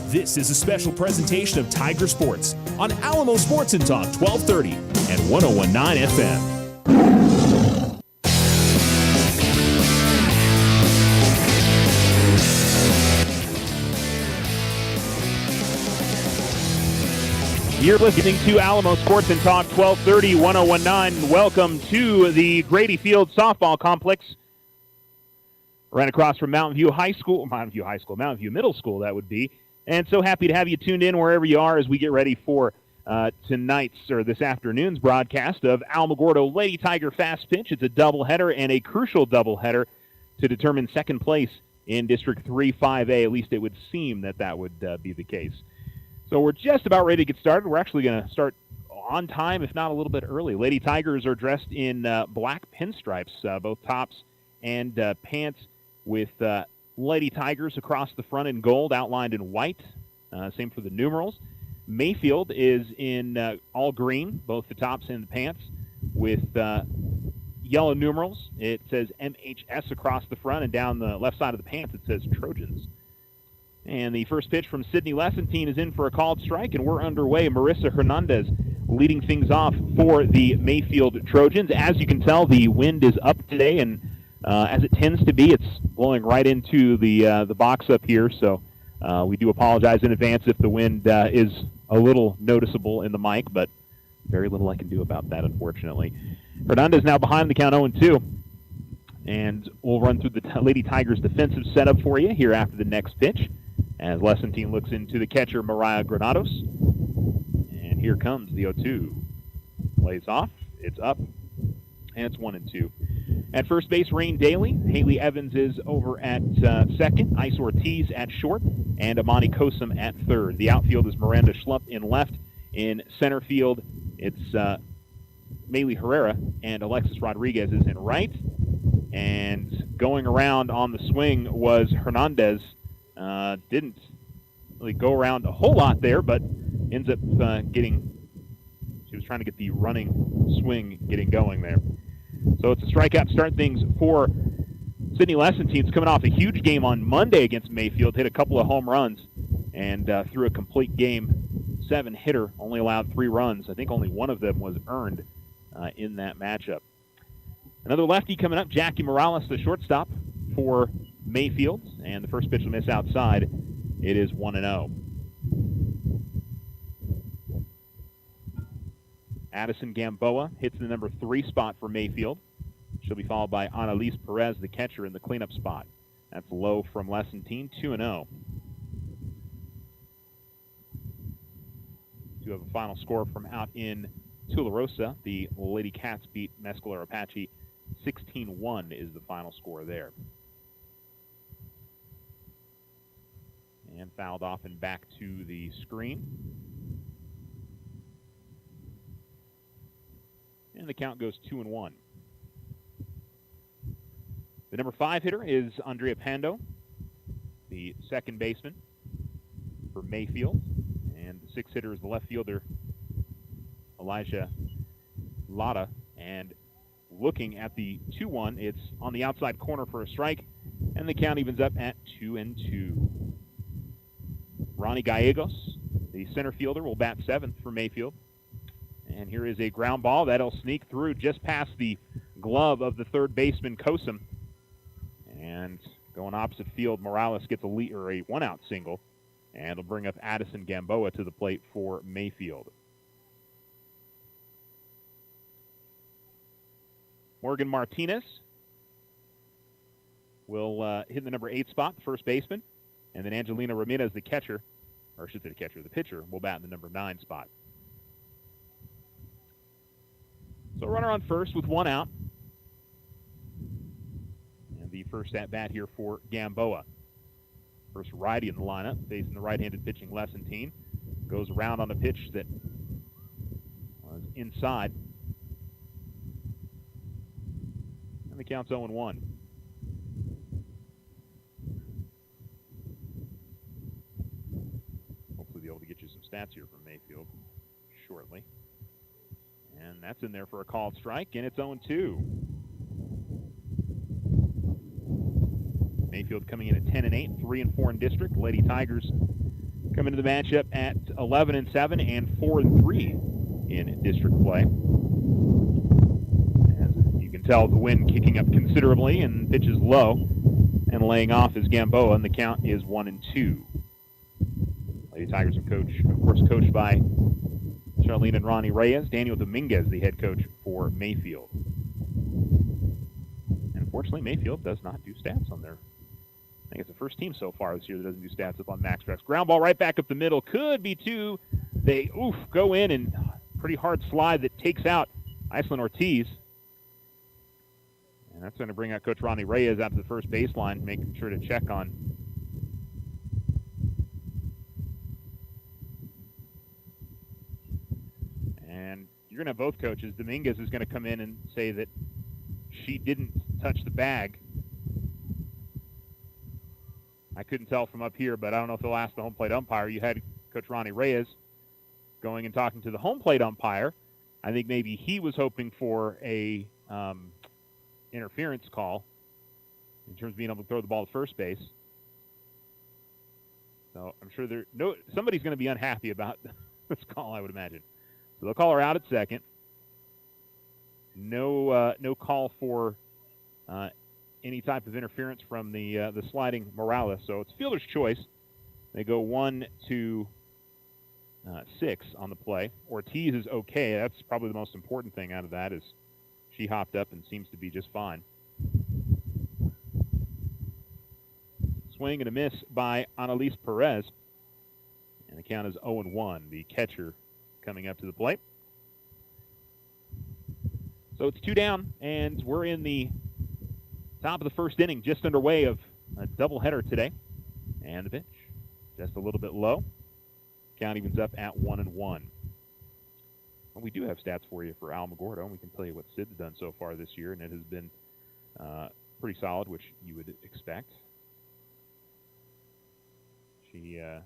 This is a special presentation of Tiger Sports on Alamo Sports and Talk 1230 and 101.9 FM. You're listening to Alamo Sports and Talk 1230, 101.9. Welcome to the Grady Field Softball Complex. Right across from Mountain View Middle School, that would be. And so happy to have you tuned in wherever you are as we get ready for this afternoon's broadcast of Alamogordo Lady Tiger Fast Pitch. It's a doubleheader and a crucial doubleheader to determine second place in District 3 5A. At least it would seem that would be the case. So we're just about ready to get started. We're actually going to start on time, if not a little bit early. Lady Tigers are dressed in black pinstripes, both tops and pants, with Lady Tigers across the front in gold, outlined in white. Same for the numerals. Mayfield is in all green, both the tops and the pants, with yellow numerals. It says MHS across the front, and down the left side of the pants it says Trojans. And the first pitch from Sydney Lessentine is in for a called strike, and we're underway. Marissa Hernandez leading things off for the Mayfield Trojans. As you can tell, the wind is up today, and as it tends to be, it's blowing right into the box up here. So we do apologize in advance if the wind is a little noticeable in the mic, but very little I can do about that, unfortunately. Hernandez now behind the count 0-2. And we'll run through the Lady Tigers defensive setup for you here after the next pitch, as Lessentine looks into the catcher, Mariah Granados. And here comes the 0-2. Plays off. It's up. And it's 1-2. At first base, Rain Daly. Haley Evans is over at second. Ice Ortiz at short. And Amani Kosum at third. The outfield is Miranda Schlupp in left. In center field, it's Maylee Herrera. And Alexis Rodriguez is in right. And going around on the swing was Hernandez. Didn't really go around a whole lot there, but ends up she was trying to get the running swing getting going there. So it's a strikeout to start things for Sydney Lessentine. It's coming off a huge game on Monday against Mayfield, hit a couple of home runs, and threw a complete game 7-hitter, only allowed 3 runs. I think only one of them was earned in that matchup. Another lefty coming up, Jackie Morales, the shortstop for Mayfield, and the first pitch will miss outside. It is 1-0. Addison Gamboa hits the number 3 spot for Mayfield. She'll be followed by Annalise Perez, the catcher, in the cleanup spot. That's low from Lessentine, 2-0. To have a final score from out in Tularosa. The Lady Cats beat Mescalero Apache 16-1 is the final score there. And fouled off and back to the screen. And the count goes 2-1. The number 5 hitter is Andrea Pando, the second baseman for Mayfield. And the 6th hitter is the left fielder, Elijah Lada. And looking at the 2-1, it's on the outside corner for a strike. And the count evens up at 2-2. Ronnie Gallegos, the center fielder, will bat 7th for Mayfield. And here is a ground ball that'll sneak through just past the glove of the third baseman, Kosum. And going opposite field, Morales gets a 1-out single. And it'll bring up Addison Gamboa to the plate for Mayfield. Morgan Martinez will hit the number 8 spot, the first baseman. And then Angelina Ramirez, the pitcher, will bat in the number 9 spot. So runner on first with 1 out. And the first at-bat here for Gamboa. First righty in the lineup, facing the right-handed pitching Lessentine. Goes around on a pitch that was inside. And the count's 0-1. Hopefully be able to get you some stats here from Mayfield shortly. And that's in there for a called strike, and it's 0-2. Mayfield coming in at 10-8, 3-4 in district. Lady Tigers come into the matchup at 11-7 and 4-3 in district play. As you can tell, the wind kicking up considerably and pitch is low, and laying off is Gamboa, and the count is 1-2. Lady Tigers are coached by Charlene and Ronnie Reyes. Daniel Dominguez, the head coach for Mayfield. And unfortunately, Mayfield does not do stats on their. I think it's the first team so far this year that doesn't do stats up on MaxTrax. Ground ball right back up the middle. Could be two. They go in and pretty hard slide that takes out Iceland Ortiz. And that's going to bring out Coach Ronnie Reyes out to the first baseline, making sure to check on. And you're going to have both coaches. Dominguez is going to come in and say that she didn't touch the bag. I couldn't tell from up here, but I don't know if they'll ask the home plate umpire. You had Coach Ronnie Reyes going and talking to the home plate umpire. I think maybe he was hoping for a interference call in terms of being able to throw the ball to first base. So I'm sure somebody's going to be unhappy about this call, I would imagine. So they'll call her out at second. No call for any type of interference from the sliding Morales. So it's fielder's choice. They go 1-6 on the play. Ortiz is okay. That's probably the most important thing out of that is she hopped up and seems to be just fine. Swing and a miss by Annalise Perez. And the count is 0-1. The catcher coming up to the plate. So it's 2 down, and we're in the top of the first inning, just underway of a doubleheader today. And the pitch, just a little bit low. Count evens up at 1-1. Well, we do have stats for you for Alamogordo, and we can tell you what Sid's done so far this year, and it has been pretty solid, which you would expect. That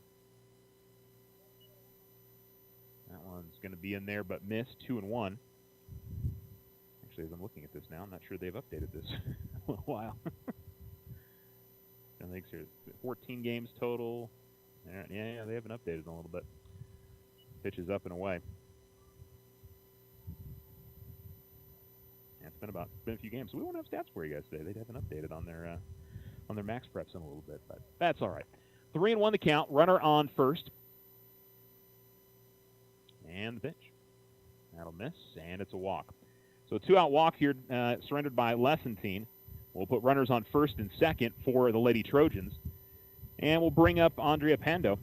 one's going to be in there, but missed 2-1. Actually, as I'm looking at this now, I'm not sure they've updated this in a little while. I think there's 14 games total. Yeah, they haven't updated in a little bit. Pitch is up and away. Yeah, it's been a few games, so we won't have stats for you guys today. They haven't updated on their max preps in a little bit, but that's all right. 3-1 the count. Runner on first. And the pitch. That'll miss, and it's a walk. So a 2-out walk here surrendered by Lessentine. We'll put runners on first and second for the Lady Trojans. And we'll bring up Andrea Pando.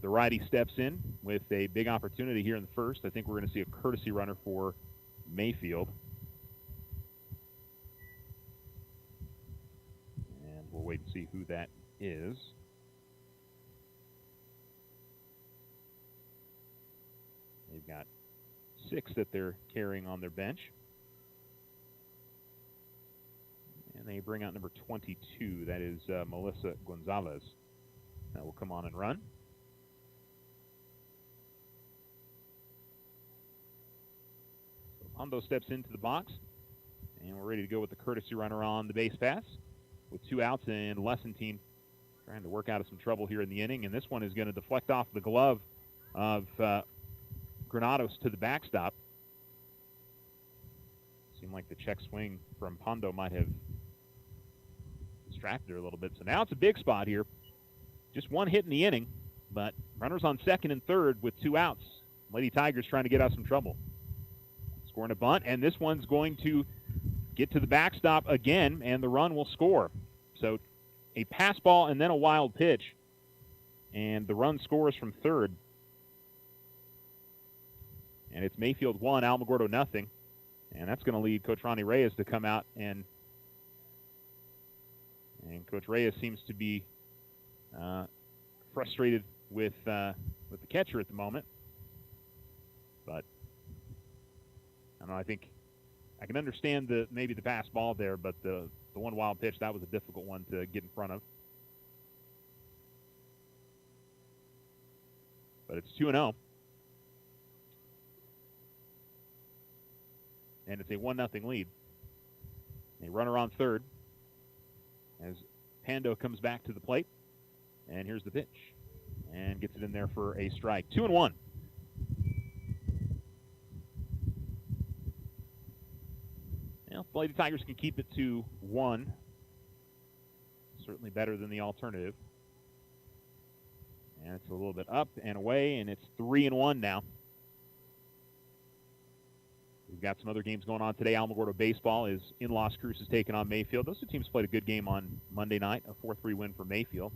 The righty steps in with a big opportunity here in the first. I think we're going to see a courtesy runner for Mayfield. And we'll wait and see who that is. They've got 6 that they're carrying on their bench. And they bring out number 22. That is Melissa Gonzalez. That will come on and run. So Pondo steps into the box. And we're ready to go with the courtesy runner on the base pass. With 2 outs and Lessentine trying to work out of some trouble here in the inning. And this one is going to deflect off the glove of Granados to the backstop. Seemed like the check swing from Pondo might have distracted her a little bit. So now it's a big spot here. Just 1 hit in the inning, but runners on second and third with 2 outs. Lady Tigers trying to get out of some trouble. Scoring a bunt, and this one's going to get to the backstop again, and the run will score. So a pass ball and then a wild pitch, and the run scores from third. And it's Mayfield 1, Alamogordo nothing. And that's going to lead Coach Ronnie Reyes to come out, and Coach Reyes seems to be frustrated with the catcher at the moment. But I don't know, I think I can understand maybe the pass ball there, but the one wild pitch, that was a difficult one to get in front of. But it's 2-0. And it's a 1-0 lead. A runner on third as Pando comes back to the plate. And here's the pitch. And gets it in there for a strike. 2-1. Well, the Lady Tigers can keep it to 1. Certainly better than the alternative. And it's a little bit up and away, and it's 3-1 now. We've got some other games going on today. Alamogordo baseball is in Las Cruces taking on Mayfield. Those two teams played a good game on Monday night, a 4-3 win for Mayfield.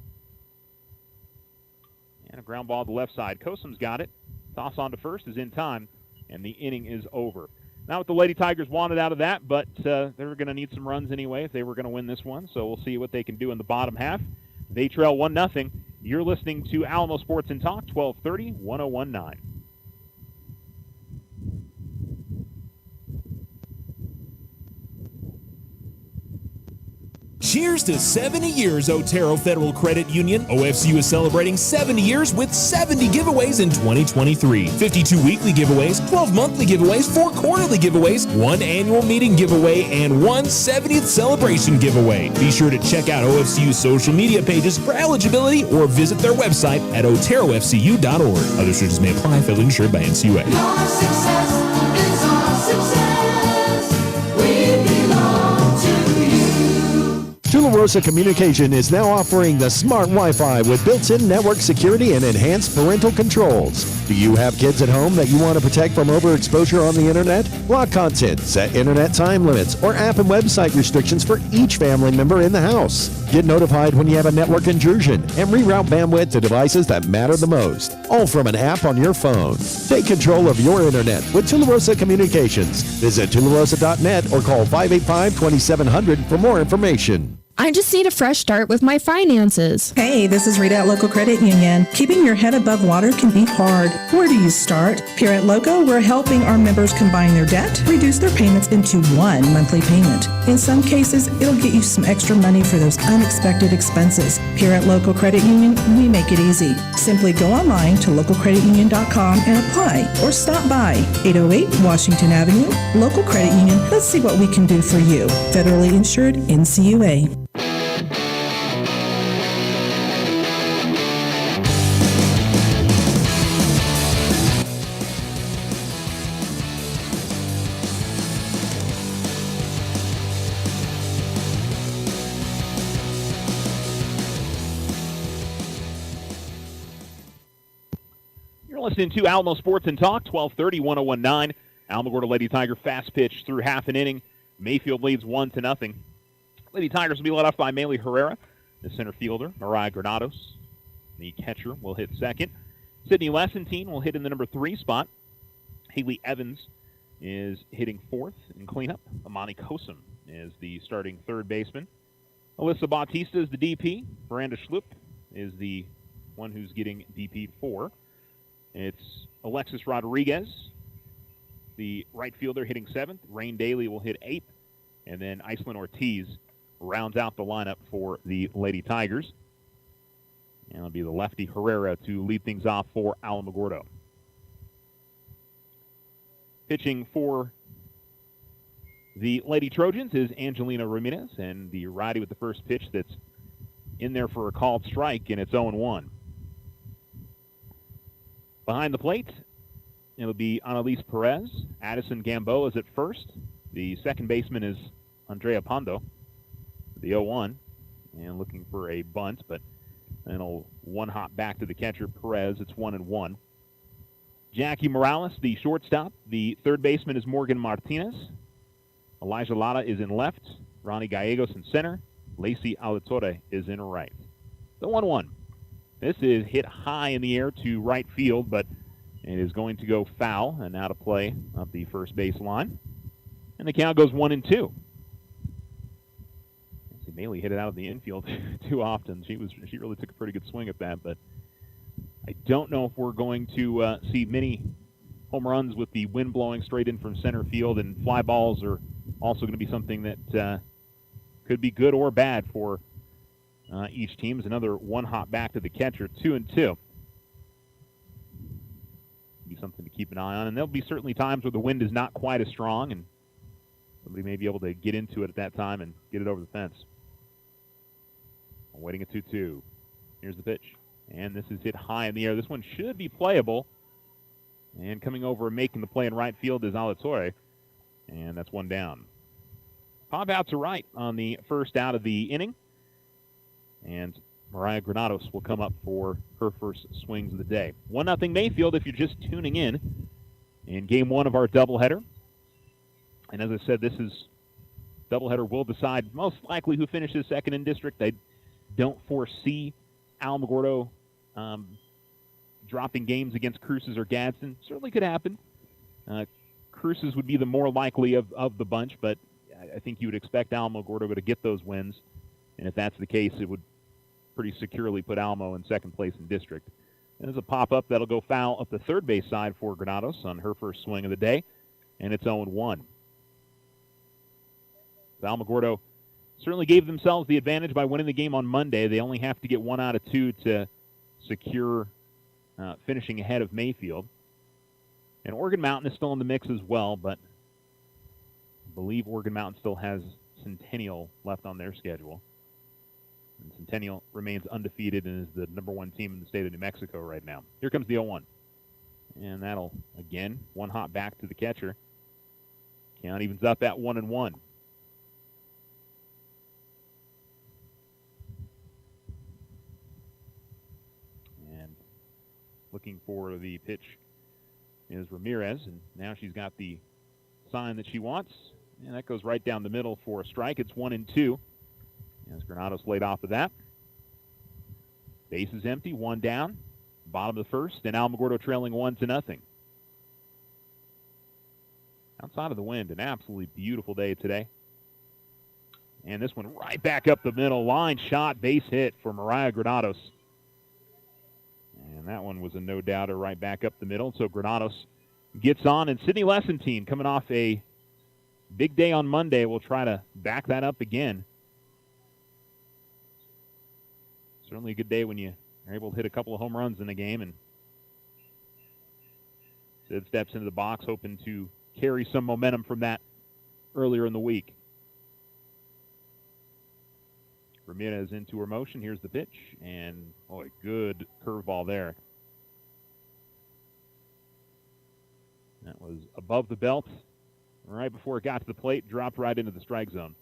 And a ground ball to the left side. Kosum's got it. Toss on to first is in time, and the inning is over. Not what the Lady Tigers wanted out of that, but they're going to need some runs anyway if they were going to win this one. So we'll see what they can do in the bottom half. They trail 1-0. You're listening to Alamo Sports and Talk, 1230, 1019. Cheers to 70 years, Otero Federal Credit Union. OFCU is celebrating 70 years with 70 giveaways in 2023. 52 weekly giveaways, 12 monthly giveaways, 4 quarterly giveaways, 1 annual meeting giveaway, and 1 70th celebration giveaway. Be sure to check out OFCU's social media pages for eligibility or visit their website at oterofcu.org. Other restrictions may apply. Federally insured by NCUA. Your success is our success. We belong to you. Tularosa Communication is now offering the smart Wi-Fi with built-in network security and enhanced parental controls. Do you have kids at home that you want to protect from overexposure on the internet? Block content, set internet time limits, or app and website restrictions for each family member in the house. Get notified when you have a network intrusion and reroute bandwidth to devices that matter the most, all from an app on your phone. Take control of your internet with Tularosa Communications. Visit tularosa.net or call 585-2700 for more information. I just need a fresh start with my finances. Hey, this is Rita at Local Credit Union. Keeping your head above water can be hard. Where do you start? Here at Local, we're helping our members combine their debt, reduce their payments into one monthly payment. In some cases, it'll get you some extra money for those unexpected expenses. Here at Local Credit Union, we make it easy. Simply go online to localcreditunion.com and apply, or stop by 808 Washington Avenue. Local Credit Union, let's see what we can do for you. Federally insured, NCUA. Listening to Alamo Sports and Talk, 1230, 1019. Alamogordo Lady Tiger fast pitch through half an inning. Mayfield leads 1-0. Lady Tigers will be led off by Maylee Herrera, the center fielder. Mariah Granados, the catcher, will hit second. Sydney Lessentine will hit in the number 3 spot. Haley Evans is hitting fourth in cleanup. Amani Kosum is the starting third baseman. Alyssa Bautista is the DP. Miranda Schlupp is the one who's getting DP 4. It's Alexis Rodriguez, the right fielder, hitting 7th. Rain Daly will hit 8th. And then Iceland Ortiz rounds out the lineup for the Lady Tigers. And it'll be the lefty Herrera to lead things off for Alamogordo. Pitching for the Lady Trojans is Angelina Ramirez, and the righty with the first pitch that's in there for a called strike, and it's 0-1. Behind the plate, it'll be Annalise Perez. Addison Gamboa is at first. The second baseman is Andrea Pondo, the 0-1, and looking for a bunt, but then a one hop back to the catcher, Perez. It's 1-1. Jackie Morales, the shortstop. The third baseman is Morgan Martinez. Elijah Lara is in left. Ronnie Gallegos in center. Lacey Alatorre is in right. The 1-1. This is hit high in the air to right field, but it is going to go foul and out of play up the first base line. And the count goes 1-2. See, Maylee hit it out of the infield too often. She really took a pretty good swing at that, but I don't know if we're going to see many home runs with the wind blowing straight in from center field, and fly balls are also going to be something that could be good or bad for each team. Is another one hop back to the catcher, 2-2. Be something to keep an eye on, and there'll be certainly times where the wind is not quite as strong, and somebody may be able to get into it at that time and get it over the fence. I'm waiting at 2-2. Here's the pitch. And this is hit high in the air. This one should be playable. And coming over and making the play in right field is Alatorre. And that's one down. Pop out to right on the first out of the inning. And Mariah Granados will come up for her first swings of the day. 1-0 Mayfield if you're just tuning in game one of our doubleheader. And as I said, this is doubleheader will decide most likely who finishes second in district. I don't foresee Alamogordo dropping games against Cruces or Gadsden. Certainly could happen. Cruces would be the more likely of the bunch, but I think you would expect Alamogordo to get those wins. And if that's the case, it would pretty securely put Alamo in second place in district. And there's a pop-up that'll go foul up the third base side for Granados on her first swing of the day, and it's 0-1. Alamogordo certainly gave themselves the advantage by winning the game on Monday. They only have to get 1 out of 2 to secure finishing ahead of Mayfield. And Oregon Mountain is still in the mix as well, but I believe Oregon Mountain still has Centennial left on their schedule. And Centennial remains undefeated and is the number 1 team in the state of New Mexico right now. Here comes the 0-1. And that'll, again, one hop back to the catcher. Count evens up at 1-1. And looking for the pitch is Ramirez, and now she's got the sign that she wants. And that goes right down the middle for a strike. It's 1-2. As Granados laid off of that. Base is empty, 1 down. Bottom of the first, and Alamogordo trailing 1-0. Outside of the wind, an absolutely beautiful day today. And this one right back up the middle. Line shot, base hit for Mariah Granados. And that one was a no-doubter right back up the middle. So Granados gets on, and Sydney Lessentine coming off a big day on Monday will try to back that up again. Certainly a good day when you are able to hit a couple of home runs in the game. And Sid steps into the box hoping to carry some momentum from that earlier in the week. Ramirez into her motion. Here's the pitch. And, boy, good curveball there. That was above the belt. Right before it got to the plate, dropped right into the strike zone.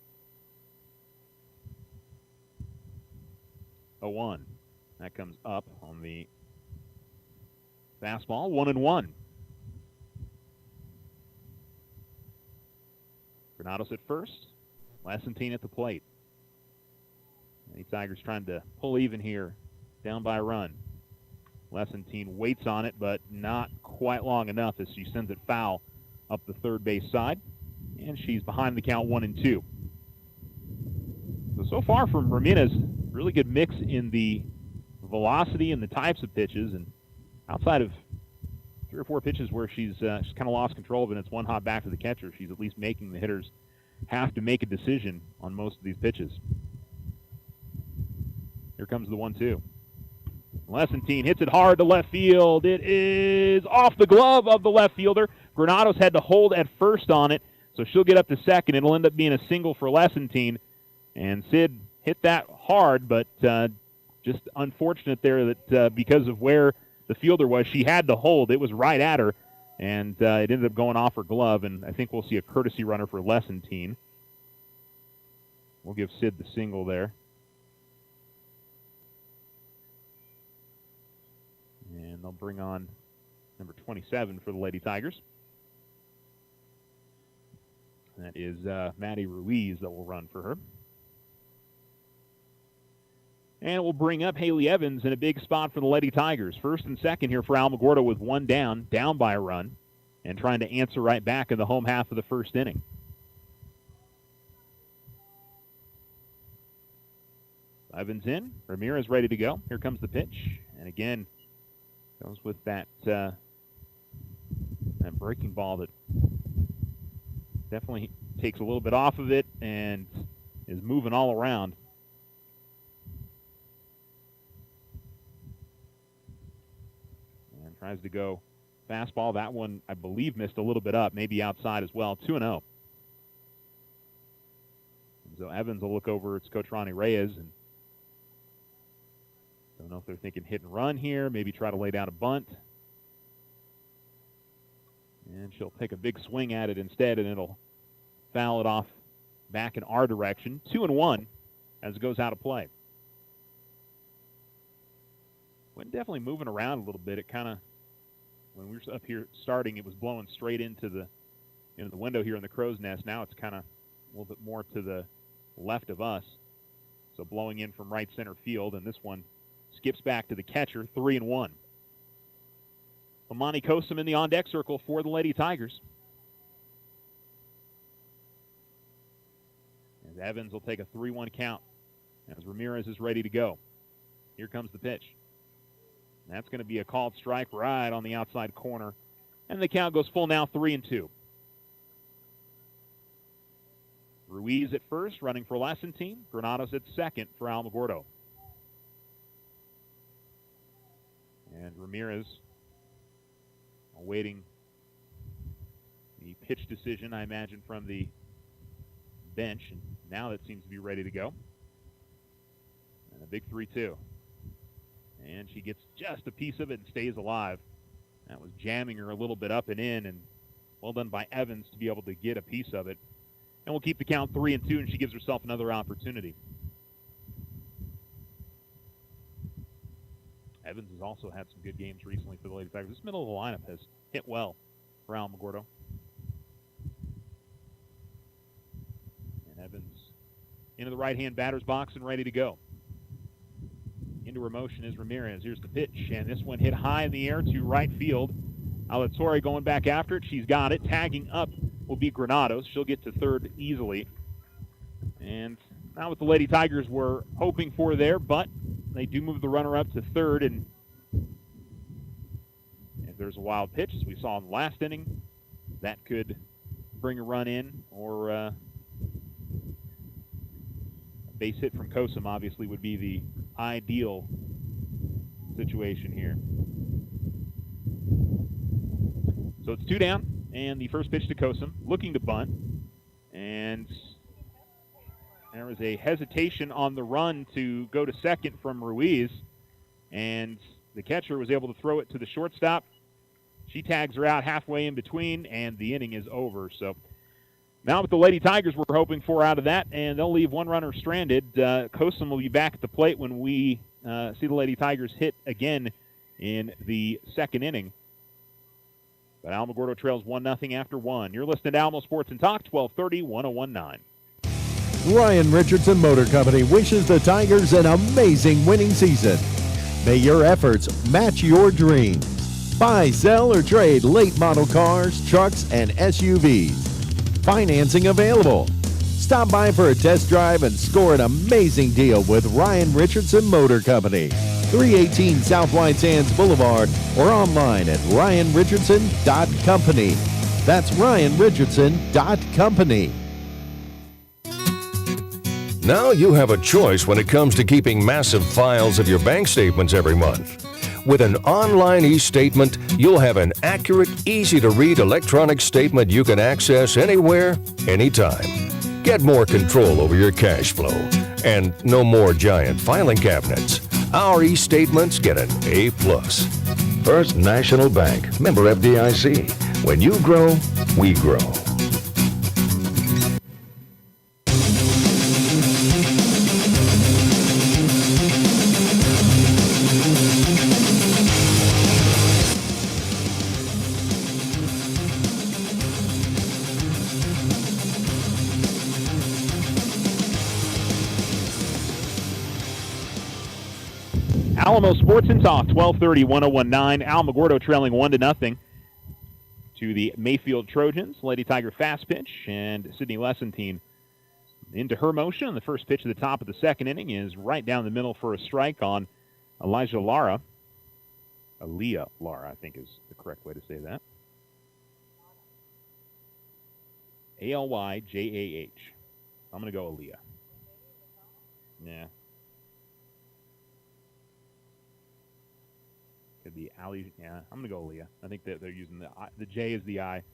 0-1. That comes up on the fastball. 1-1. Granados at first. Lessentine at the plate. The Tigers trying to pull even here. Down by a run. Lessentine waits on it, but not quite long enough as she sends it foul up the third base side. And she's behind the count 1-2. So far from Ramirez, really good mix in the velocity and the types of pitches. And outside of 3 or 4 pitches where she's kind of lost control of it and it's one hop back to the catcher, she's at least making the hitters have to make a decision on most of these pitches. Here comes the 1-2. Lessentine hits it hard to left field. It is off the glove of the left fielder. Granados had to hold at first on it, so she'll get up to second. It'll end up being a single for Lessentine. And Sid hit that hard, but just unfortunate there that because of where the fielder was, she had to hold. It was right at her, and it ended up going off her glove, and I think we'll see a courtesy runner for Lessentine. We'll give Sid the single there. And they'll bring on number 27 for the Lady Tigers. That is Maddie Ruiz that will run for her. And we'll bring up Haley Evans in a big spot for the Lady Tigers. First and second here for Alamogordo with 1 down by a run, and trying to answer right back in the home half of the first inning. Evans in. Ramirez ready to go. Here comes the pitch. And again, goes with that breaking ball that definitely takes a little bit off of it and is moving all around. And tries to go fastball. That one, I believe, missed a little bit up, maybe outside as well. 2-0. So Evans will look over. It's Coach Ronnie Reyes, and don't know if they're thinking hit and run here, maybe try to lay down a bunt. And she'll take a big swing at it instead, and it'll foul it off back in our direction. 2-1 as it goes out of play. Went definitely moving around a little bit. It kind of, when we were up here starting, it was blowing straight into the window here in the crow's nest. Now it's kind of a little bit more to the left of us. So blowing in from right center field, and this one skips back to the catcher, 3-1. Amani Kosum in the on-deck circle for the Lady Tigers. As Evans will take a 3-1 count as Ramirez is ready to go. Here comes the pitch. That's going to be a called strike right on the outside corner. And the count goes full now, 3-2. Ruiz at first, running for Lesson team. Granados at second for Alamogordo. And Ramirez awaiting the pitch decision, I imagine, from the bench. And now that seems to be ready to go. And a big 3-2. And she gets just a piece of it and stays alive. That was jamming her a little bit up and in, and well done by Evans to be able to get a piece of it. And we'll keep the count 3-2, and she gives herself another opportunity. Evans has also had some good games recently for the Lady Tigers. This middle of the lineup has hit well for Alamogordo. And Evans into the right-hand batter's box and ready to go. Into her motion is Ramirez. Here's the pitch, and this one hit high in the air to right field. Alatorre going back after it. She's got it. Tagging up will be Granados. She'll get to third easily. And not what the Lady Tigers were hoping for there, but they do move the runner up to third. And if there's a wild pitch, as we saw in the last inning, that could bring a run in, or a base hit from Kosum obviously would be the ideal situation here. So it's 2 down, and the first pitch to Kosum, looking to bunt. And there was a hesitation on the run to go to second from Ruiz, and the catcher was able to throw it to the shortstop. She tags her out halfway in between, and the inning is over. So now what the Lady Tigers were hoping for out of that, and they'll leave one runner stranded. Kosum will be back at the plate when we see the Lady Tigers hit again in the second inning. But Alamogordo trails 1-0 after 1. You're listening to Alamo Sports and Talk, 1230, 1019. Ryan Richardson Motor Company wishes the Tigers an amazing winning season. May your efforts match your dreams. Buy, sell, or trade late model cars, trucks, and SUVs. Financing available. Stop by for a test drive and score an amazing deal with Ryan Richardson Motor Company. 318 South White Sands Boulevard or online at ryanrichardson.company. That's ryanrichardson.company. Now you have a choice when it comes to keeping massive files of your bank statements every month. With an online e-statement, you'll have an accurate, easy-to-read electronic statement you can access anywhere, anytime. Get more control over your cash flow. And no more giant filing cabinets. Our e-statements get an A+. First National Bank, member FDIC. When you grow, we grow. Alamo Sports and Talk, 1230, 1019. Alamogordo trailing 1-0 to the Mayfield Trojans. Lady Tiger fast pitch, and Sydney Lessentine into her motion. The first pitch at the top of the second inning is right down the middle for a strike on Elijah Lara. Aaliyah Lara, I think is the correct way to say that. Alyjah. I'm going to go Aaliyah. Yeah. Could be Ali. Yeah, I'm going to go Aaliyah. I think that they're using the J as the I.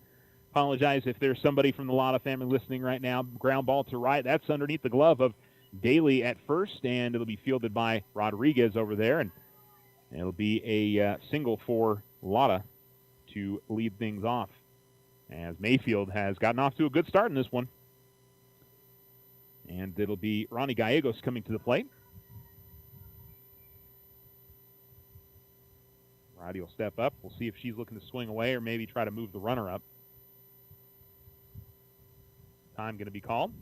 Apologize if there's somebody from the Lotta family listening right now. Ground ball to right. That's underneath the glove of Daly at first, and it'll be fielded by Rodriguez over there. And It'll be a single for Lotta to lead things off, as Mayfield has gotten off to a good start in this one. And it'll be Ronnie Gallegos coming to the plate. Roddy will step up. We'll see if she's looking to swing away or maybe try to move the runner up. Time going to be called.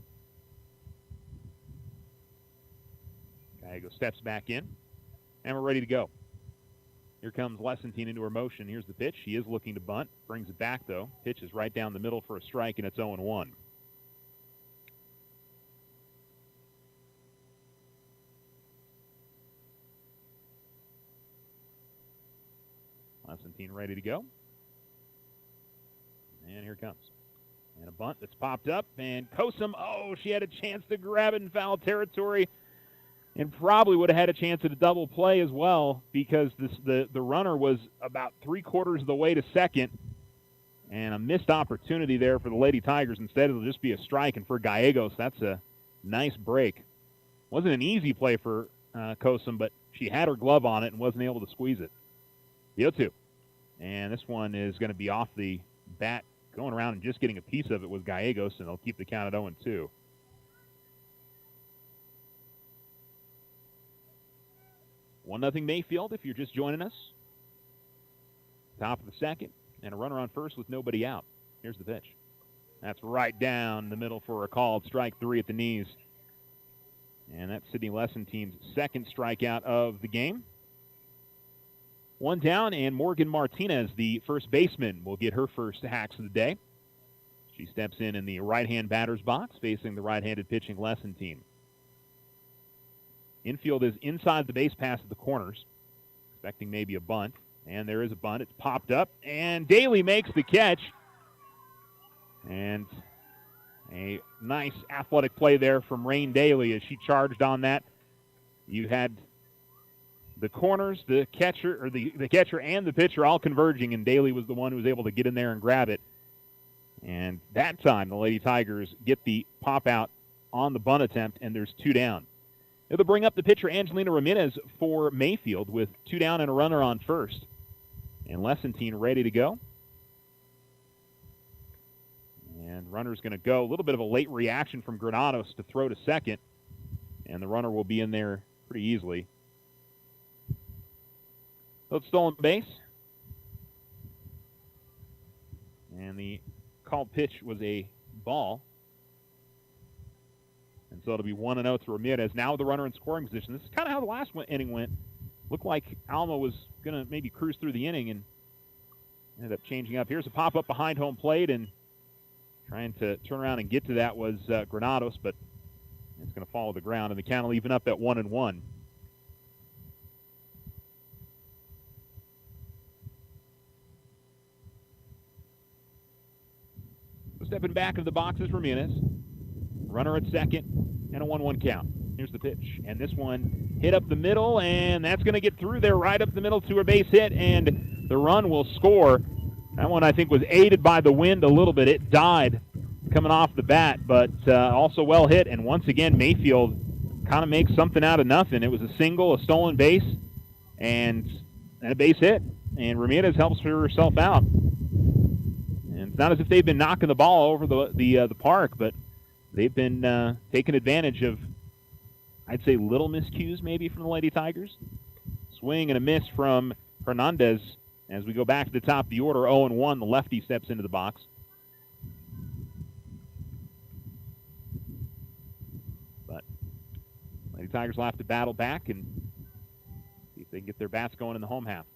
Gallegos steps back in, and we're ready to go. Here comes Lessentine into her motion. Here's the pitch. She is looking to bunt. Brings it back, though. Pitch is right down the middle for a strike, and it's 0-1. Lessentine ready to go. And here it comes. And a bunt that's popped up. And Kosum, she had a chance to grab it in foul territory. And probably would have had a chance at a double play as well, because the runner was about 3/4 of the way to second. And a missed opportunity there for the Lady Tigers. Instead, it'll just be a strike. And for Gallegos, that's a nice break. Wasn't an easy play for Kosum, but she had her glove on it and wasn't able to squeeze it. The 0-2. And this one is going to be off the bat. Going around and just getting a piece of it was Gallegos, and they'll keep the count at 0-2. One nothing Mayfield if you're just joining us. Top of the second, and a runner on first with nobody out. Here's the pitch. That's right down the middle for a called strike 3 at the knees. And that's Sydney Lessentine's second strikeout of the game. One down, and Morgan Martinez, the first baseman, will get her first hacks of the day. She steps in the right-hand batter's box, facing the right-handed pitching Lessentine. Infield is inside the base pass at the corners, expecting maybe a bunt. And there is a bunt. It's popped up, and Daly makes the catch. And a nice athletic play there from Rain Daly as she charged on that. You had the corners, the catcher, or the catcher and the pitcher all converging, and Daly was the one who was able to get in there and grab it. And that time, the Lady Tigers get the pop out on the bunt attempt, and there's 2 down. It'll bring up the pitcher, Angelina Ramirez, for Mayfield with 2 down and a runner on first. And Lessentine ready to go. And runner's going to go. A little bit of a late reaction from Granados to throw to second. And the runner will be in there pretty easily. So it's stolen base. And the called pitch was a ball. And so it'll be 1-0 to Ramirez. Now with the runner in scoring position. This is kind of how the last inning went. Looked like Alma was going to maybe cruise through the inning and ended up changing up. Here's a pop-up behind home plate, and trying to turn around and get to that was Granados, but it's going to follow the ground, and the count will even up at 1-1. Stepping back of the box is Ramirez. Runner at second, and a 1-1 count. Here's the pitch, and this one hit up the middle, and that's going to get through there right up the middle to a base hit, and the run will score. That one, I think, was aided by the wind a little bit. It died coming off the bat, but also well hit, and once again, Mayfield kind of makes something out of nothing. It was a single, a stolen base, and a base hit, and Ramirez helps herself out. And it's not as if they've been knocking the ball all over the park, but they've been taking advantage of, I'd say, little miscues maybe from the Lady Tigers. Swing and a miss from Hernandez as we go back to the top of the order. 0-1, the lefty steps into the box. But Lady Tigers will have to battle back and see if they can get their bats going in the home half.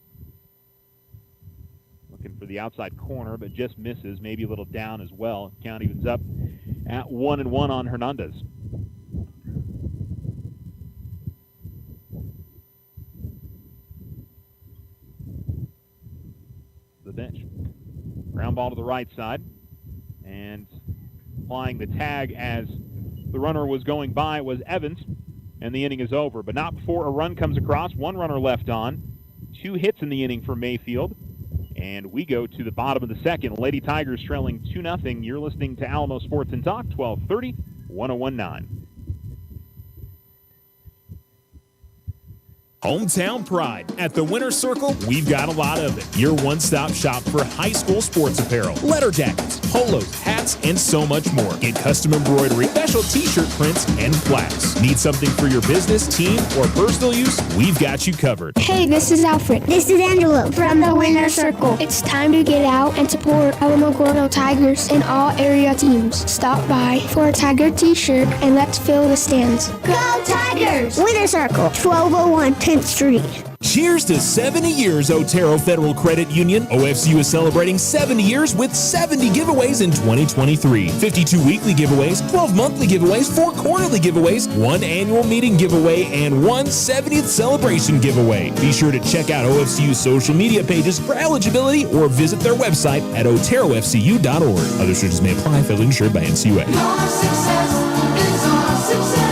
Looking for the outside corner, but just misses, maybe a little down as well. Count evens up at 1-1 on Hernandez. The bench. Ground ball to the right side. And applying the tag as the runner was going by was Evans. And the inning is over. But not before a run comes across. 1 runner left on. 2 hits in the inning for Mayfield. And we go to the bottom of the second. Lady Tigers trailing 2-0. You're listening to Alamo Sports and Talk, 1230, 1019. Hometown pride. At the Winter Circle, we've got a lot of it. Your one-stop shop for high school sports apparel, letter jackets, polos, hats, and so much more. Get custom embroidery, special t-shirt prints, and plaques. Need something for your business, team, or personal use? We've got you covered. Hey, this is Alfred. This is Angelo From the Winter Circle. It's time to get out and support Alamogordo Tigers and all area teams. Stop by for a Tiger t-shirt and let's fill the stands. Go Tigers! Winter Circle, 1201 10th Street. Cheers to 70 years, Otero Federal Credit Union. OFCU is celebrating 70 years with 70 giveaways in 2023. 52 weekly giveaways, 12 monthly giveaways, 4 quarterly giveaways, 1 annual meeting giveaway, and 1 70th celebration giveaway. Be sure to check out OFCU's social media pages for eligibility or visit their website at oterofcu.org. Other searches may apply. Federally insured by NCUA. Your success is our success.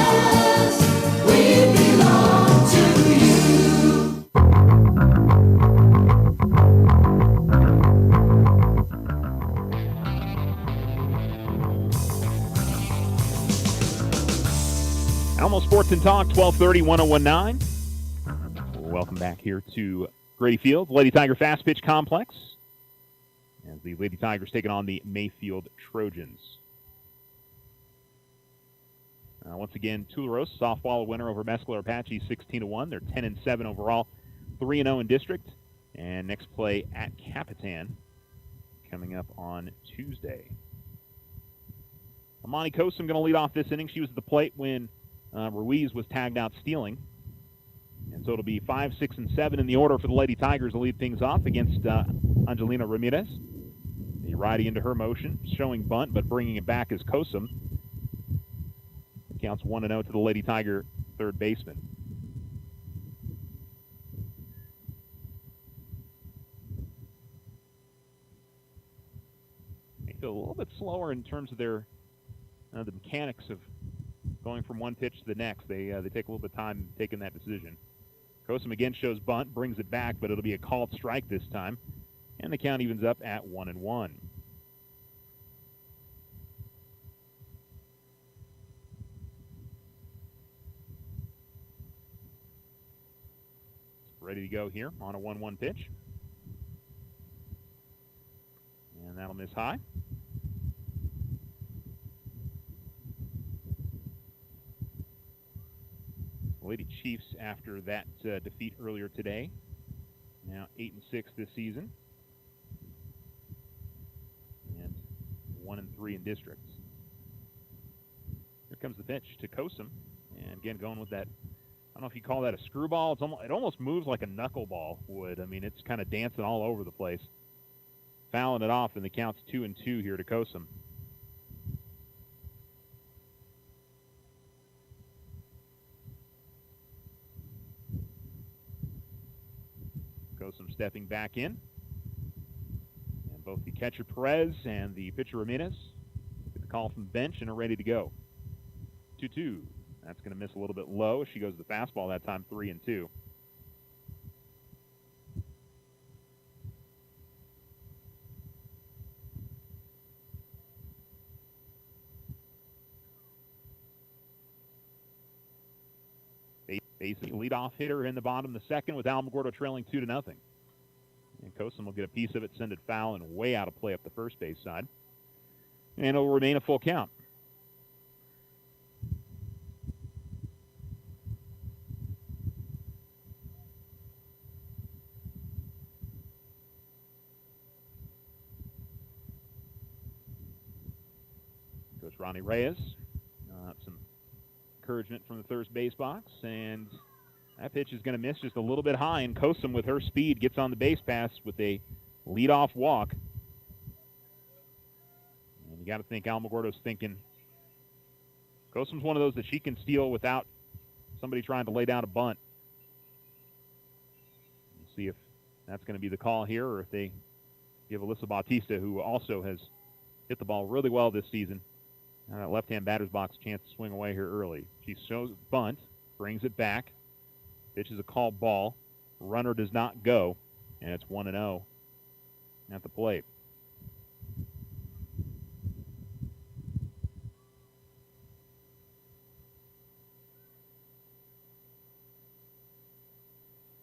We belong to you. Alamo Sports and Talk, 1230, 1019. Welcome back here to Grady Field, Lady Tiger Fast Pitch Complex, as the Lady Tigers taking on the Mayfield Trojans. Once again, Tularosa, softball winner over Mescalero Apache, 16-1. They're 10-7 overall, 3-0 in district. And next play at Capitan coming up on Tuesday. Amani Kosum going to lead off this inning. She was at the plate when Ruiz was tagged out stealing. And so it'll be 5, 6, and 7 in the order for the Lady Tigers to lead things off against Angelina Ramirez. The righty into her motion, showing bunt, but bringing it back is Kosum. Counts 1-0 to the Lady Tiger third baseman. They feel a little bit slower in terms of their the mechanics of going from one pitch to the next. They take a little bit of time taking that decision. Kosum again shows bunt, brings it back, but it'll be a called strike this time. And the count evens up at 1-1. Ready to go here on a 1-1 pitch. And that'll miss high. Lady Chiefs, after that defeat earlier today, now 8-6 this season, and 1-3 in districts. Here comes the pitch to Kosum, and again going with that. I don't know if you call that a screwball. It almost moves like a knuckleball would. I mean, it's kind of dancing all over the place. Fouling it off, and the count's 2-2 here to Kosum. Kosum stepping back in. And both the catcher Perez and the pitcher Ramirez get the call from the bench and are ready to go. 2-2. That's going to miss a little bit low. She goes to the fastball that time, 3-2. Basic leadoff hitter in the bottom of the second with Alamogordo trailing 2-0. And Kosum will get a piece of it, send it foul, and way out of play up the first base side. And it'll remain a full count. Coach Ronnie Reyes, some encouragement from the third base box, and that pitch is going to miss just a little bit high, and Kosum with her speed gets on the base pass with a leadoff walk. And you got to think Alamogordo's thinking Kosum's one of those that she can steal without somebody trying to lay down a bunt. We'll see if that's going to be the call here, or if they give Alyssa Bautista, who also has hit the ball really well this season, left-hand batter's box, chance to swing away here early. She shows bunt, brings it back. Pitch is a called ball. Runner does not go, and it's 1-0 at the plate.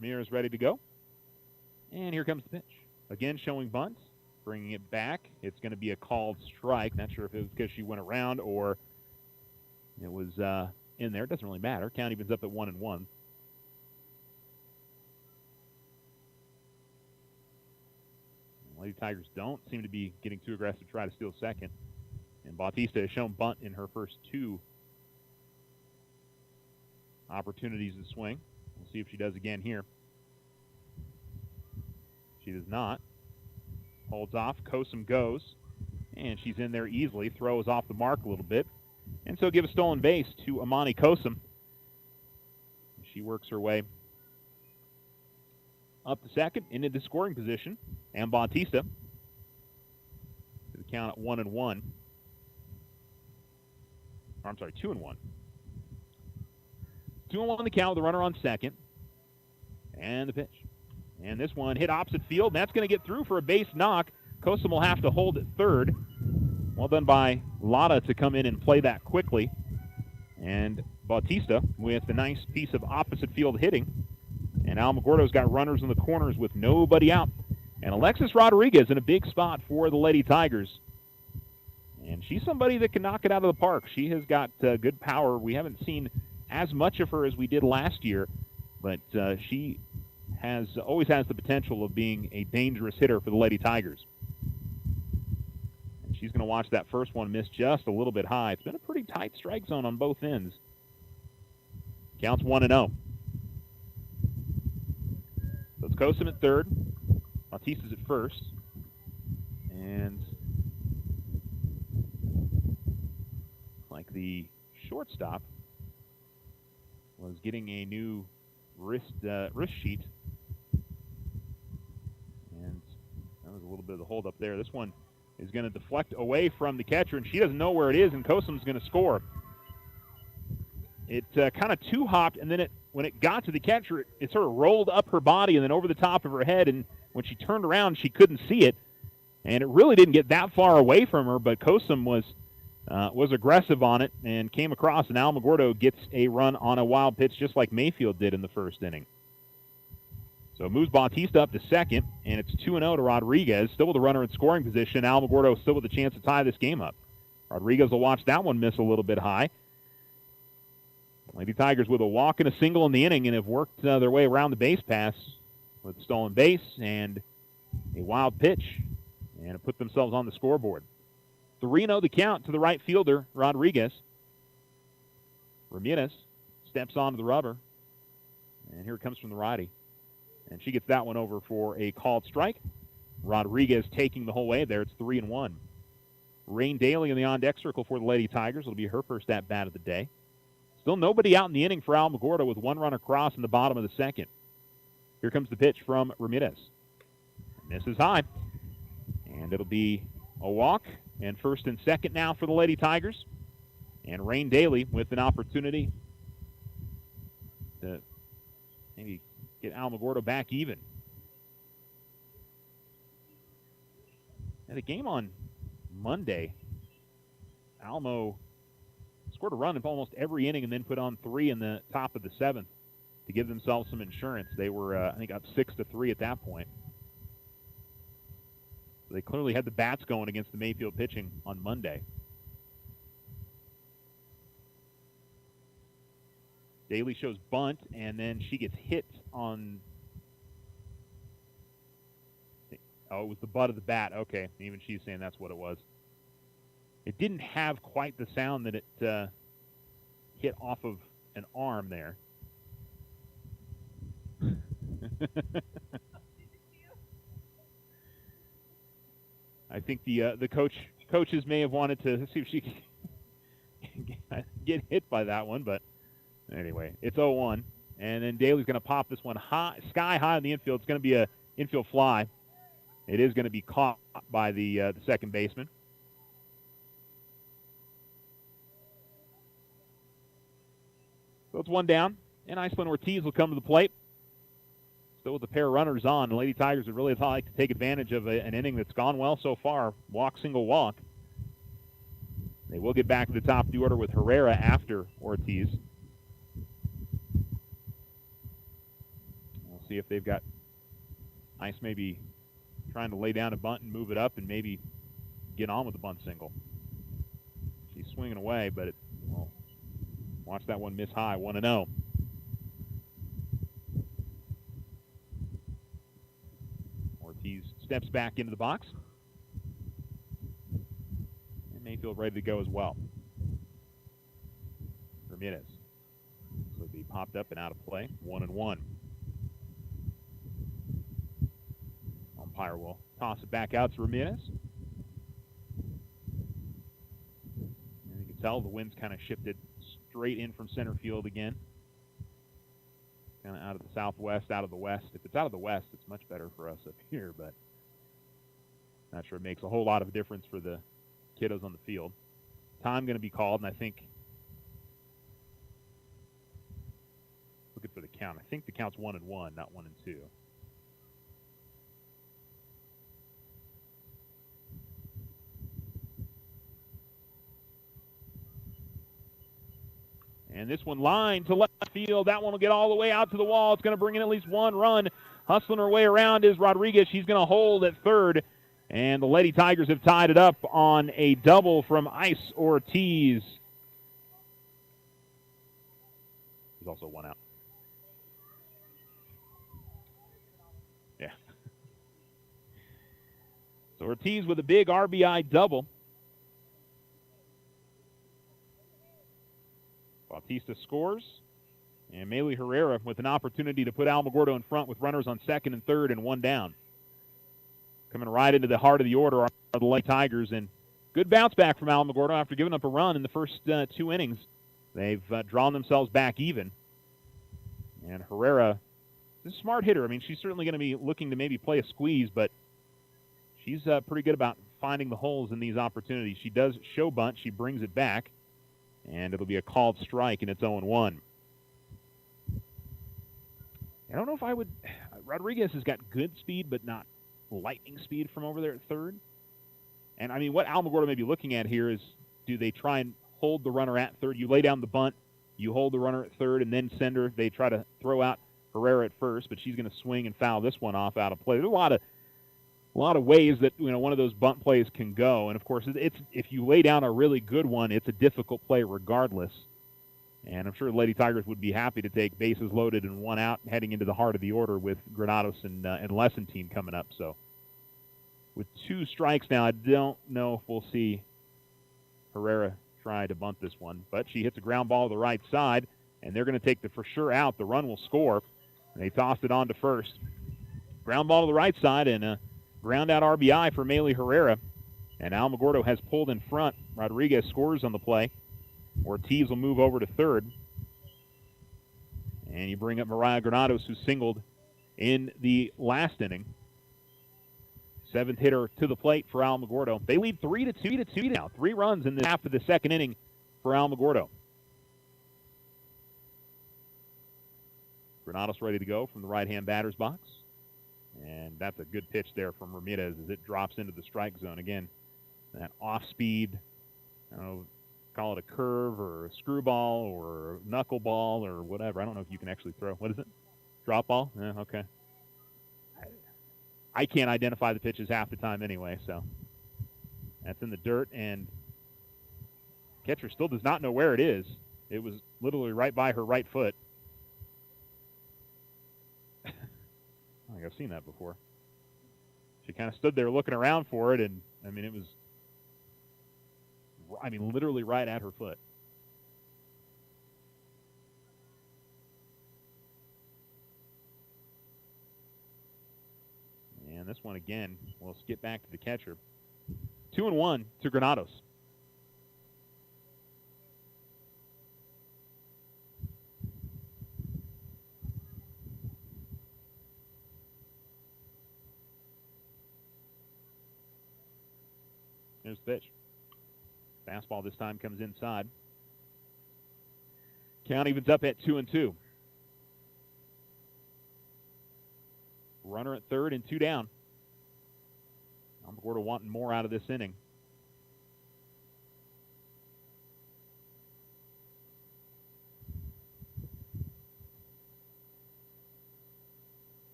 Ramirez ready to go. And here comes the pitch. Again, showing bunt, bringing it back. It's going to be a called strike. Not sure if it was because she went around or it was in there. It doesn't really matter. Count evens up at 1-1. Lady Tigers don't seem to be getting too aggressive to try to steal second. And Bautista has shown bunt in her first 2 opportunities to swing. We'll see if she does again here. She does not. Holds off. Kosum goes. And she's in there easily. Throw is off the mark a little bit. And so give a stolen base to Amani Kosum. She works her way up to second into the scoring position. And Bautista to the count at 1-1. Or, I'm sorry, 2-1. 2-1 the count with the runner on second. And the pitch. And this one hit opposite field. And that's going to get through for a base knock. Kosum will have to hold at third. Well done by Lotta to come in and play that quickly. And Bautista with a nice piece of opposite field hitting. And Alamogordo's got runners in the corners with nobody out. And Alexis Rodriguez in a big spot for the Lady Tigers. And she's somebody that can knock it out of the park. She has got good power. We haven't seen as much of her as we did last year, but she always has the potential of being a dangerous hitter for the Lady Tigers. And she's going to watch that first one miss just a little bit high. It's been a pretty tight strike zone on both ends. Counts 1-0. So it's Kosum at third. Bautista's at first. And like the shortstop was getting a new wrist sheet. And that was a little bit of the hold up there. This one is going to deflect away from the catcher, and she doesn't know where it is, and Kosum's going to score. It kind of two-hopped, and then when it got to the catcher, it sort of rolled up her body and then over the top of her head, and when she turned around, she couldn't see it. And it really didn't get that far away from her, but Kosum was aggressive on it and came across, and Alamogordo gets a run on a wild pitch just like Mayfield did in the first inning. So it moves Bautista up to second, and it's 2-0 to Rodriguez, still with a runner in scoring position. Alamogordo still with a chance to tie this game up. Rodriguez will watch that one miss a little bit high. Lady Tigers with a walk and a single in the inning and have worked their way around the base pass with a stolen base and a wild pitch, and have put themselves on the scoreboard. 3-0 the count to the right fielder, Rodriguez. Ramirez steps onto the rubber, and here it comes from the righty. And she gets that one over for a called strike. Rodriguez taking the whole way there. It's 3-1. Rain Daly in the on-deck circle for the Lady Tigers. It'll be her first at-bat of the day. Still nobody out in the inning for Alamogordo with one run across in the bottom of the second. Here comes the pitch from Ramirez. Misses high. And it'll be a walk. And first and second now for the Lady Tigers. And Rain Daly with an opportunity to maybe get Alamogordo back even. At a game on Monday, Alamo scored a run in almost every inning and then put on 3 in the top of the 7th to give themselves some insurance. They were, I think, up 6-3 at that point. So they clearly had the bats going against the Mayfield pitching on Monday. Daly shows bunt, and then she gets hit on... Oh, it was the butt of the bat. Okay, even she's saying that's what it was. It didn't have quite the sound that it hit off of an arm there. I think the coaches may have wanted to see if she could get hit by that one, but anyway, it's 0-1. And then Daly's going to pop this one high, sky high in the infield. It's going to be an infield fly. It is going to be caught by the second baseman. So it's one down, and Iceland Ortiz will come to the plate. Still with the pair of runners on. The Lady Tigers would really like to take advantage of an inning that's gone well so far. Walk, single, walk. They will get back to the top of the order with Herrera after Ortiz. We'll see if they've got Ice maybe trying to lay down a bunt and move it up and maybe get on with the bunt single. She's swinging away, but watch that one miss high, 1-0. Ortiz steps back into the box. And Mayfield ready to go as well. Ramirez. So it'll be popped up and out of play, 1-1. Umpire will toss it back out to Ramirez. And you can tell the wind's kind of shifted straight in from center field again. Kind of out of the southwest, out of the west. If it's out of the west, it's much better for us up here, but not sure it makes a whole lot of difference for the kiddos on the field. Time going to be called, and I think, looking for the count, I think the count's 1-1, not 1-2. And this one lined to left field. That one will get all the way out to the wall. It's going to bring in at least one run. Hustling her way around is Rodriguez. She's going to hold at third. And the Lady Tigers have tied it up on a double from Ice Ortiz. There's also one out. Yeah. So Ortiz with a big RBI double. Bautista scores, and Maylee Herrera with an opportunity to put Alamogordo in front with runners on second and third and one down. Coming right into the heart of the order are the Lady Tigers, and good bounce back from Alamogordo after giving up a run in the first 2 innings. They've drawn themselves back even, and Herrera is a smart hitter. I mean, she's certainly going to be looking to maybe play a squeeze, but she's pretty good about finding the holes in these opportunities. She does show bunt. She brings it back. And it'll be a called strike, and it's 0-1. I don't know if I would. Rodriguez has got good speed, but not lightning speed from over there at third. And, I mean, what Alamogordo may be looking at here is, do they try and hold the runner at third? You lay down the bunt, you hold the runner at third, and then send her. They try to throw out Herrera at first, but she's going to swing and foul this one off out of play. There's a lot of ways that one of those bunt plays can go, and of course, it's if you lay down a really good one, it's a difficult play regardless. And I'm sure the Lady Tigers would be happy to take bases loaded and one out, heading into the heart of the order with Granados and Lessentine coming up. So, with 2 strikes now, I don't know if we'll see Herrera try to bunt this one, but she hits a ground ball to the right side, and they're going to take the for sure out. The run will score. And they tossed it on to first. Ground ball to the right side, and ground out RBI for Maylee Herrera. And Alamogordo has pulled in front. Rodriguez scores on the play. Ortiz will move over to third. And you bring up Mariah Granados, who singled in the last inning. 7th hitter to the plate for Alamogordo. They lead 3-2 now. 3 runs in the half of the second inning for Alamogordo. Granados ready to go from the right-hand batter's box. And that's a good pitch there from Ramirez as it drops into the strike zone. Again, that off-speed, I don't know, call it a curve or a screwball or a knuckleball or whatever. I don't know if you can actually throw. What is it? Drop ball? Yeah, okay. I can't identify the pitches half the time anyway, so that's in the dirt, and catcher still does not know where it is. It was literally right by her right foot. I think I've seen that before. She kind of stood there looking around for it, and, I mean, it was, literally right at her foot. And this one, again, we'll skip back to the catcher. 2-1 to Granados. Here's the pitch. Fastball this time comes inside. Count evens up at 2-2. Runner at third and 2 down. Alamogordo wanting more out of this inning.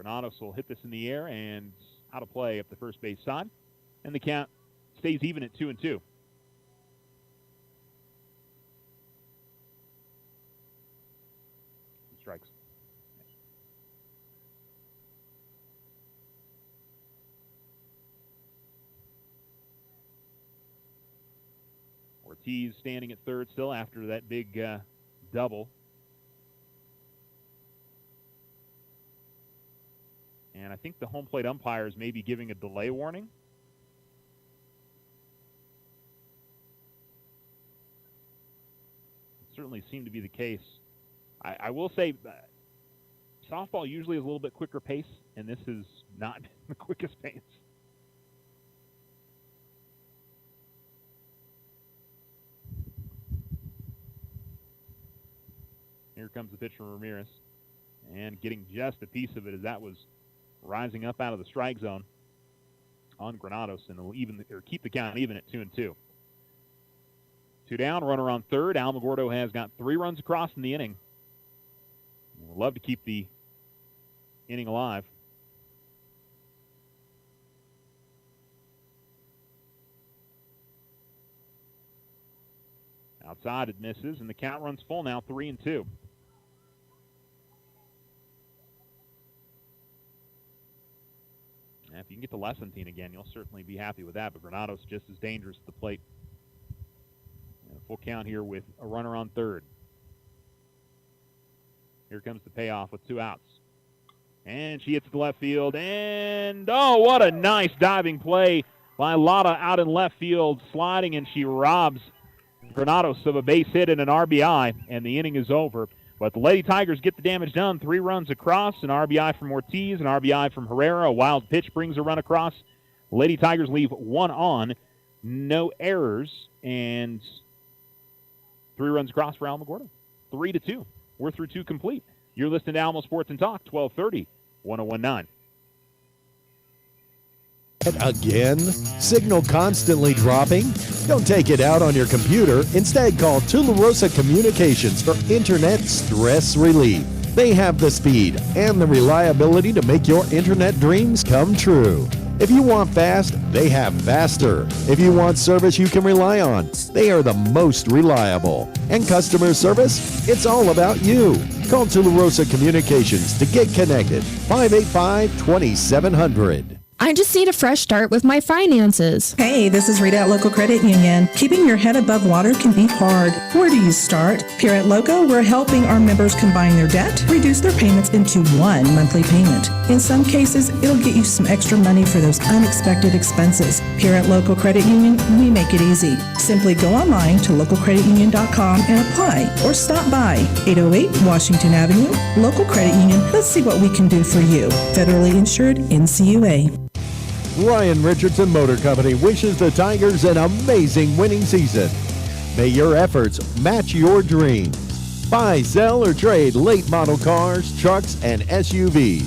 Granados will hit this in the air and out of play up the first base side. And the count stays even at 2-2. Strikes. Ortiz standing at third still after that big double. And I think the home plate umpires may be giving a delay warning. It certainly seemed to be the case. I will say softball usually is a little bit quicker pace, and this is not the quickest pace. Here comes the pitch from Ramirez. And getting just a piece of it as that was rising up out of the strike zone on Granados, and will keep the count even at 2-2. 2 down, runner on third. Alamogordo has got 3 runs across in the inning. We'd love to keep the inning alive. Outside it misses, and the count runs full now, 3-2. If you can get to Lessentine again, you'll certainly be happy with that, but Granados just as dangerous at the plate. And a full count here with a runner on third. Here comes the payoff with 2 outs. And she hits the left field, and oh, what a nice diving play by Lotta out in left field, sliding, and she robs Granados of a base hit and an RBI, and the inning is over. But the Lady Tigers get the damage done. 3 runs across, an RBI from Ortiz, an RBI from Herrera. A wild pitch brings a run across. The Lady Tigers leave 1 on, no errors, and 3 runs across for Alamogordo. 3-2. We're through 2 complete. You're listening to Alamo Sports and Talk, 1230, 1019. Again? Signal constantly dropping? Don't take it out on your computer. Instead, call Tularosa Communications for internet stress relief. They have the speed and the reliability to make your internet dreams come true. If you want fast, they have faster. If you want service you can rely on, they are the most reliable. And customer service? It's all about you. Call Tularosa Communications to get connected. 585-2700. I just need a fresh start with my finances. Hey, this is Rita at Local Credit Union. Keeping your head above water can be hard. Where do you start? Here at Loco, we're helping our members combine their debt, reduce their payments into one monthly payment. In some cases, it'll get you some extra money for those unexpected expenses. Here at Local Credit Union, we make it easy. Simply go online to localcreditunion.com and apply, or stop by 808 Washington Avenue. Local Credit Union, let's see what we can do for you. Federally insured, NCUA. Ryan Richardson Motor Company wishes the Tigers an amazing winning season. May your efforts match your dreams. Buy, sell, or trade late model cars, trucks, and SUVs.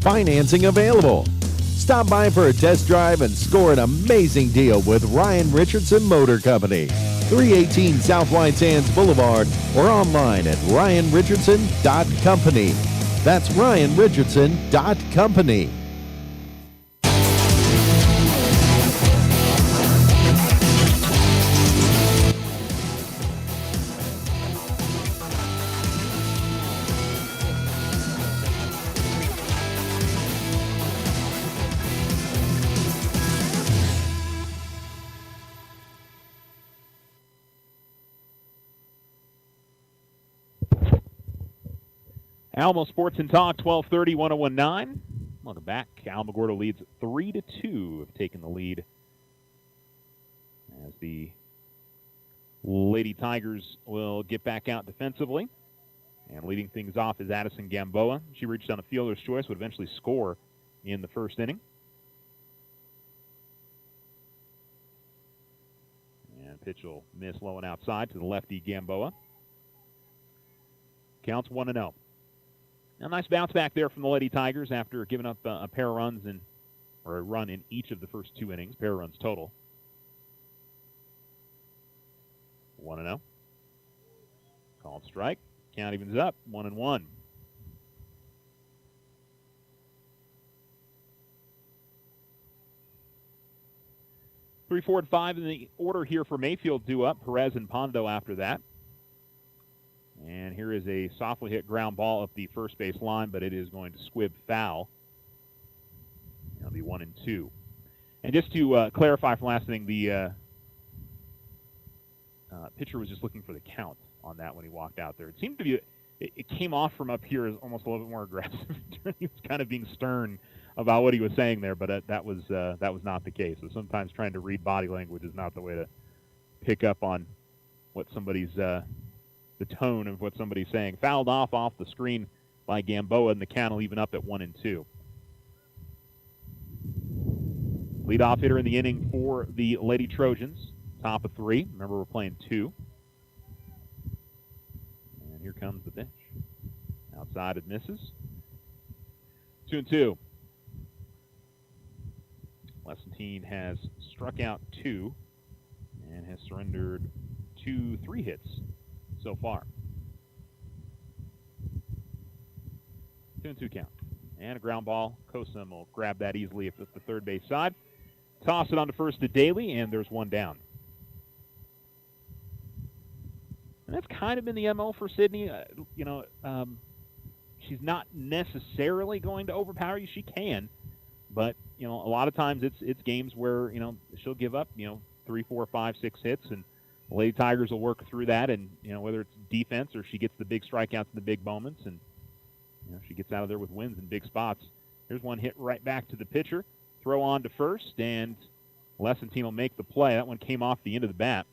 Financing available. Stop by for a test drive and score an amazing deal with Ryan Richardson Motor Company. 318 South White Sands Boulevard, or online at ryanrichardson.company. That's ryanrichardson.company. Alamo Sports and Talk, 1230, 1019. Welcome back. Alamogordo leads 3-2, have taken the lead as the Lady Tigers will get back out defensively. And leading things off is Addison Gamboa. She reached on a fielder's choice, would eventually score in the first inning. And pitch will miss low and outside to the lefty Gamboa. Counts 1-0. A nice bounce back there from the Lady Tigers after giving up a pair of runs or a run in each of the first 2 innings, pair of runs total. 1-0. Called strike. Count evens up, 1-1. 3, 4, and 5 in the order here for Mayfield due up. Perez and Pondo after that. And here is a softly hit ground ball up the first base line, but it is going to squib foul. It'll be 1 and 2. And just to clarify from last inning, the pitcher was just looking for the count on that when he walked out there. It seemed to be, it came off from up here as almost a little bit more aggressive. He was kind of being stern about what he was saying there, but that was not the case. So sometimes trying to read body language is not the way to pick up on what somebody's the tone of what somebody's saying. Fouled off the screen by Gamboa, and the count will even up at 1 and 2. Leadoff hitter in the inning for the Lady Trojans. Top of 3. Remember, we're playing 2. And here comes the pitch. Outside it misses. 2 and 2. Lessentine has struck out 2 and has surrendered 3 hits so far. 2 and 2 count. And a ground ball. Kosum will grab that easily if it's the third base side. Toss it on to first to Daly, and there's 1 down. And that's kind of been the MO for Sydney. She's not necessarily going to overpower you. She can. But, a lot of times it's games where, she'll give up, 3, 4, 5, 6 hits, and the Lady Tigers will work through that, and, whether it's defense or she gets the big strikeouts in the big moments, and, she gets out of there with wins in big spots. Here's one hit right back to the pitcher. Throw on to first, and Lessentine will make the play. That one came off the end of the bat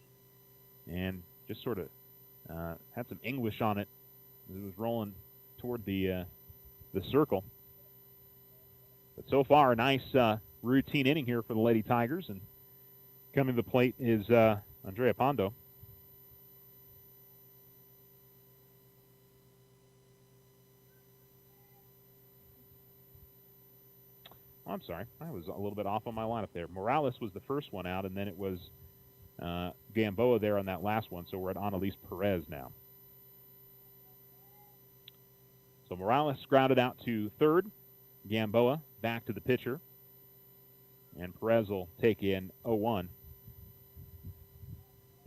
and just sort of had some English on it as it was rolling toward the circle. But so far, a nice routine inning here for the Lady Tigers. And coming to the plate is Andrea Pondo. Oh, I'm sorry. I was a little bit off on my lineup there. Morales was the first one out, and then it was Gamboa there on that last one. So we're at Annalise Perez now. So Morales grounded out to third. Gamboa back to the pitcher. And Perez will take in 0-1.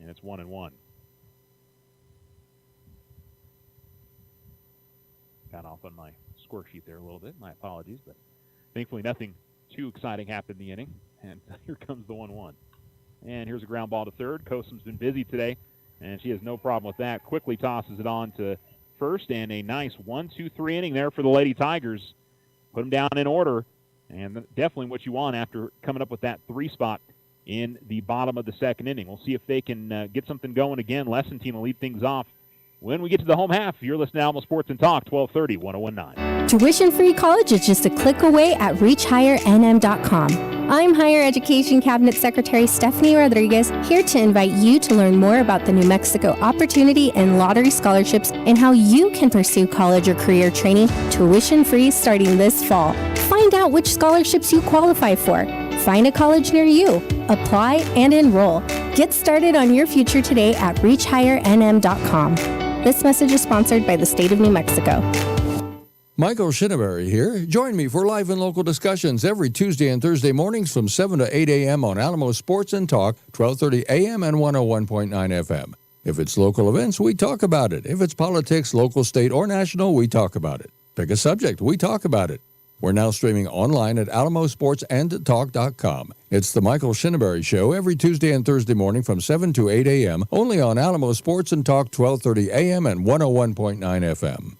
And it's 1 and 1. Got off on my score sheet there a little bit. My apologies, but thankfully nothing too exciting happened in the inning. And here comes the 1-1. And here's a ground ball to third. Kosum's been busy today, and she has no problem with that. Quickly tosses it on to first, and a nice 1-2-3 inning there for the Lady Tigers. Put them down in order, and definitely what you want after coming up with that 3 spot in the bottom of the second inning. We'll see if they can get something going again. Lessentine will lead things off when we get to the home half. You're listening to Alamo Sports and Talk, 1230, 1019. Tuition-free college is just a click away at reachhighernm.com. I'm Higher Education Cabinet Secretary Stephanie Rodriguez, here to invite you to learn more about the New Mexico Opportunity and Lottery Scholarships and how you can pursue college or career training tuition-free starting this fall. Find out which scholarships you qualify for. Find a college near you. Apply and enroll. Get started on your future today at reachhighernm.com. This message is sponsored by the state of New Mexico. Michael Shinneberry here. Join me for live and local discussions every Tuesday and Thursday mornings from 7 to 8 a.m. on Alamo Sports and Talk, 1230 a.m. and 101.9 FM. If it's local events, we talk about it. If it's politics, local, state, or national, we talk about it. Pick a subject, we talk about it. We're now streaming online at alamosportsandtalk.com. It's the Michael Shinneberry Show every Tuesday and Thursday morning from 7 to 8 a.m. only on Alamo Sports and Talk, 1230 a.m. and 101.9 FM.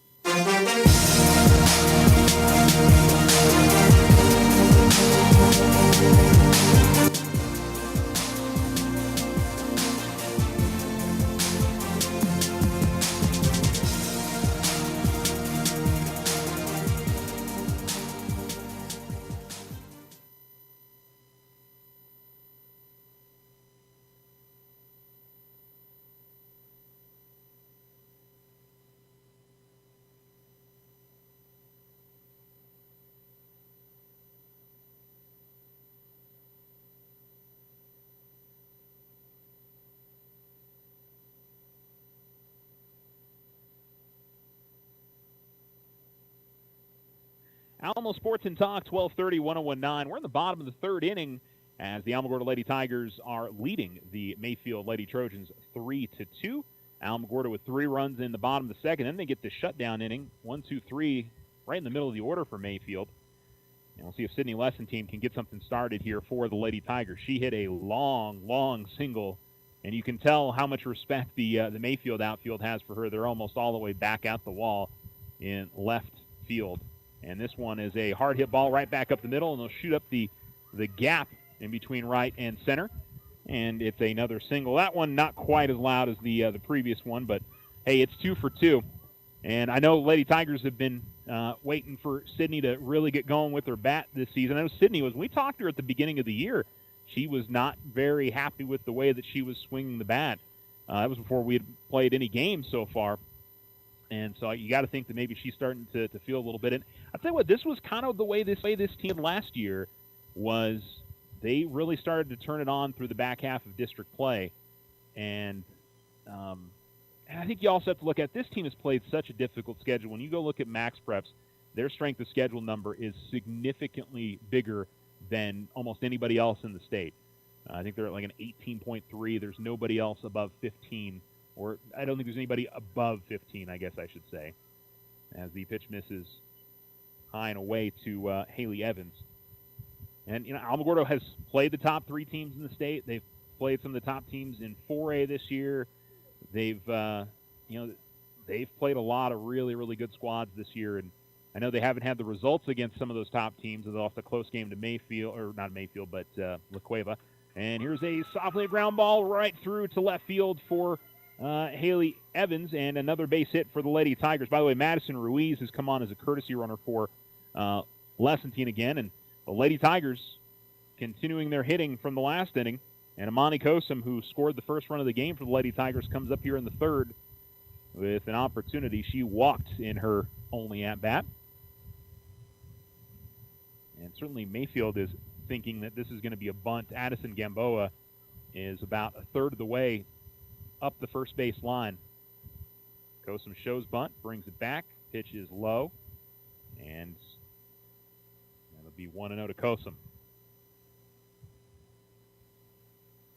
Alamo Sports and Talk, 1230, 1019. We're in the bottom of the third inning as the Alamogordo Lady Tigers are leading the Mayfield Lady Trojans 3-2. Alamogordo with 3 runs in the bottom of the second. Then they get the shutdown inning, 1, 2, 3, right in the middle of the order for Mayfield. And we'll see if Sydney Lessentine can get something started here for the Lady Tigers. She hit a long single, and you can tell how much respect the Mayfield outfield has for her. They're almost all the way back at the wall in left field. And this one is a hard hit ball right back up the middle, and they'll shoot up the gap in between right and center. And it's another single. That one not quite as loud as the previous one, but hey, it's 2 for 2. And I know Lady Tigers have been waiting for Sydney to really get going with her bat this season. I know Sydney was, when we talked to her at the beginning of the year, she was not very happy with the way that she was swinging the bat. That was before we had played any games so far. And so you got to think that maybe she's starting to feel a little bit. And I'll tell you what, this was kind of the way this team last year was. They really started to turn it on through the back half of district play. And I think you also have to look at this team has played such a difficult schedule. When you go look at Max Preps, their strength of schedule number is significantly bigger than almost anybody else in the state. I think they're at like an 18.3. There's nobody else above 15. Or I don't think there's anybody above 15, I guess I should say, as the pitch misses high and away to Haley Evans. And, Alamogordo has played the top 3 teams in the state. They've played some of the top teams in 4A this year. They've played a lot of really, really good squads this year. And I know they haven't had the results against some of those top teams. They lost a close game to Mayfield, or not Mayfield, but La Cueva. And here's a softly ground ball right through to left field for Haley Evans, and another base hit for the Lady Tigers. By the way, Madison Ruiz has come on as a courtesy runner for Lessentine again, and the Lady Tigers continuing their hitting from the last inning. And Amani Kosum, who scored the first run of the game for the Lady Tigers, comes up here in the third with an opportunity. She walked in her only at-bat. And certainly Mayfield is thinking that this is going to be a bunt. Addison Gamboa is about a third of the way up the first base line. Kosum shows bunt, brings it back. Pitch is low. And it'll be 1-0 to Kosum.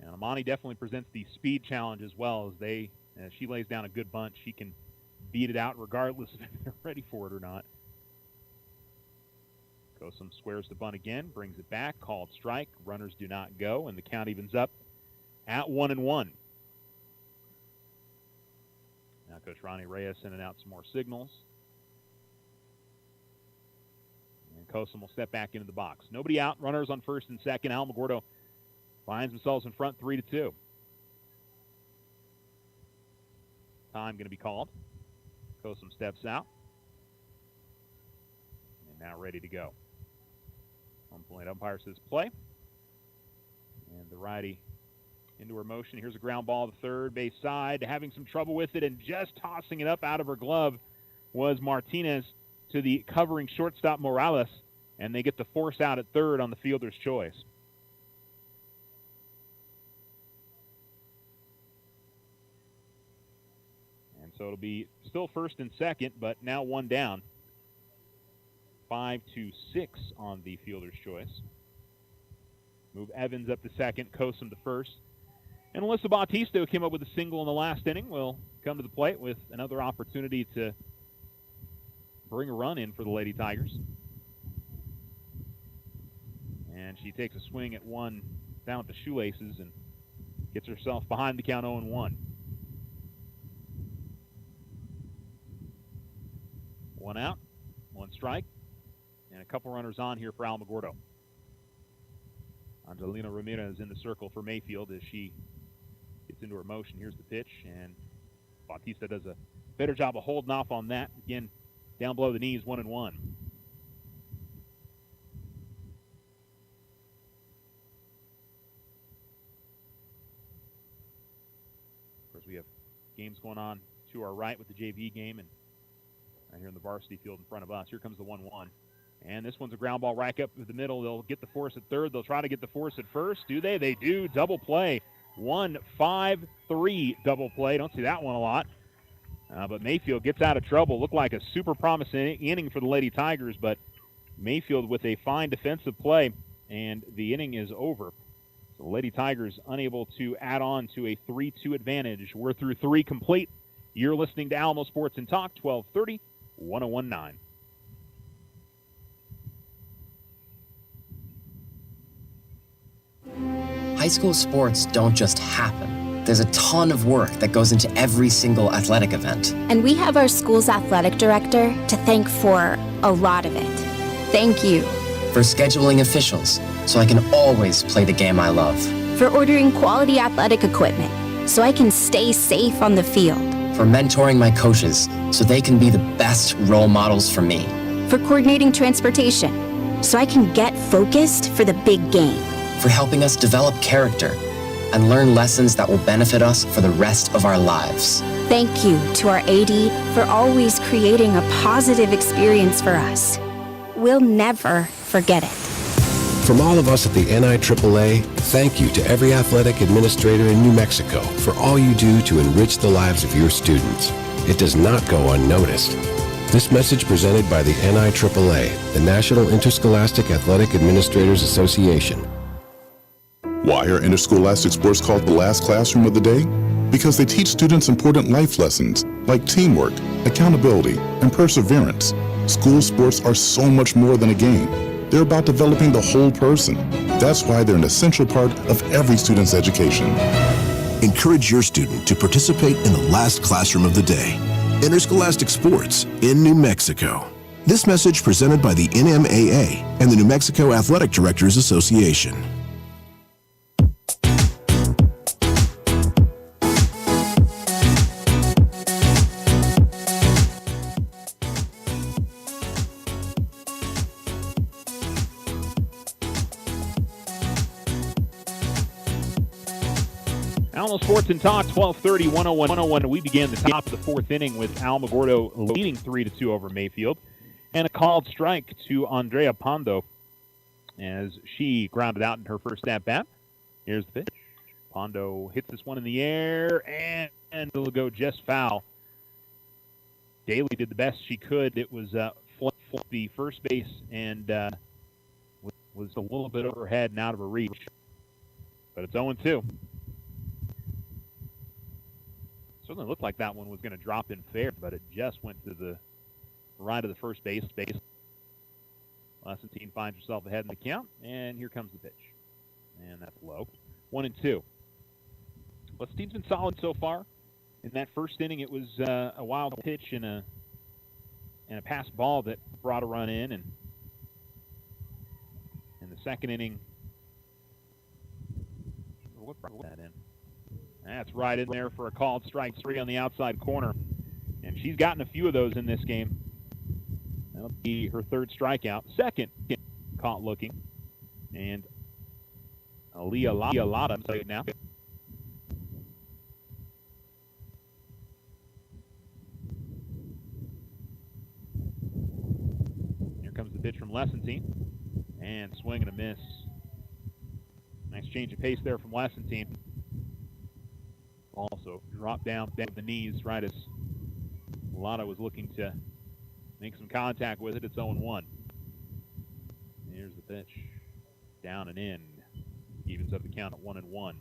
And Amani definitely presents the speed challenge as well, as she lays down a good bunt. She can beat it out regardless if they're ready for it or not. Kosum squares the bunt again, brings it back, called strike. Runners do not go, and the count evens up at 1-1. Now Coach Ronnie Reyes sending out some more signals. And Kosum will step back into the box. Nobody out, runners on first and second. Alamogordo finds themselves in front 3-2. Time going to be called. Kosum steps out. And now ready to go. Home plate umpire says play. And the righty into her motion. Here's a ground ball to third base side. Having some trouble with it and just tossing it up out of her glove was Martinez to the covering shortstop Morales. And they get the force out at third on the fielder's choice. So it'll be still first and second, but now one down. 5-6 on the fielder's choice. Move Evans up to second, Kosum to first. And Alyssa Bautista, who came up with a single in the last inning, will come to the plate with another opportunity to bring a run in for the Lady Tigers. And she takes a swing at one down at the shoelaces and gets herself behind the count 0-1. One out, one strike, and a couple runners on here for Alamogordo. Angelina Ramirez in the circle for Mayfield as she gets into her motion. Here's the pitch, and Bautista does a better job of holding off on that. Again, down below the knees, 1-1. Of course, we have games going on to our right with the JV game, and right here in the varsity field in front of us. Here comes the 1-1. And this one's a ground ball right up the middle. They'll get the force at third. They'll try to get the force at first. Do they? They do. Double play. 1-5-3 double play. Don't see that one a lot. But Mayfield gets out of trouble. Looked like a super promising inning for the Lady Tigers, but Mayfield with a fine defensive play, and the inning is over. So the Lady Tigers unable to add on to a 3-2 advantage. We're through 3 complete. You're listening to Alamo Sports and Talk, 1230, 1019. High school sports don't just happen. There's a ton of work that goes into every single athletic event. And we have our school's athletic director to thank for a lot of it. Thank you. For scheduling officials, so I can always play the game I love. For ordering quality athletic equipment, so I can stay safe on the field. For mentoring my coaches, so they can be the best role models for me. For coordinating transportation, so I can get focused for the big game. For helping us develop character and learn lessons that will benefit us for the rest of our lives. Thank you to our AD for always creating a positive experience for us. We'll never forget it. From all of us at the NIAAA, thank you to every athletic administrator in New Mexico for all you do to enrich the lives of your students. It does not go unnoticed. This message presented by the NIAAA, the National Interscholastic Athletic Administrators Association. Why are interscholastic sports called the last classroom of the day? Because they teach students important life lessons like teamwork, accountability, and perseverance. School sports are so much more than a game. They're about developing the whole person. That's why they're an essential part of every student's education. Encourage your student to participate in the last classroom of the day. Interscholastic sports in New Mexico. This message presented by the NMAA and the New Mexico Athletic Directors Association. Alamo Sports and Talk, 1230, 101. We began the top of the 4th inning with Alamogordo leading 3-2 over Mayfield. And a called strike to Andrea Pondo as she grounded out in her first at-bat. Here's the pitch. Pondo hits this one in the air, and it'll go just foul. Daly did the best she could. It was the first base and was a little bit overhead and out of her reach. But it's 0-2. Certainly looked like that one was going to drop in fair, but it just went to the right of the first base. Lessentine finds herself ahead in the count, and here comes the pitch. And that's low. 1-2. Lessentine's been solid so far. In that first inning, it was a wild pitch and a pass ball that brought a run in. And in the second inning, what brought that in? That's right in there for a called strike 3 on the outside corner. And she's gotten a few of those in this game. That'll be her 3rd strikeout. Second, caught looking. And Aaliyah Lotta played now. Here comes the pitch from Lessentine. And swing and a miss. Nice change of pace there from Lessentine. Also dropped down the knees right as Lotta was looking to make some contact with it. It's 0-1. Here's the pitch. Down and in. Evens up the count at 1-1.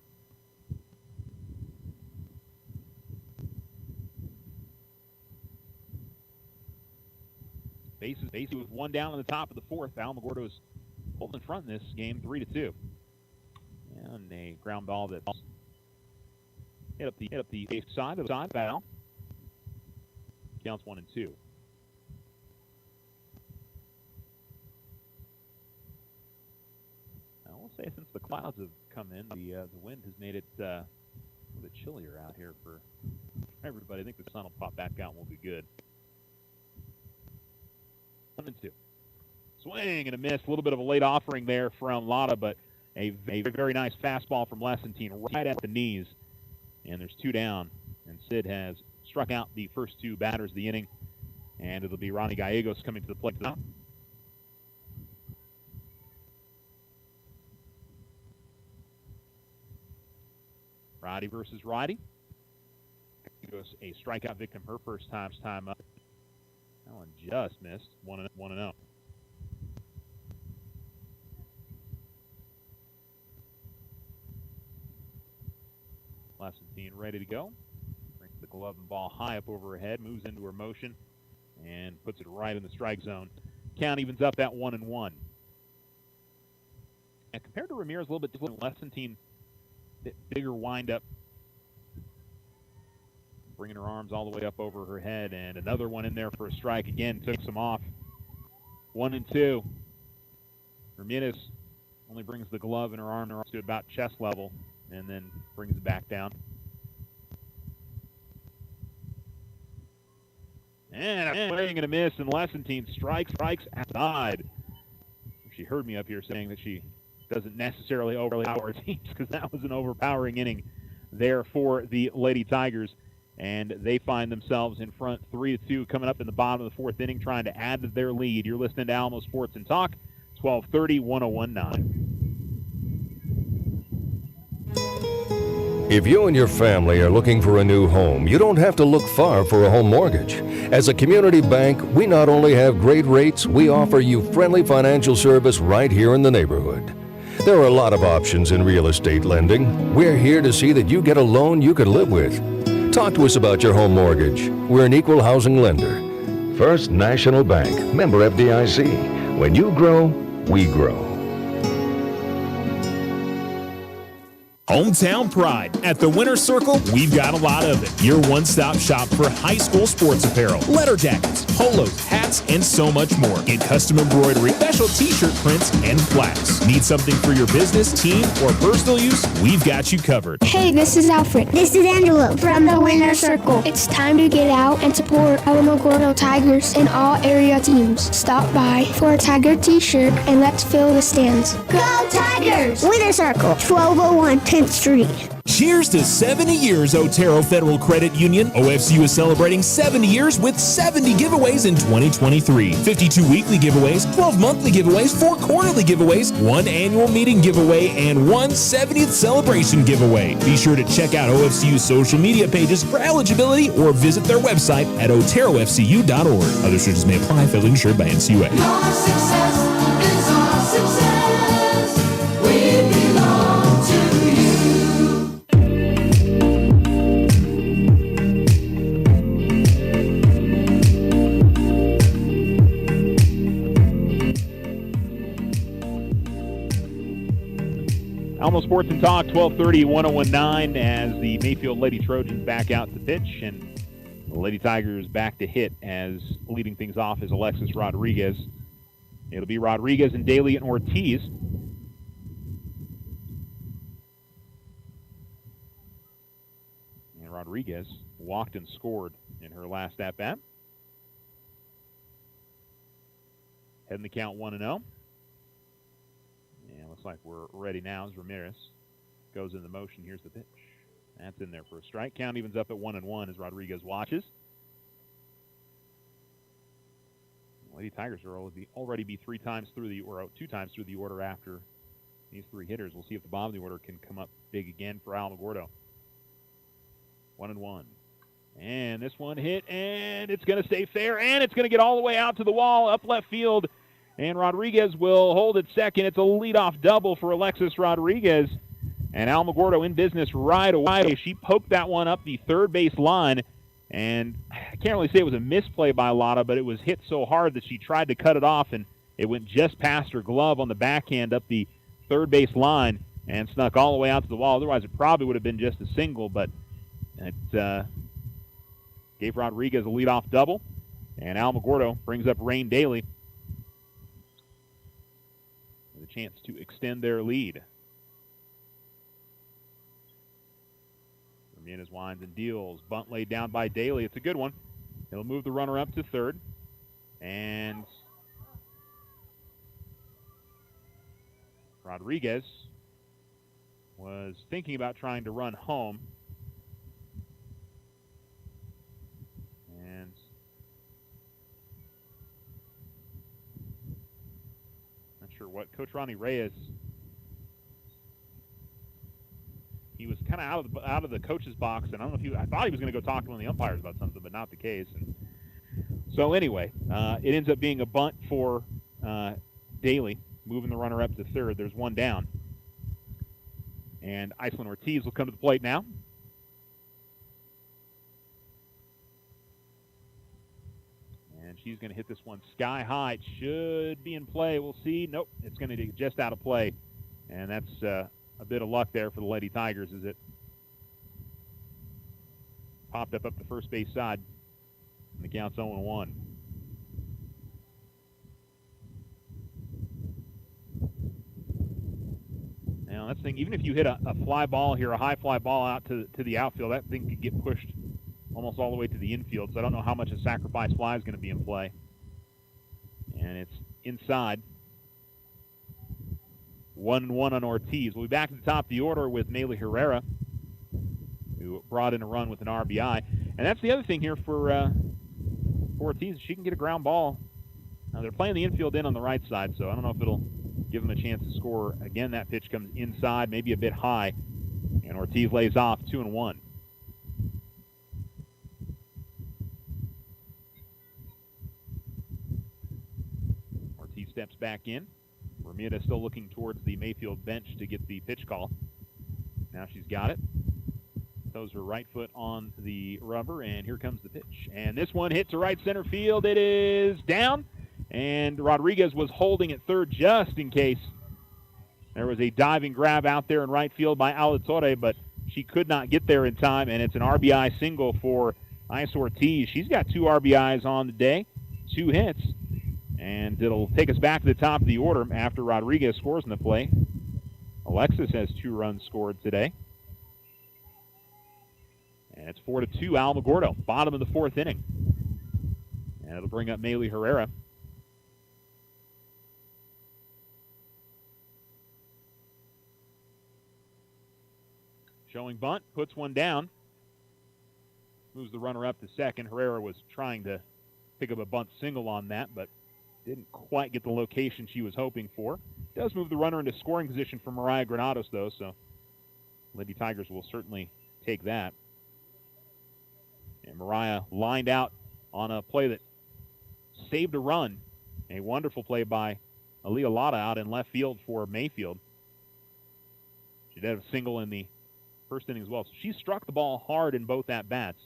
Bases with one down in the top of the 4th. Alamogordo's pulled in front in this game, 3-2. And a ground ball that's hit up the side of the side foul. Counts 1-2. I will say since the clouds have come in, the wind has made it a bit chillier out here for everybody. I think the sun will pop back out and we'll be good. 1-2. Swing and a miss. A little bit of a late offering there from Lotta, but a very nice fastball from Lessentine right at the knees. And there's 2 down, and Sid has struck out the first 2 batters of the inning, and it'll be Ronnie Gallegos coming to the plate now. Roddy versus Roddy. Gallegos a strikeout victim her first time up. That one just missed. 1-0. Lessentine ready to go. Brings the glove and ball high up over her head, moves into her motion, and puts it right in the strike zone. Count evens up at 1-1. And compared to Ramirez, a little bit different. Lessentine, bigger windup, bringing her arms all the way up over her head, and another one in there for a strike. Again, took some off. 1-2. Ramirez only brings the glove and her arm to about chest level, and then brings it back down. And a swing and a miss, and Lessentine strikes outside. She heard me up here saying that she doesn't necessarily overpower teams, because that was an overpowering inning there for the Lady Tigers. And they find themselves in front 3-2 coming up in the bottom of the fourth inning, trying to add to their lead. You're listening to Alamo Sports and Talk, 1230, 1019. If you and your family are looking for a new home, you don't have to look far for a home mortgage. As a community bank, we not only have great rates, we offer you friendly financial service right here in the neighborhood. There are a lot of options in real estate lending. We're here to see that you get a loan you can live with. Talk to us about your home mortgage. We're an equal housing lender. First National Bank, member FDIC. When you grow, we grow. Hometown pride. At the Winter Circle, we've got a lot of it. Your one-stop shop for high school sports apparel, letter jackets, polos, hats, and so much more. Get custom embroidery, special t-shirt prints, and plaques. Need something for your business, team, or personal use? We've got you covered. Hey, this is Alfred. This is Angelo from the Winter Circle. It's time to get out and support Alamogordo Tigers and all area teams. Stop by for a Tiger t-shirt and let's fill the stands. Go Tigers! Winter Circle, 1201 10th Street. Cheers to 70 years, Otero Federal Credit Union. OFCU is celebrating 70 years with 70 giveaways in 2023. 52 weekly giveaways, 12 monthly giveaways, 4 quarterly giveaways, 1 annual meeting giveaway, and 1 70th celebration giveaway. Be sure to check out OFCU's social media pages for eligibility or visit their website at oterofcu.org. Other searches may apply. Federally insured by NCUA. Your success is our success. We belong to you. Alamo Sports and Talk, 1230, 1019, as the Mayfield Lady Trojans back out to pitch, and the Lady Tigers back to hit, as leading things off is Alexis Rodriguez. It'll be Rodriguez and Daly and Ortiz. And Rodriguez walked and scored in her last at-bat. Heading the count 1-0. And looks like we're ready now as Ramirez goes into motion. Here's the pitch. That's in there for a strike. Count evens up at 1-1 as Rodriguez watches. Lady Tigers will already be 2 times through the order after these 3 hitters. We'll see if the bottom of the order can come up big again for Alamogordo. 1-1. And this one hit, and it's going to stay fair, and it's going to get all the way out to the wall, up left field. And Rodriguez will hold it second. It's a leadoff double for Alexis Rodriguez. And Alamogordo in business right away. She poked that one up the third base line. And I can't really say it was a misplay by Lotta, but it was hit so hard that she tried to cut it off, and it went just past her glove on the backhand up the third base line and snuck all the way out to the wall. Otherwise, it probably would have been just a single, but it gave Rodriguez a leadoff double. And Alamogordo brings up Rain Daly with a chance to extend their lead. Ramirez winds and deals. Bunt laid down by Daly. It's a good one. He'll move the runner up to third. And Rodriguez was thinking about trying to run home. And not sure what. Coach Ronnie Reyes, he was kind of out of the coach's box, and I don't know if I thought he was going to go talk to one of the umpires about something, but not the case. And so anyway, it ends up being a bunt for Daly, moving the runner up to third. There's one down. And Iceland Ortiz will come to the plate now. And she's going to hit this one sky high. It should be in play. We'll see. Nope, it's going to be just out of play. And that's a bit of luck there for the Lady Tigers as it popped up the first base side. And the count's 0-1. Now, that's the thing. Even if you hit a fly ball here, a high fly ball out to the outfield, that thing could get pushed almost all the way to the infield. So I don't know how much a sacrifice fly is going to be in play. And it's inside. 1-1 on Ortiz. We'll be back at the top of the order with Mayfield Herrera, who brought in a run with an RBI. And that's the other thing here for Ortiz. She can get a ground ball. Now, they're playing the infield in on the right side, so I don't know if it'll give them a chance to score. Again, that pitch comes inside, maybe a bit high, and Ortiz lays off 2-1. Ortiz steps back in. Ramirez still looking towards the Mayfield bench to get the pitch call. Now she's got it. Throws her right foot on the rubber, and here comes the pitch. And this one hit to right center field. It is down, and Rodriguez was holding at third just in case there was a diving grab out there in right field by Alatorre, but she could not get there in time, and it's an RBI single for Ice Ortiz. She's got 2 RBIs on the day, 2 hits, and it'll take us back to the top of the order after Rodriguez scores in the play. Alexis has 2 runs scored today. And it's 4-2, Alamogordo, bottom of the 4th inning. And it'll bring up Mayfield Herrera. Showing bunt, puts one down. Moves the runner up to second. Herrera was trying to pick up a bunt single on that, but didn't quite get the location she was hoping for. Does move the runner into scoring position for Mariah Granados, though, so Lady Tigers will certainly take that. And Mariah lined out on a play that saved a run. A wonderful play by Aaliyah Lotta out in left field for Mayfield. She did have a single in the first inning as well. So she struck the ball hard in both at-bats.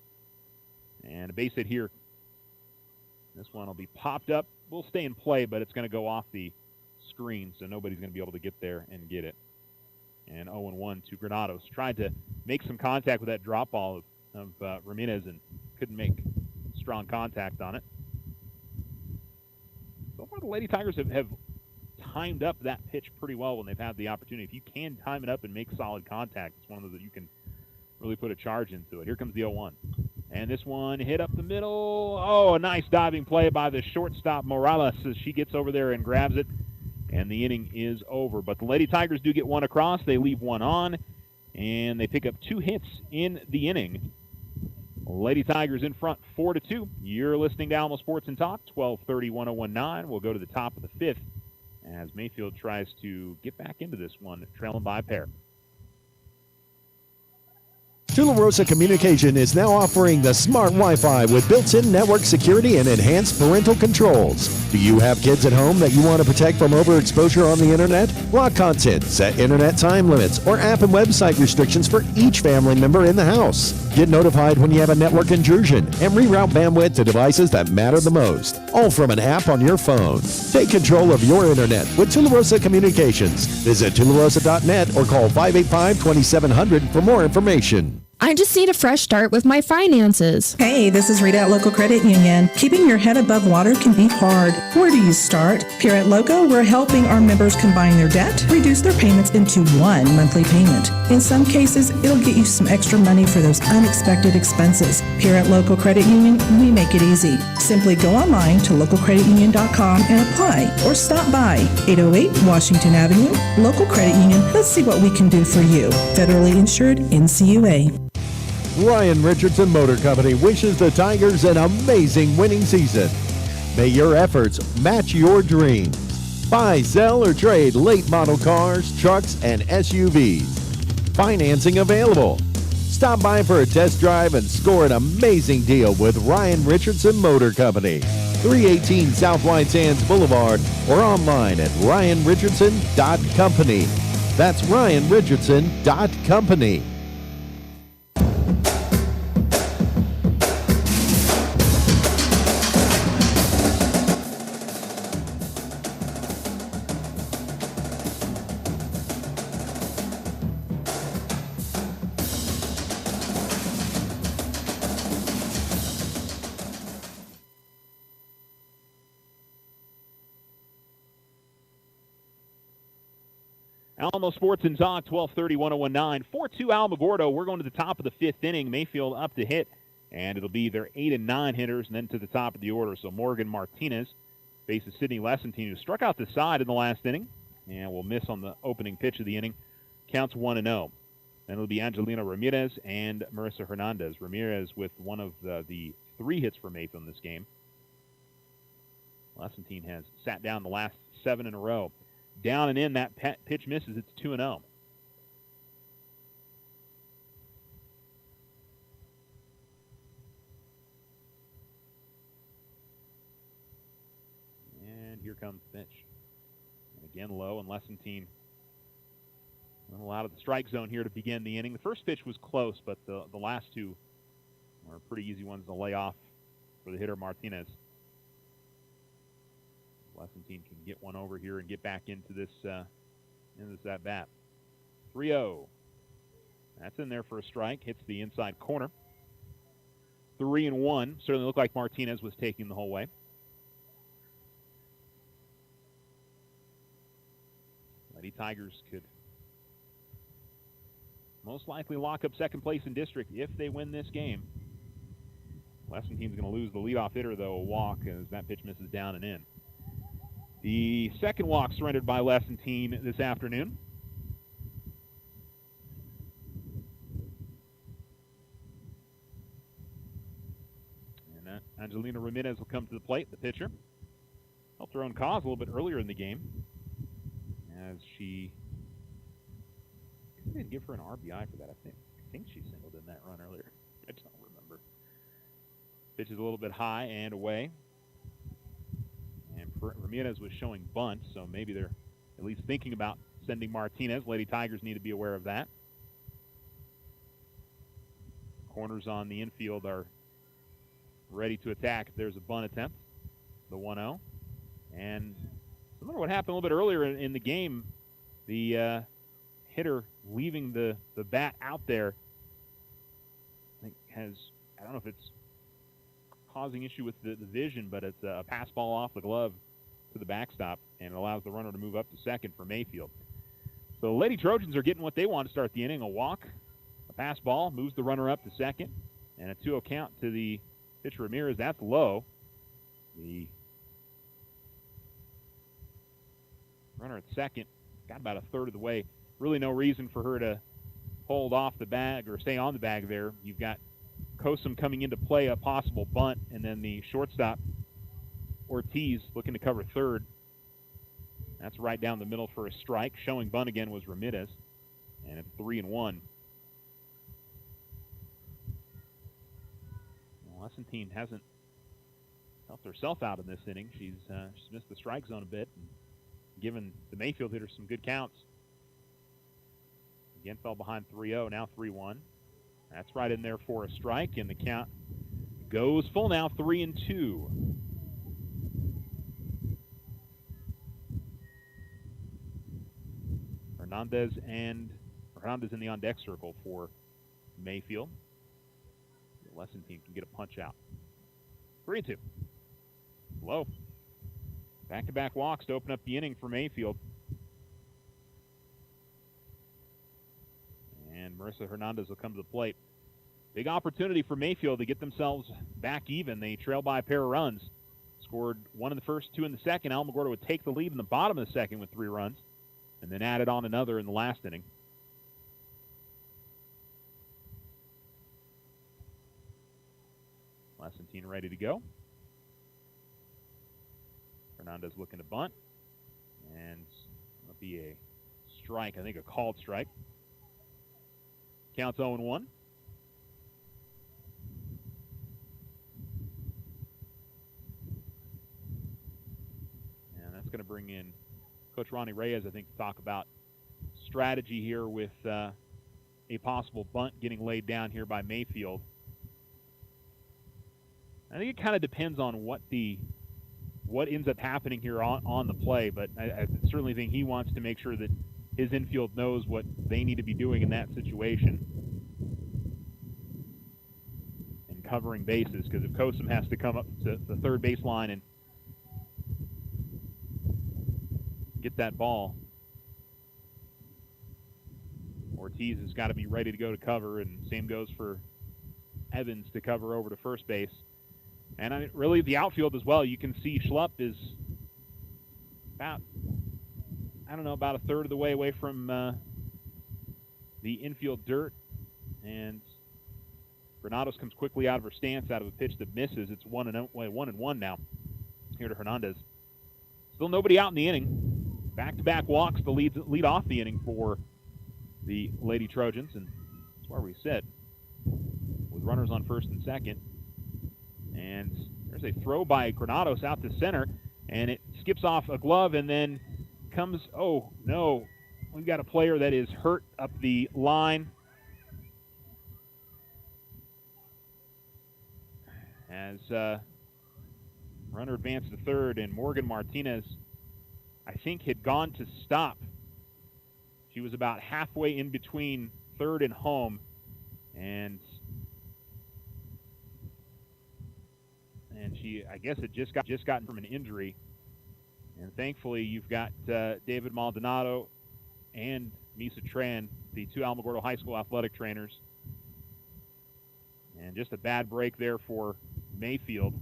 And a base hit here. This one will be popped up. Will stay in play, but it's going to go off the screen, so nobody's going to be able to get there and get it. And 0-1 to Granados. Tried to make some contact with that drop ball of Ramirez and couldn't make strong contact on it. So far, the Lady Tigers have timed up that pitch pretty well when they've had the opportunity. If you can time it up and make solid contact, it's one of those that you can really put a charge into it. Here comes the 0-1. And this one hit up the middle. Oh, a nice diving play by the shortstop Morales as she gets over there and grabs it. And the inning is over. But the Lady Tigers do get one across. They leave one on. And they pick up 2 hits in the inning. Lady Tigers in front 4-2. You're listening to Alamo Sports and Talk, 1230 1019. We'll go to the top of the 5th as Mayfield tries to get back into this one, trailing by a pair. Tularosa Communication is now offering the smart Wi-Fi with built-in network security and enhanced parental controls. Do you have kids at home that you want to protect from overexposure on the internet? Block content, set internet time limits, or app and website restrictions for each family member in the house. Get notified when you have a network intrusion and reroute bandwidth to devices that matter the most, all from an app on your phone. Take control of your internet with Tularosa Communications. Visit tularosa.net or call 585-2700 for more information. I just need a fresh start with my finances. Hey, this is Rita at Local Credit Union. Keeping your head above water can be hard. Where do you start? Here at Loco, we're helping our members combine their debt, reduce their payments into one monthly payment. In some cases, it'll get you some extra money for those unexpected expenses. Here at Local Credit Union, we make it easy. Simply go online to localcreditunion.com and apply, or stop by 808 Washington Avenue. Local Credit Union, let's see what we can do for you. Federally insured, NCUA. Ryan Richardson Motor Company wishes the Tigers an amazing winning season. May your efforts match your dreams. Buy, sell, or trade late model cars, trucks, and SUVs. Financing available. Stop by for a test drive and score an amazing deal with Ryan Richardson Motor Company. 318 South White Sands Boulevard or online at ryanrichardson.company. That's ryanrichardson.company. Alamo Sports and Talk, 1230, 1019. 4-2 Alamogordo. We're going to the top of the fifth inning. Mayfield up to hit, and it'll be their 8 and 9 hitters, and then to the top of the order. So Morgan Martinez faces Sidney Lessentine, who struck out the side in the last inning, and will miss on the opening pitch of the inning. Counts 1-0. Then it'll be Angelina Ramirez and Marissa Hernandez. Ramirez with one of the 3 hits for Mayfield in this game. Lessentine has sat down the last 7 in a row. Down and in, that pitch misses. It's 2-0. And here comes the pitch. And again, low, and Lessentine a little out of the strike zone here to begin the inning. The first pitch was close, but the last 2 were pretty easy ones to lay off for the hitter Martinez. Lessentine can get one over here and get back into this at bat. 3-0. That's in there for a strike. Hits the inside corner. 3-1. Certainly looked like Martinez was taking the whole way. Lady Tigers could most likely lock up second place in district if they win this game. Lessentine's going to lose the leadoff hitter, though, a walk, as that pitch misses down and in. The second walk surrendered by Lessentine this afternoon. And that Angelina Ramirez will come to the plate, the pitcher. Helped her own cause a little bit earlier in the game, as she didn't give her an RBI for that. I think she singled in that run earlier. I don't remember. Pitch is a little bit high and away. And Ramirez was showing bunt, so maybe they're at least thinking about sending Martinez. Lady Tigers need to be aware of that. Corners on the infield are ready to attack if there's a bunt attempt. The 1-0. And similar to what happened a little bit earlier in the game, the hitter leaving the bat out there, I think I don't know if it's causing issue with the vision, but it's a pass ball off the glove to the backstop, and it allows the runner to move up to second for Mayfield. So the Lady Trojans are getting what they want to start the inning. A walk, a pass ball, moves the runner up to second, and a 2-0 count to the pitcher Ramirez. That's low. The runner at second got about a third of the way. Really no reason for her to hold off the bag or stay on the bag there. You've got Kosum coming into play, a possible bunt, and then the shortstop, Ortiz, looking to cover third. That's right down the middle for a strike. Showing bunt again was Ramirez, and it's 3-1. Lessentine hasn't helped herself out in this inning. She's missed the strike zone a bit, and given the Mayfield hitters some good counts. Again, fell behind 3-0, now 3-1. That's right in there for a strike, and the count goes full now, 3-2. Hernandez in the on-deck circle for Mayfield. Lessentine can get a punch out. 3-2. Low. Back-to-back walks to open up the inning for Mayfield. And Marissa Hernandez will come to the plate. Big opportunity for Mayfield to get themselves back even. They trail by a pair of runs. Scored 1 in the first, 2 in the second. Alamogordo would take the lead in the bottom of the second with 3 runs, and then added on another in the last inning. Lessentine ready to go. Hernandez looking to bunt. And it'll be a strike, I think a called strike. Counts 0-1. And that's going to bring in Coach Ronnie Reyes, I think, to talk about strategy here with a possible bunt getting laid down here by Mayfield. I think it kind of depends on what ends up happening here on the play, but I certainly think he wants to make sure that his infield knows what they need to be doing in that situation and covering bases, because if Kosum has to come up to the third baseline and get that ball, Ortiz has got to be ready to go to cover, and same goes for Evans to cover over to first base. And really the outfield as well. You can see Schlupp is about, about a third of the way away from the infield dirt. And Granados comes quickly out of her stance, out of a pitch that misses. It's 1-1 now here to Hernandez. Still nobody out in the inning. Back-to-back walks to lead off the inning for the Lady Trojans, and that's where we sit with runners on first and second. And there's a throw by Granados out to center, and it skips off a glove and then comes, oh no, we've got a player that is hurt up the line. As runner advanced to third, and Morgan Martinez, I think, had gone to stop. She was about halfway in between third and home, and she, I guess, had just gotten from an injury. And thankfully, you've got David Maldonado and Misa Tran, the two Alamogordo High School athletic trainers. And just a bad break there for Mayfield.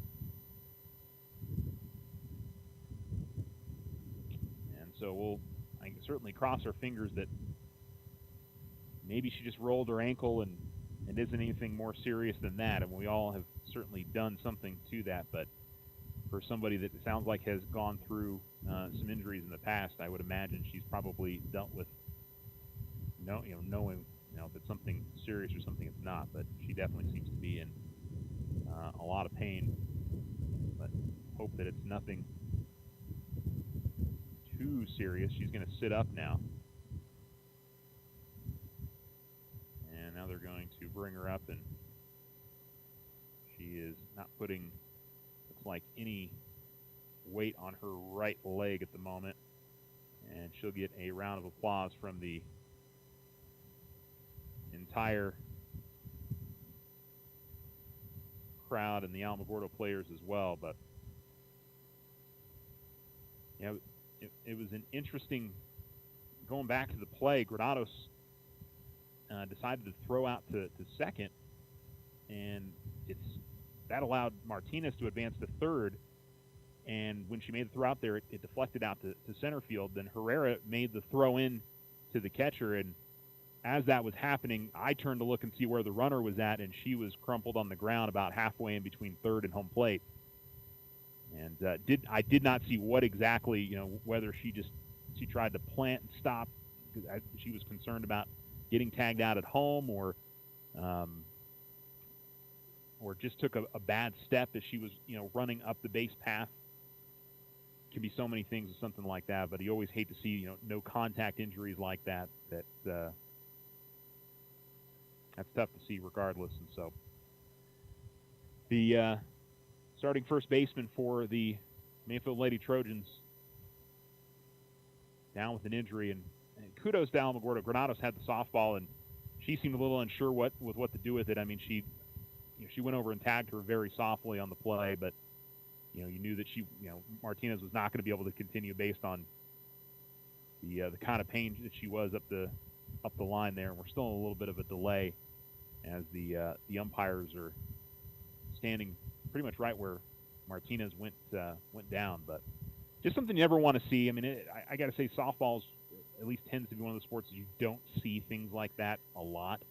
And so I can certainly cross our fingers that maybe she just rolled her ankle and isn't anything more serious than that. And we all have certainly done something to that. But for somebody that it sounds like has gone through some injuries in the past, I would imagine she's probably dealt with knowing if it's something serious or something it's not. But she definitely seems to be in a lot of pain. But hope that it's nothing too serious. She's going to sit up now. And now they're going to bring her up, and she is not putting, looks like, any weight on her right leg at the moment. And she'll get a round of applause from the entire crowd and the Alamogordo players as well. But it was an interesting, going back to the play, Granados decided to throw out to second, and that allowed Martinez to advance to third. And when she made the throw out there, it deflected out to center field. Then Herrera made the throw in to the catcher, and as that was happening, I turned to look and see where the runner was at, and she was crumpled on the ground about halfway in between third and home plate. And I did not see what exactly, whether she tried to plant and stop because she was concerned about getting tagged out at home, or just took a bad step as she was, running up the base path. Can be so many things with something like that, but you always hate to see, no contact injuries like that. That's tough to see regardless. And so the starting first baseman for the Mayfield Lady Trojans down with an injury, and kudos to Alamogordo. Granados had the softball, and she seemed a little unsure what to do with it. I mean, she went over and tagged her very softly on the play, but you knew that Martinez was not going to be able to continue based on the kind of pain that she was up the line there. And we're still in a little bit of a delay as the umpires are standing pretty much right where Martinez went down. But just something you never want to see. I mean, I got to say, softball at least tends to be one of the sports that you don't see things like that a lot.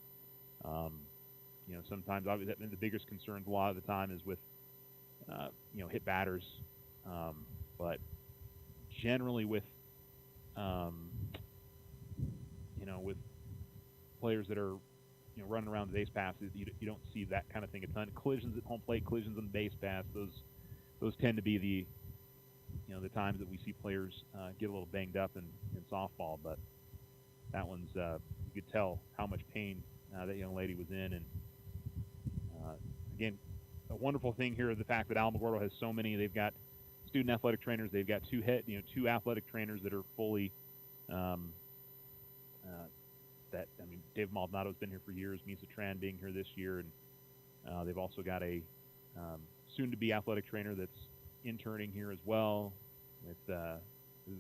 Sometimes obviously the biggest concerns a lot of the time is with hit batters, but generally with with players that are running around the base passes, you don't see that kind of thing a ton. Collisions at home plate, collisions on the base pass, those tend to be the times that we see players get a little banged up in softball. But that one's you could tell how much pain that young lady was in. And again, a wonderful thing here is the fact that Alamogordo has so many. They've got student athletic trainers. They've got two athletic trainers that are fully. Dave Maldonado's been here for years. Misa Tran being here this year, and they've also got a soon-to-be athletic trainer that's interning here as well. With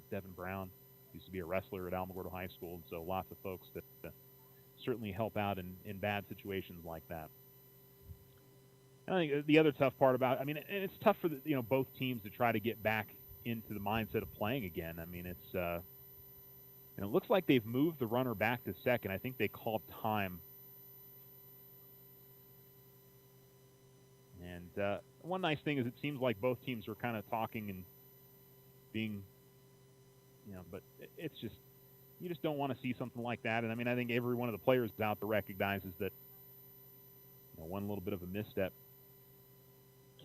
Devin Brown, used to be a wrestler at Alamogordo High School, and so lots of folks that certainly help out in bad situations like that. I think the other tough part about, I mean, and it's tough for both teams to try to get back into the mindset of playing again. I mean, it's it looks like they've moved the runner back to second. I think they called time. And one nice thing is it seems like both teams are kind of talking and being, but it's just, you just don't want to see something like that. And I mean, I think every one of the players out there recognizes that one little bit of a misstep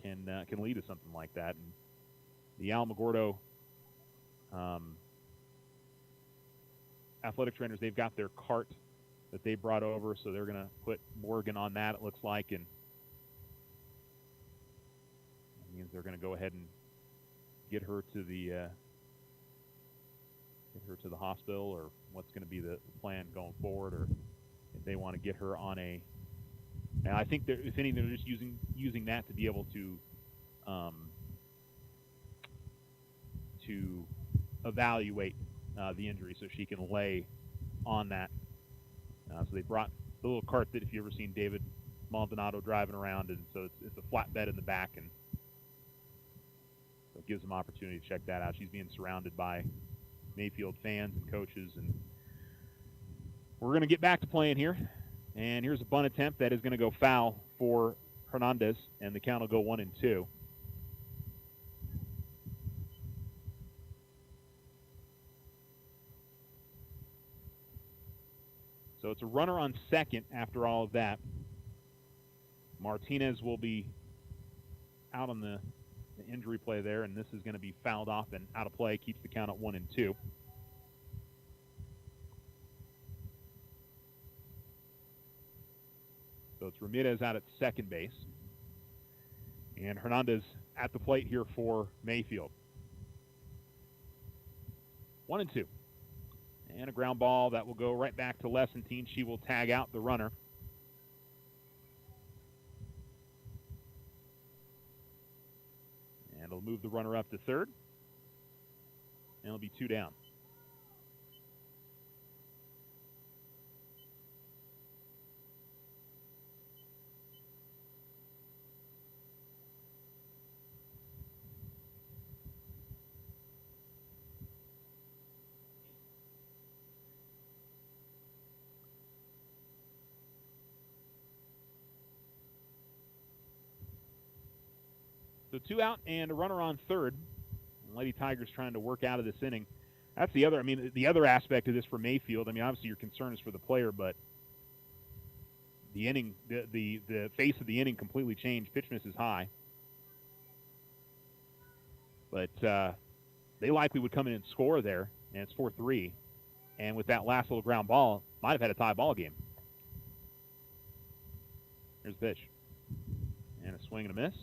can lead to something like that. And the Alamogordo athletic trainers, they've got their cart that they brought over, so they're going to put Morgan on that, it looks like, and that means they're going to go ahead and get her to the hospital, or what's going to be the plan going forward, or if they want to get her on a. And I think if anything, they're just using that to be able to evaluate the injury, so she can lay on that. So they brought the little cart that, if you've ever seen David Maldonado driving around, and so it's a flat bed in the back, and so it gives them opportunity to check that out. She's being surrounded by Mayfield fans and coaches, and we're going to get back to playing here. And here's a bunt attempt that is going to go foul for Hernandez, and the count will go 1-2. So it's a runner on second after all of that. Martinez will be out on the injury play there, and this is going to be fouled off and out of play, keeps the count at 1-2. So it's Ramirez out at second base. And Hernandez at the plate here for Mayfield. 1-2. And a ground ball that will go right back to Lessentine. She will tag out the runner. And it'll move the runner up to third. And it'll be 2 down. So 2 out and a runner on third. Lady Tigers trying to work out of this inning. That's the other aspect of this for Mayfield. I mean, obviously your concern is for the player, but the inning, the face of the inning completely changed. Pitch miss is high. But they likely would come in and score there, and it's 4-3. And with that last little ground ball, might have had a tie ball game. Here's the pitch. And a swing and a miss.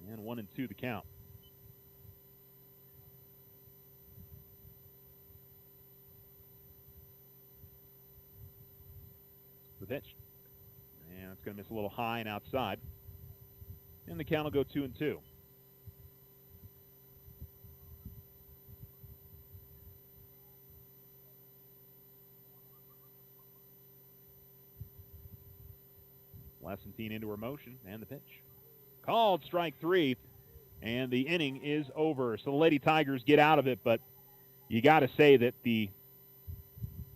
And 1-2 the count. The pitch. And it's going to miss a little high and outside. And the count will go 2-2. Lessentine into her motion, and the pitch. Called strike 3, and the inning is over. So the Lady Tigers get out of it, but you got to say that the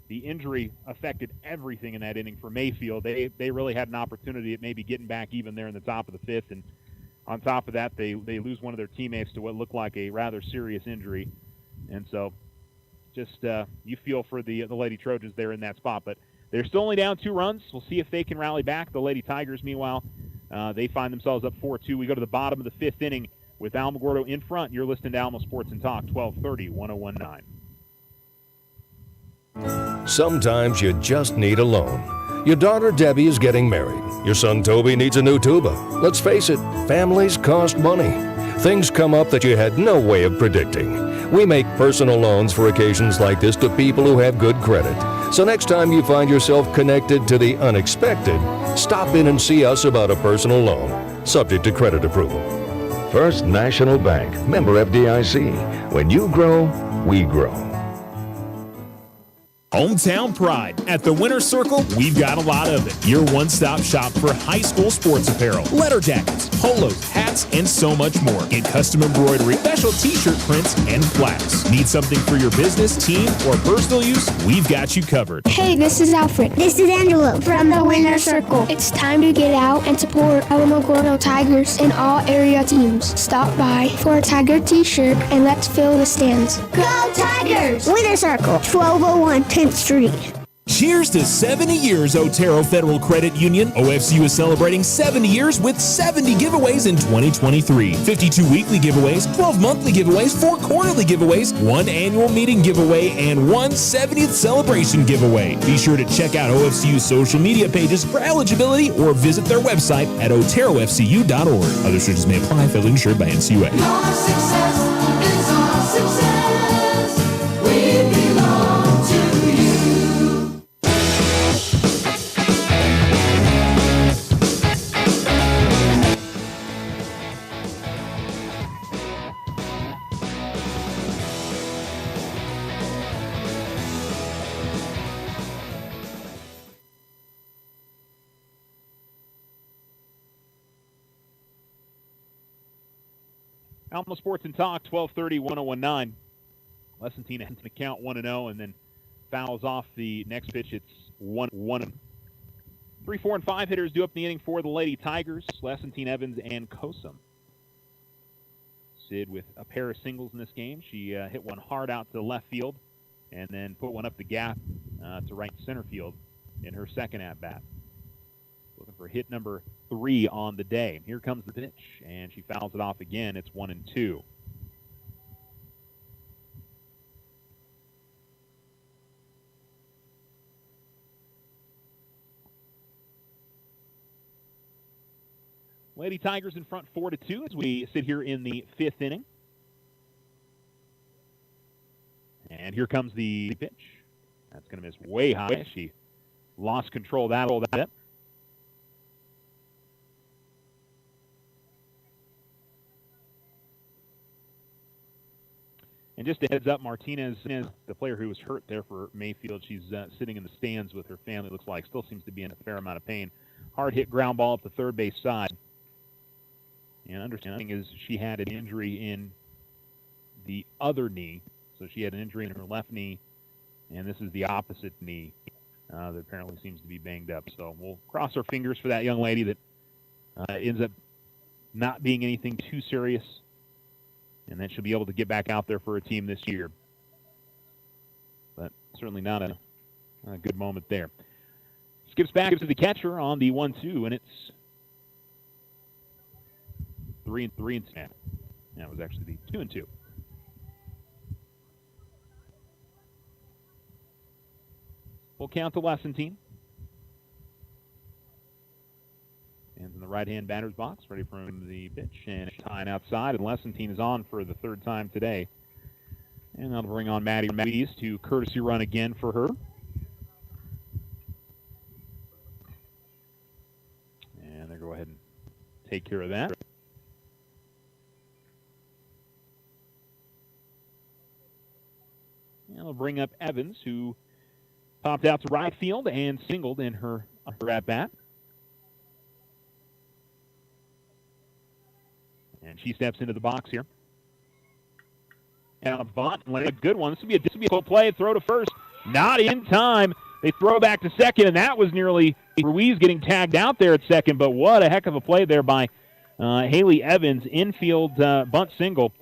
injury affected everything in that inning for Mayfield. They really had an opportunity at maybe getting back even there in the top of the fifth, and on top of that, they lose one of their teammates to what looked like a rather serious injury. And so just you feel for the Lady Trojans there in that spot, but they're still only down 2 runs. We'll see if they can rally back. The Lady Tigers, meanwhile, they find themselves up 4-2. We go to the bottom of the 5th inning with Alamogordo in front. You're listening to Alamo Sports and Talk, 1230, 1019. Sometimes you just need a loan. Your daughter Debbie is getting married. Your son Toby needs a new tuba. Let's face it, families cost money. Things come up that you had no way of predicting. We make personal loans for occasions like this to people who have good credit. So next time you find yourself connected to the unexpected, stop in and see us about a personal loan, subject to credit approval. First National Bank, member FDIC. When you grow, we grow. Hometown pride. At the Winter Circle, we've got a lot of it. Your one-stop shop for high school sports apparel, letter jackets, polos, hats, and so much more. Get custom embroidery, special t-shirt prints, and plaques. Need something for your business, team, or personal use? We've got you covered. Hey, this is Alfred. This is Angelo from the Winter Circle. It's time to get out and support Alamogordo Tigers and all area teams. Stop by for a Tiger t-shirt and let's fill the stands. Go Tigers! Winter Circle, 1201 10th Street. Cheers to 70 years, Otero Federal Credit Union. OFCU is celebrating 70 years with 70 giveaways in 2023. 52 weekly giveaways, 12 monthly giveaways, 4 quarterly giveaways, 1 annual meeting giveaway, and 1 70th celebration giveaway. Be sure to check out OFCU's social media pages for eligibility or visit their website at oterofcu.org. Other restrictions may apply. Federally insured by NCUA. Your success is our success. We belong to you. Alamo Sports and Talk, 1230-1019. Lessentine ends the count 1-0 and then fouls off the next pitch. It's 1-1. 3, 4, and 5 hitters due up in the inning for the Lady Tigers, Lessentine, Evans, and Kosum. Sid with a pair of singles in this game. She hit one hard out to left field and then put one up the gap to right center field in her second at-bat. Looking for hit number 3 on the day. Here comes the pitch, and she fouls it off again. It's 1-2. Lady Tigers in front 4-2 as we sit here in the 5th inning. And here comes the pitch. That's going to miss way high. She lost control of that a little bit. And just a heads up, Martinez, the player who was hurt there for Mayfield, she's sitting in the stands with her family, looks like. Still seems to be in a fair amount of pain. Hard hit ground ball up the third base side. And understanding is she had an injury in the other knee. So she had an injury in her left knee, and this is the opposite knee that apparently seems to be banged up. So we'll cross our fingers for that young lady that ends up not being anything too serious. And then she'll be able to get back out there for a team this year. But certainly not a good moment there. Skips back to the catcher on the 1-2, and it's 3-3. That was actually the 2-2. Full count to Lessentine. Hands in the right-hand batter's box, ready for the pitch, and tying outside, and Lessentine is on for the 3rd time today. And that'll bring on Maddie Rees to courtesy run again for her. And they'll go ahead and take care of that. And they'll bring up Evans, who popped out to right field and singled in her at-bat. And she steps into the box here. And a bunt, a good one. This would be a cool play. Throw to first. Not in time. They throw back to second, and that was nearly Ruiz getting tagged out there at second. But what a heck of a play there by Haley Evans. Infield bunt single.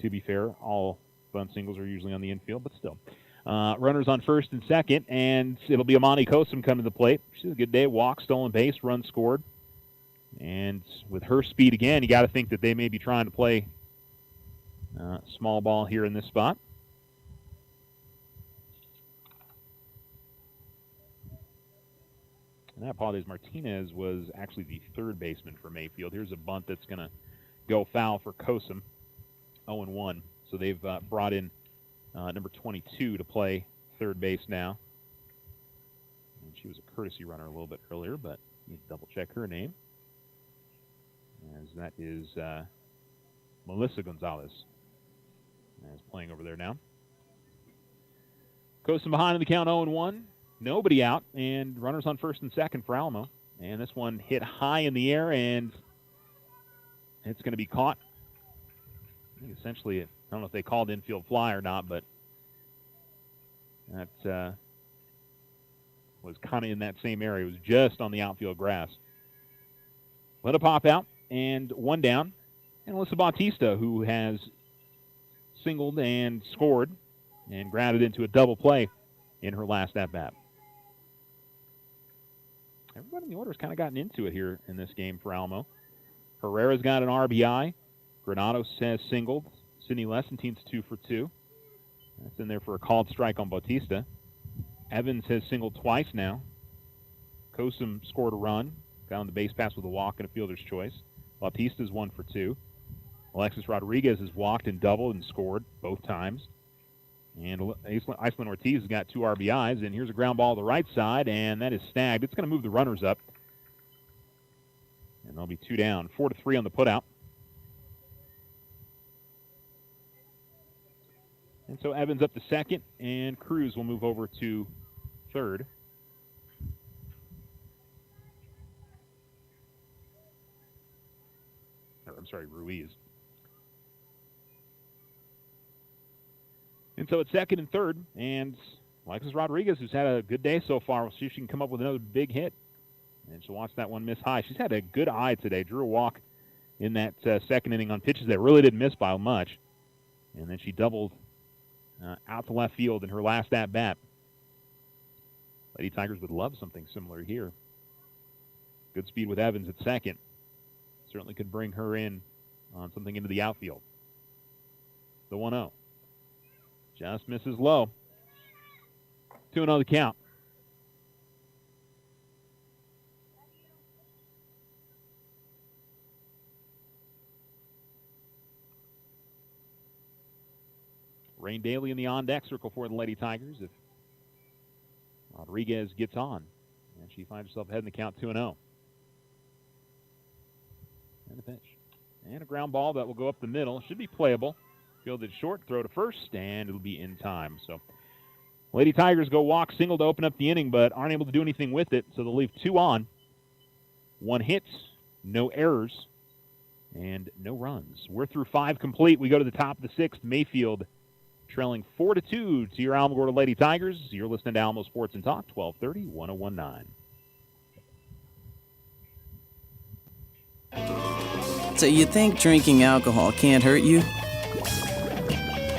To be fair, all bunt singles are usually on the infield, but still. Runners on first and second, and it'll be Amani Kosum coming to the plate. She's a good day. Walk, stolen base, run scored. And with her speed again, you got to think that they may be trying to play small ball here in this spot. And I apologize, Martinez was actually the third baseman for Mayfield. Here's a bunt that's going to go foul for Kosum, 0-1. So they've brought in number 22 to play third base now. And she was a courtesy runner a little bit earlier, but you need to double-check her name. As that is Melissa Gonzalez. As playing over there now. Coasting behind in the count 0-1. Nobody out, and runners on first and second for Alamo. And this one hit high in the air, and it's going to be caught. I think essentially, I don't know if they called infield fly or not, but that was kind of in that same area. It was just on the outfield grass. Let it pop out, and one down. And Alyssa Bautista, who has singled and scored and grounded into a double play in her last at-bat. Everybody in the order has kind of gotten into it here in this game for Alamo. Herrera's got an RBI. Granados has singled. Sydney Lessentine's 2 for 2. That's in there for a called strike on Bautista. Evans has singled twice now. Kosum scored a run. Got on the base pass with a walk and a fielder's choice. Bautista's 1 for 2. Alexis Rodriguez has walked and doubled and scored both times. And Iceland Ortiz has got 2 RBIs. And here's a ground ball to the right side, and that is snagged. It's going to move the runners up. And they'll be 2 down. 4-3 on the putout. And so Evans up to second, and Cruz will move over to third. Ruiz. And so it's second and third, and Alexis Rodriguez, who's had a good day so far, we'll see if she can come up with another big hit. And she'll watch that one miss high. She's had a good eye today. Drew a walk in that second inning on pitches that really didn't miss by much. And then she doubled out to left field in her last at-bat. Lady Tigers would love something similar here. Good speed with Evans at second. Certainly could bring her in on something into the outfield. The 1-0. Just misses low. 2-0 the count. Rain Daly in the on-deck circle for the Lady Tigers if Rodriguez gets on. And she finds herself ahead in the count 2-0. And a pitch. And a ground ball that will go up the middle. Should be playable. Fielded short, throw to first, and it'll be in time. So Lady Tigers go walk single to open up the inning, but aren't able to do anything with it. So they'll leave 2 on. 1 hit, no errors, and no runs. We're through 5 complete. We go to the top of the 6th. Mayfield trailing 4-2 to your Alamogordo Lady Tigers. You're listening to Alamo Sports and Talk, 1230, 1019. So you think drinking alcohol can't hurt you?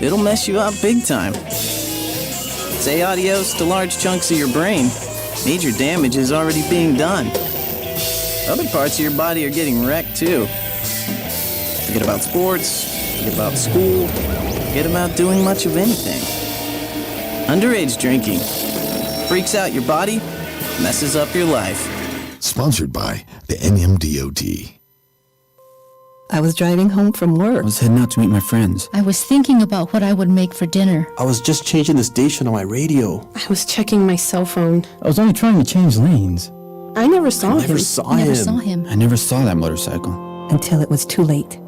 It'll mess you up big time. Say adios to large chunks of your brain. Major damage is already being done. Other parts of your body are getting wrecked too. Forget about sports, forget about school, forget about doing much of anything. Underage drinking freaks out your body, messes up your life. Sponsored by the NMDOT. I was driving home from work. I was heading out to meet my friends. I was thinking about what I would make for dinner. I was just changing the station on my radio. I was checking my cell phone. I was only trying to change lanes. I never saw him. I never saw that motorcycle. Until it was too late.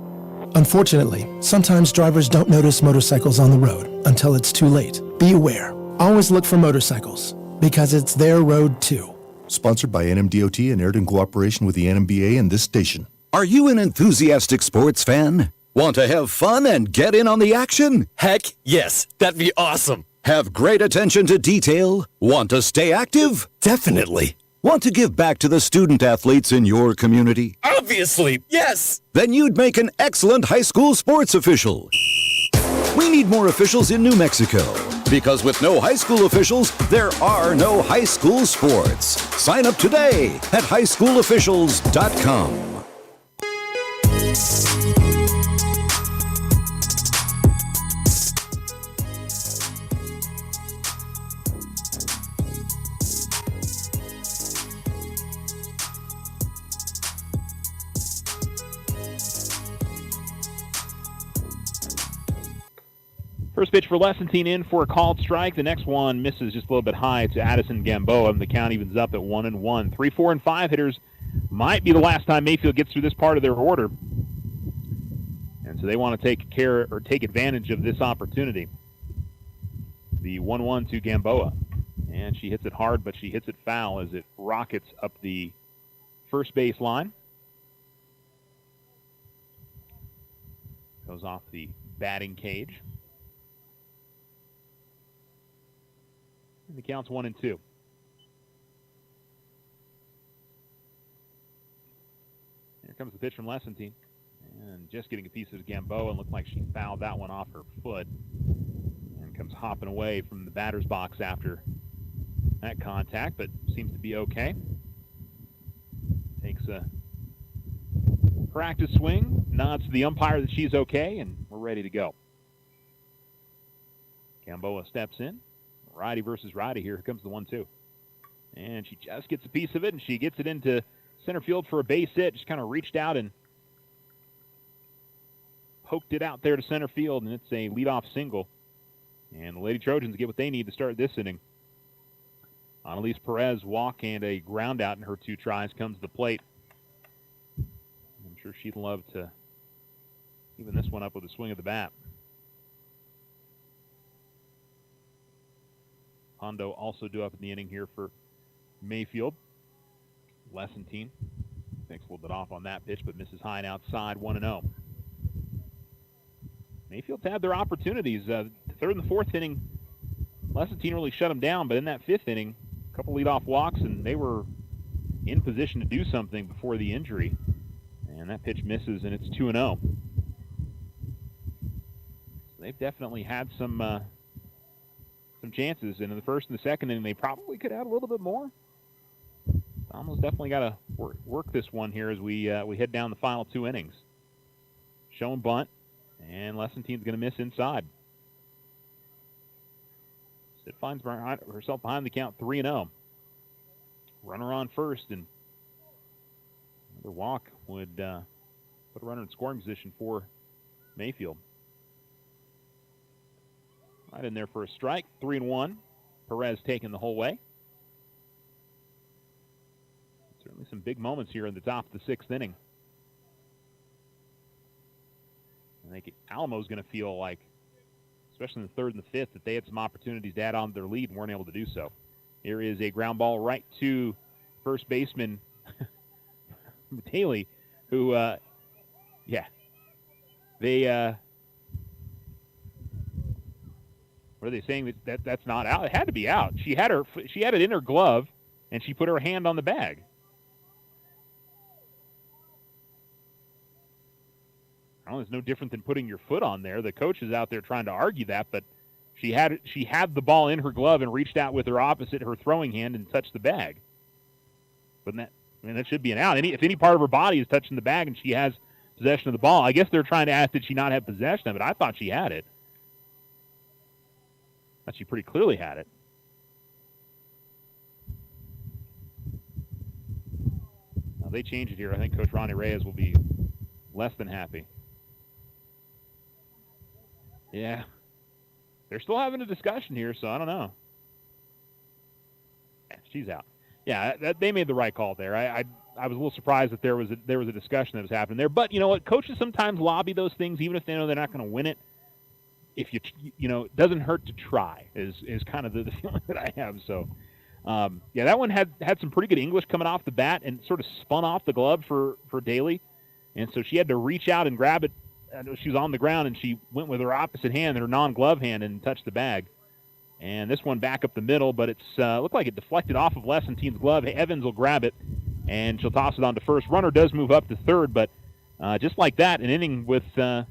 Unfortunately, sometimes drivers don't notice motorcycles on the road until it's too late. Be aware. Always look for motorcycles, because it's their road too. Sponsored by NMDOT and aired in cooperation with the NMBA and this station. Are you an enthusiastic sports fan? Want to have fun and get in on the action? Heck, yes. That'd be awesome. Have great attention to detail? Want to stay active? Definitely. Want to give back to the student athletes in your community? Obviously, yes. Then you'd make an excellent high school sports official. We need more officials in New Mexico. Because with no high school officials, there are no high school sports. Sign up today at highschoolofficials.com. First pitch for Lessentine in for a called strike. The next one misses just a little bit high to Addison Gamboa, and the count evens up at 1-1. 3, 4, and 5 hitters might be the last time Mayfield gets through this part of their order. And so they want to take advantage of this opportunity. The 1-1 to Gamboa. And she hits it hard, but she hits it foul as it rockets up the first base line. Goes off the batting cage. And the count's 1-2. Here comes the pitch from Lessentine. And just getting a piece of Gamboa, and looked like she fouled that one off her foot. And comes hopping away from the batter's box after that contact, but seems to be okay. Takes a practice swing, nods to the umpire that she's okay, and we're ready to go. Gamboa steps in. Righty versus righty. Here comes the 1-2. And she just gets a piece of it, and she gets it into center field for a base hit. Just kind of reached out and poked it out there to center field, and it's a leadoff single. And the Lady Trojans get what they need to start this inning. Annalise Perez walk and a ground out in her 2 tries comes to the plate. I'm sure she'd love to even this one up with a swing of the bat. Hondo also due up in the inning here for Mayfield. Lessentine takes a little bit off on that pitch, but misses high and outside, 1-0. Mayfield's had their opportunities. The 3rd and the 4th inning, Lessentine really shut them down, but in that 5th inning, a couple leadoff walks, and they were in position to do something before the injury. And that pitch misses, and it's 2-0. So they've definitely had some chances. And in the 1st and the 2nd inning, they probably could add a little bit more. Almost definitely got to work this one here as we head down the final 2 innings. Showing bunt, and Lessentine's going to miss inside. Sid finds herself behind the count, 3-0. Runner on first, and another walk would put a runner in scoring position for Mayfield. Right in there for a strike, 3-1. Perez taking the whole way. Certainly some big moments here in the top of the 6th inning. I think Alamo's going to feel like, especially in the 3rd and the 5th, that they had some opportunities to add on to their lead and weren't able to do so. Here is a ground ball right to first baseman Daly, who, they, what are they saying? That's not out? It had to be out. She had it in her glove, and she put her hand on the bag. I don't know, it's no different than putting your foot on there. The coach is out there trying to argue that, but she had the ball in her glove and reached out with her throwing hand and touched the bag. But that should be an out. If any part of her body is touching the bag and she has possession of the ball, I guess they're trying to ask, did she not have possession of it? I thought she had it. I thought she pretty clearly had it. Now they change it here. I think Coach Ronnie Reyes will be less than happy. Yeah. They're still having a discussion here, so I don't know. Yeah, she's out. Yeah, they made the right call there. I was a little surprised that there was a discussion that was happening there. But you know what? Coaches sometimes lobby those things, even if they know they're not going to win it. If it doesn't hurt to try is kind of the feeling that I have. So, that one had some pretty good English coming off the bat and sort of spun off the glove for Daly. And so she had to reach out and grab it. She was on the ground, and she went with her opposite hand, her non-glove hand, and touched the bag. And this one back up the middle, but it's looked like it deflected off of Lessentine's glove. Evans will grab it, and she'll toss it on to first. Runner does move up to third, but just like that, an inning with a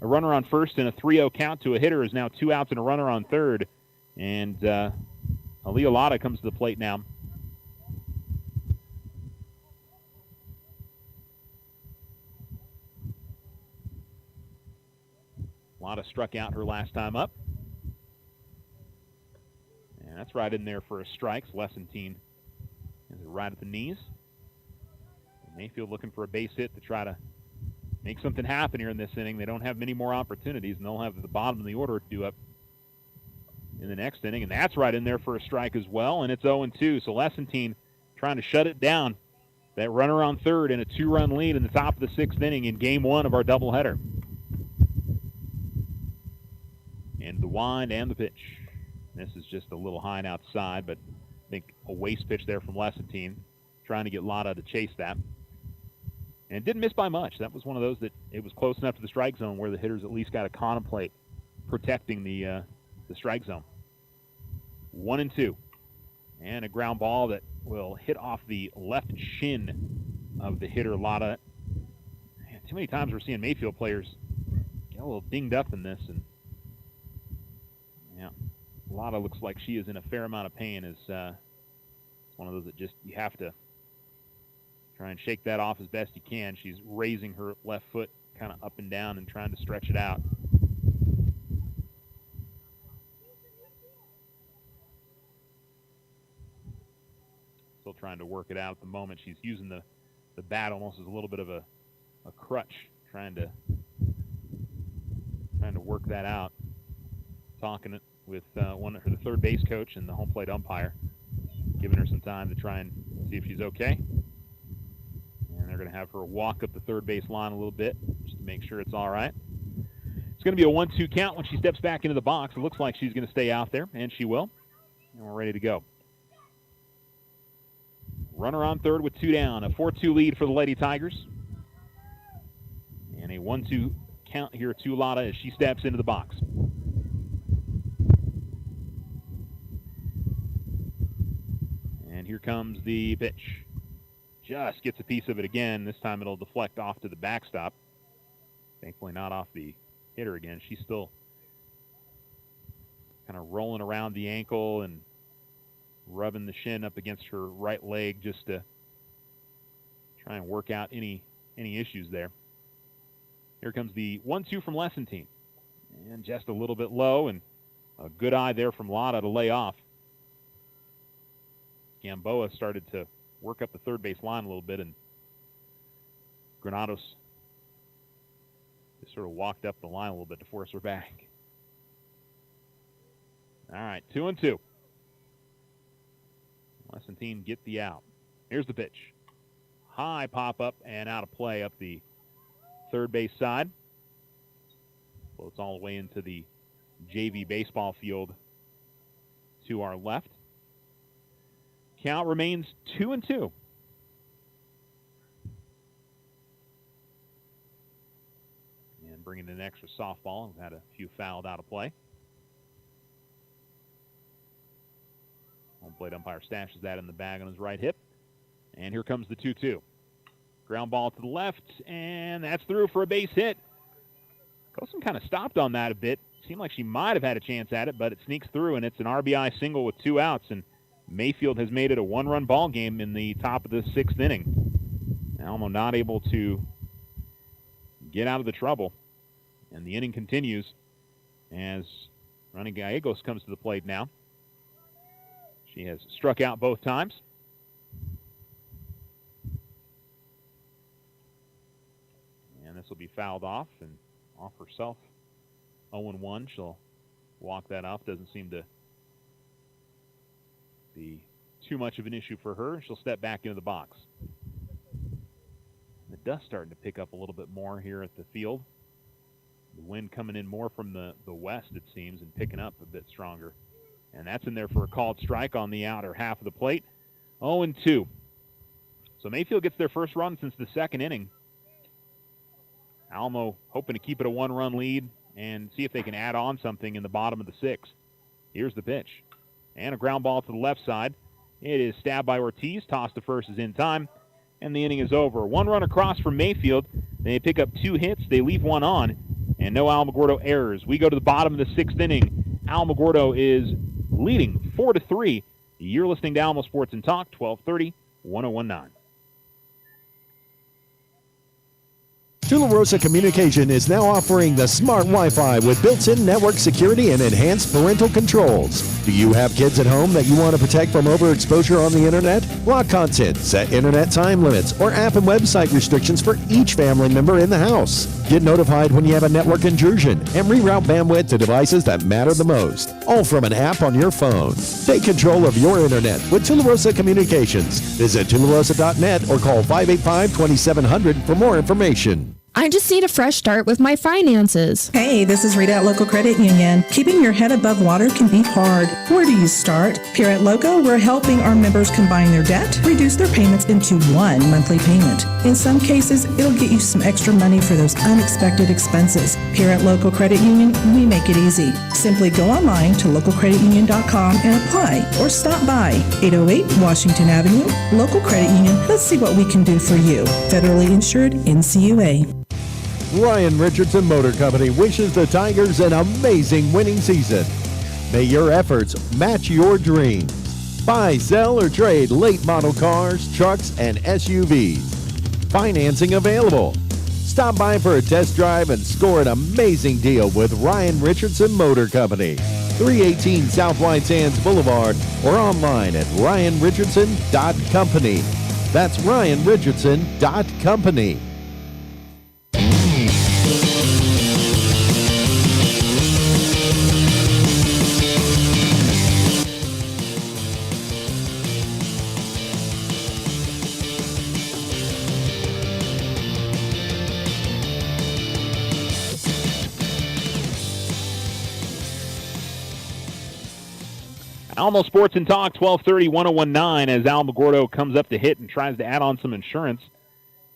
runner on first and a 3-0 count to a hitter is now 2 outs and a runner on third. And Aaliyah Lotta comes to the plate now. Lotta struck out her last time up. And that's right in there for a strike. Lessentine is right at the knees. And Mayfield looking for a base hit to try to make something happen here in this inning. They don't have many more opportunities, and they'll have the bottom of the order due up in the next inning. And that's right in there for a strike as well, and it's 0-2. So Lessentine trying to shut it down. That runner on third and a 2-run lead in the top of the 6th inning in game 1 of our doubleheader. And the wind and the pitch. This is just a little high and outside, but I think a waste pitch there from Lessentine, trying to get Lotta to chase that. And it didn't miss by much. That was one of those that it was close enough to the strike zone where the hitters at least got to contemplate protecting the strike zone. 1-2. And a ground ball that will hit off the left shin of the hitter, Lotta. Man, too many times we're seeing Mayfield players get a little dinged up in this. And yeah, Lotta looks like she is in a fair amount of pain. It's one of those that just you have to try and shake that off as best you can. She's raising her left foot kind of up and down and trying to stretch it out. Still trying to work it out at the moment. She's using the bat almost as a little bit of a crutch, trying to work that out. Talking it with the third base coach and the home plate umpire, giving her some time to try and see if she's okay. And they're going to have her walk up the third base line a little bit just to make sure it's all right. It's going to be a 1-2 count when she steps back into the box. It looks like she's going to stay out there, and she will. And we're ready to go. Runner on third with 2 down. A 4-2 lead for the Lady Tigers. And a 1-2 count here to Lotta as she steps into the box. And here comes the pitch. Just gets a piece of it again. This time it'll deflect off to the backstop. Thankfully not off the hitter again. She's still kind of rolling around the ankle and rubbing the shin up against her right leg just to try and work out any issues there. Here comes the 1-2 from Lessentine. And just a little bit low, and a good eye there from Lotta to lay off. Gamboa started to work up the third base line a little bit, and Granados just sort of walked up the line a little bit to force her back. All right, 2-2. Lessentine get the out. Here's the pitch. High pop up and out of play up the third base side. Floats all the way into the JV baseball field to our left. Count remains 2-2. And bringing in an extra softball. We've had a few fouled out of play. Home plate umpire stashes that in the bag on his right hip. And here comes the 2-2. Ground ball to the left, and that's through for a base hit. Coulson kind of stopped on that a bit. Seemed like she might have had a chance at it, but it sneaks through, and it's an RBI single with 2 outs, and Mayfield has made it a 1-run ball game in the top of the 6th inning. Alamo not able to get out of the trouble, and the inning continues as Ronnie Gallegos comes to the plate now. She has struck out both times. And this will be fouled off and off herself. 0-1. She'll walk that off. Doesn't seem to be too much of an issue for her. She'll step back into the box. The dust starting to pick up a little bit more here at the field. The wind coming in more from the west, it seems, and picking up a bit stronger. And that's in there for a called strike on the outer half of the plate. 0-2. So Mayfield gets their first run since the 2nd inning. Alamo hoping to keep it a 1-run lead and see if they can add on something in the bottom of the 6th. Here's the pitch. And a ground ball to the left side. It is stabbed by Ortiz. Toss to first is in time. And the inning is over. 1 run across from Mayfield. They pick up 2 hits. They leave 1 on. And no Alamogordo errors. We go to the bottom of the 6th inning. Alamogordo is leading 4-3. You're listening to Alamo Sports and Talk, 1230, 1019. Tularosa Communication is now offering the smart Wi-Fi with built-in network security and enhanced parental controls. Do you have kids at home that you want to protect from overexposure on the internet? Block content, set internet time limits, or app and website restrictions for each family member in the house. Get notified when you have a network intrusion and reroute bandwidth to devices that matter the most. All from an app on your phone. Take control of your internet with Tularosa Communications. Visit tularosa.net or call 585-2700 for more information. I just need a fresh start with my finances. Hey, this is Rita at Local Credit Union. Keeping your head above water can be hard. Where do you start? Here at Loco, we're helping our members combine their debt, reduce their payments into one monthly payment. In some cases, it'll get you some extra money for those unexpected expenses. Here at Local Credit Union, we make it easy. Simply go online to localcreditunion.com and apply, or stop by 808 Washington Avenue. Local Credit Union, let's see what we can do for you. Federally insured, NCUA. Ryan Richardson Motor Company wishes the Tigers an amazing winning season. May your efforts match your dreams. Buy, sell, or trade late model cars, trucks, and SUVs. Financing available. Stop by for a test drive and score an amazing deal with Ryan Richardson Motor Company. 318 South White Sands Boulevard or online at ryanrichardson.company. That's ryanrichardson.company. Alamo Sports and Talk, 1230, 1019, as Alamogordo comes up to hit and tries to add on some insurance.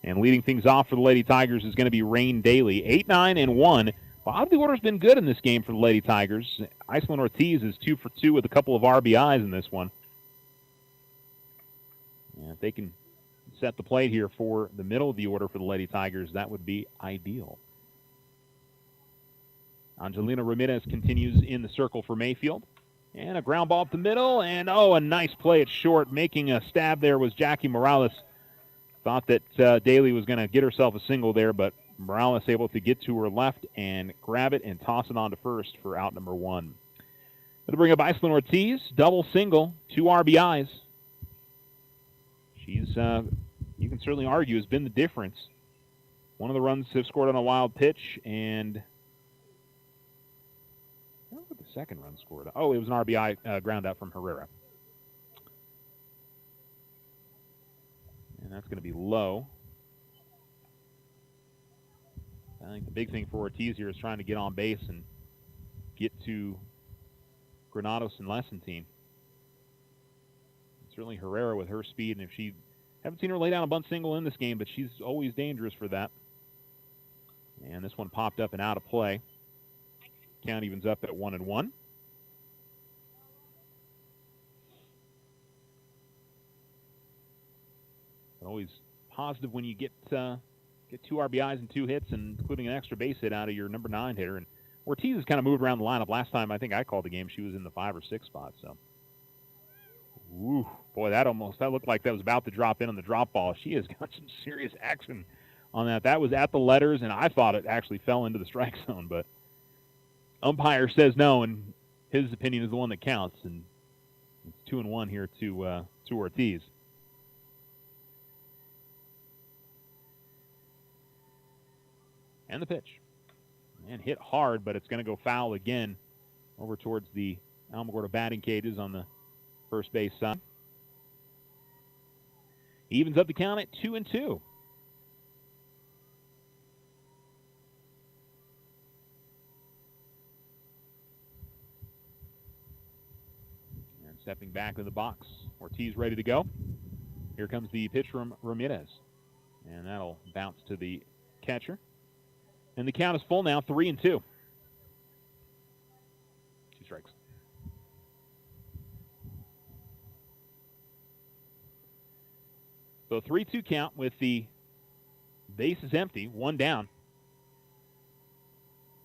And leading things off for the Lady Tigers is going to be Rain Daly. 8-9-1. Bottom of the order's been good in this game for the Lady Tigers. Iceland Ortiz is 2 for 2 with a couple of RBIs in this one. And if they can set the plate here for the middle of the order for the Lady Tigers, that would be ideal. Angelina Ramirez continues in the circle for Mayfield. And a ground ball up the middle, and a nice play at short. Making a stab there was Jackie Morales. Thought that Daly was going to get herself a single there, but Morales able to get to her left and grab it and toss it on to first for out number 1. Going to bring up Iceland Ortiz, double single, 2 RBIs. She's, you can certainly argue, has been the difference. One of the runs have scored on a wild pitch, and the second run scored. It was an RBI ground out from Herrera. And that's going to be low. I think the big thing for Ortiz here is trying to get on base and get to Granados and Lessentine. Certainly Herrera with her speed, and haven't seen her lay down a bunt single in this game, but she's always dangerous for that. And this one popped up and out of play. Count evens up at 1-1. Always positive when you get 2 RBIs and 2 hits, and including an extra base hit out of your number 9 hitter. And Ortiz has kind of moved around the lineup. Last time I think I called the game, she was in the 5 or 6 spot. So, ooh, boy, that looked like that was about to drop in on the drop ball. She has got some serious action on that. That was at the letters, and I thought it actually fell into the strike zone, but umpire says no, and his opinion is the one that counts. And it's 2-1 here to Ortiz. And the pitch. And hit hard, but it's going to go foul again over towards the Alamogordo batting cages on the first base side. He evens up the count at 2-2. And stepping back to the box, Ortiz ready to go. Here comes the pitch from Ramirez. And that'll bounce to the catcher. And the count is full now, 3-2. 2 strikes. So 3-2 count with the bases empty, 1 down.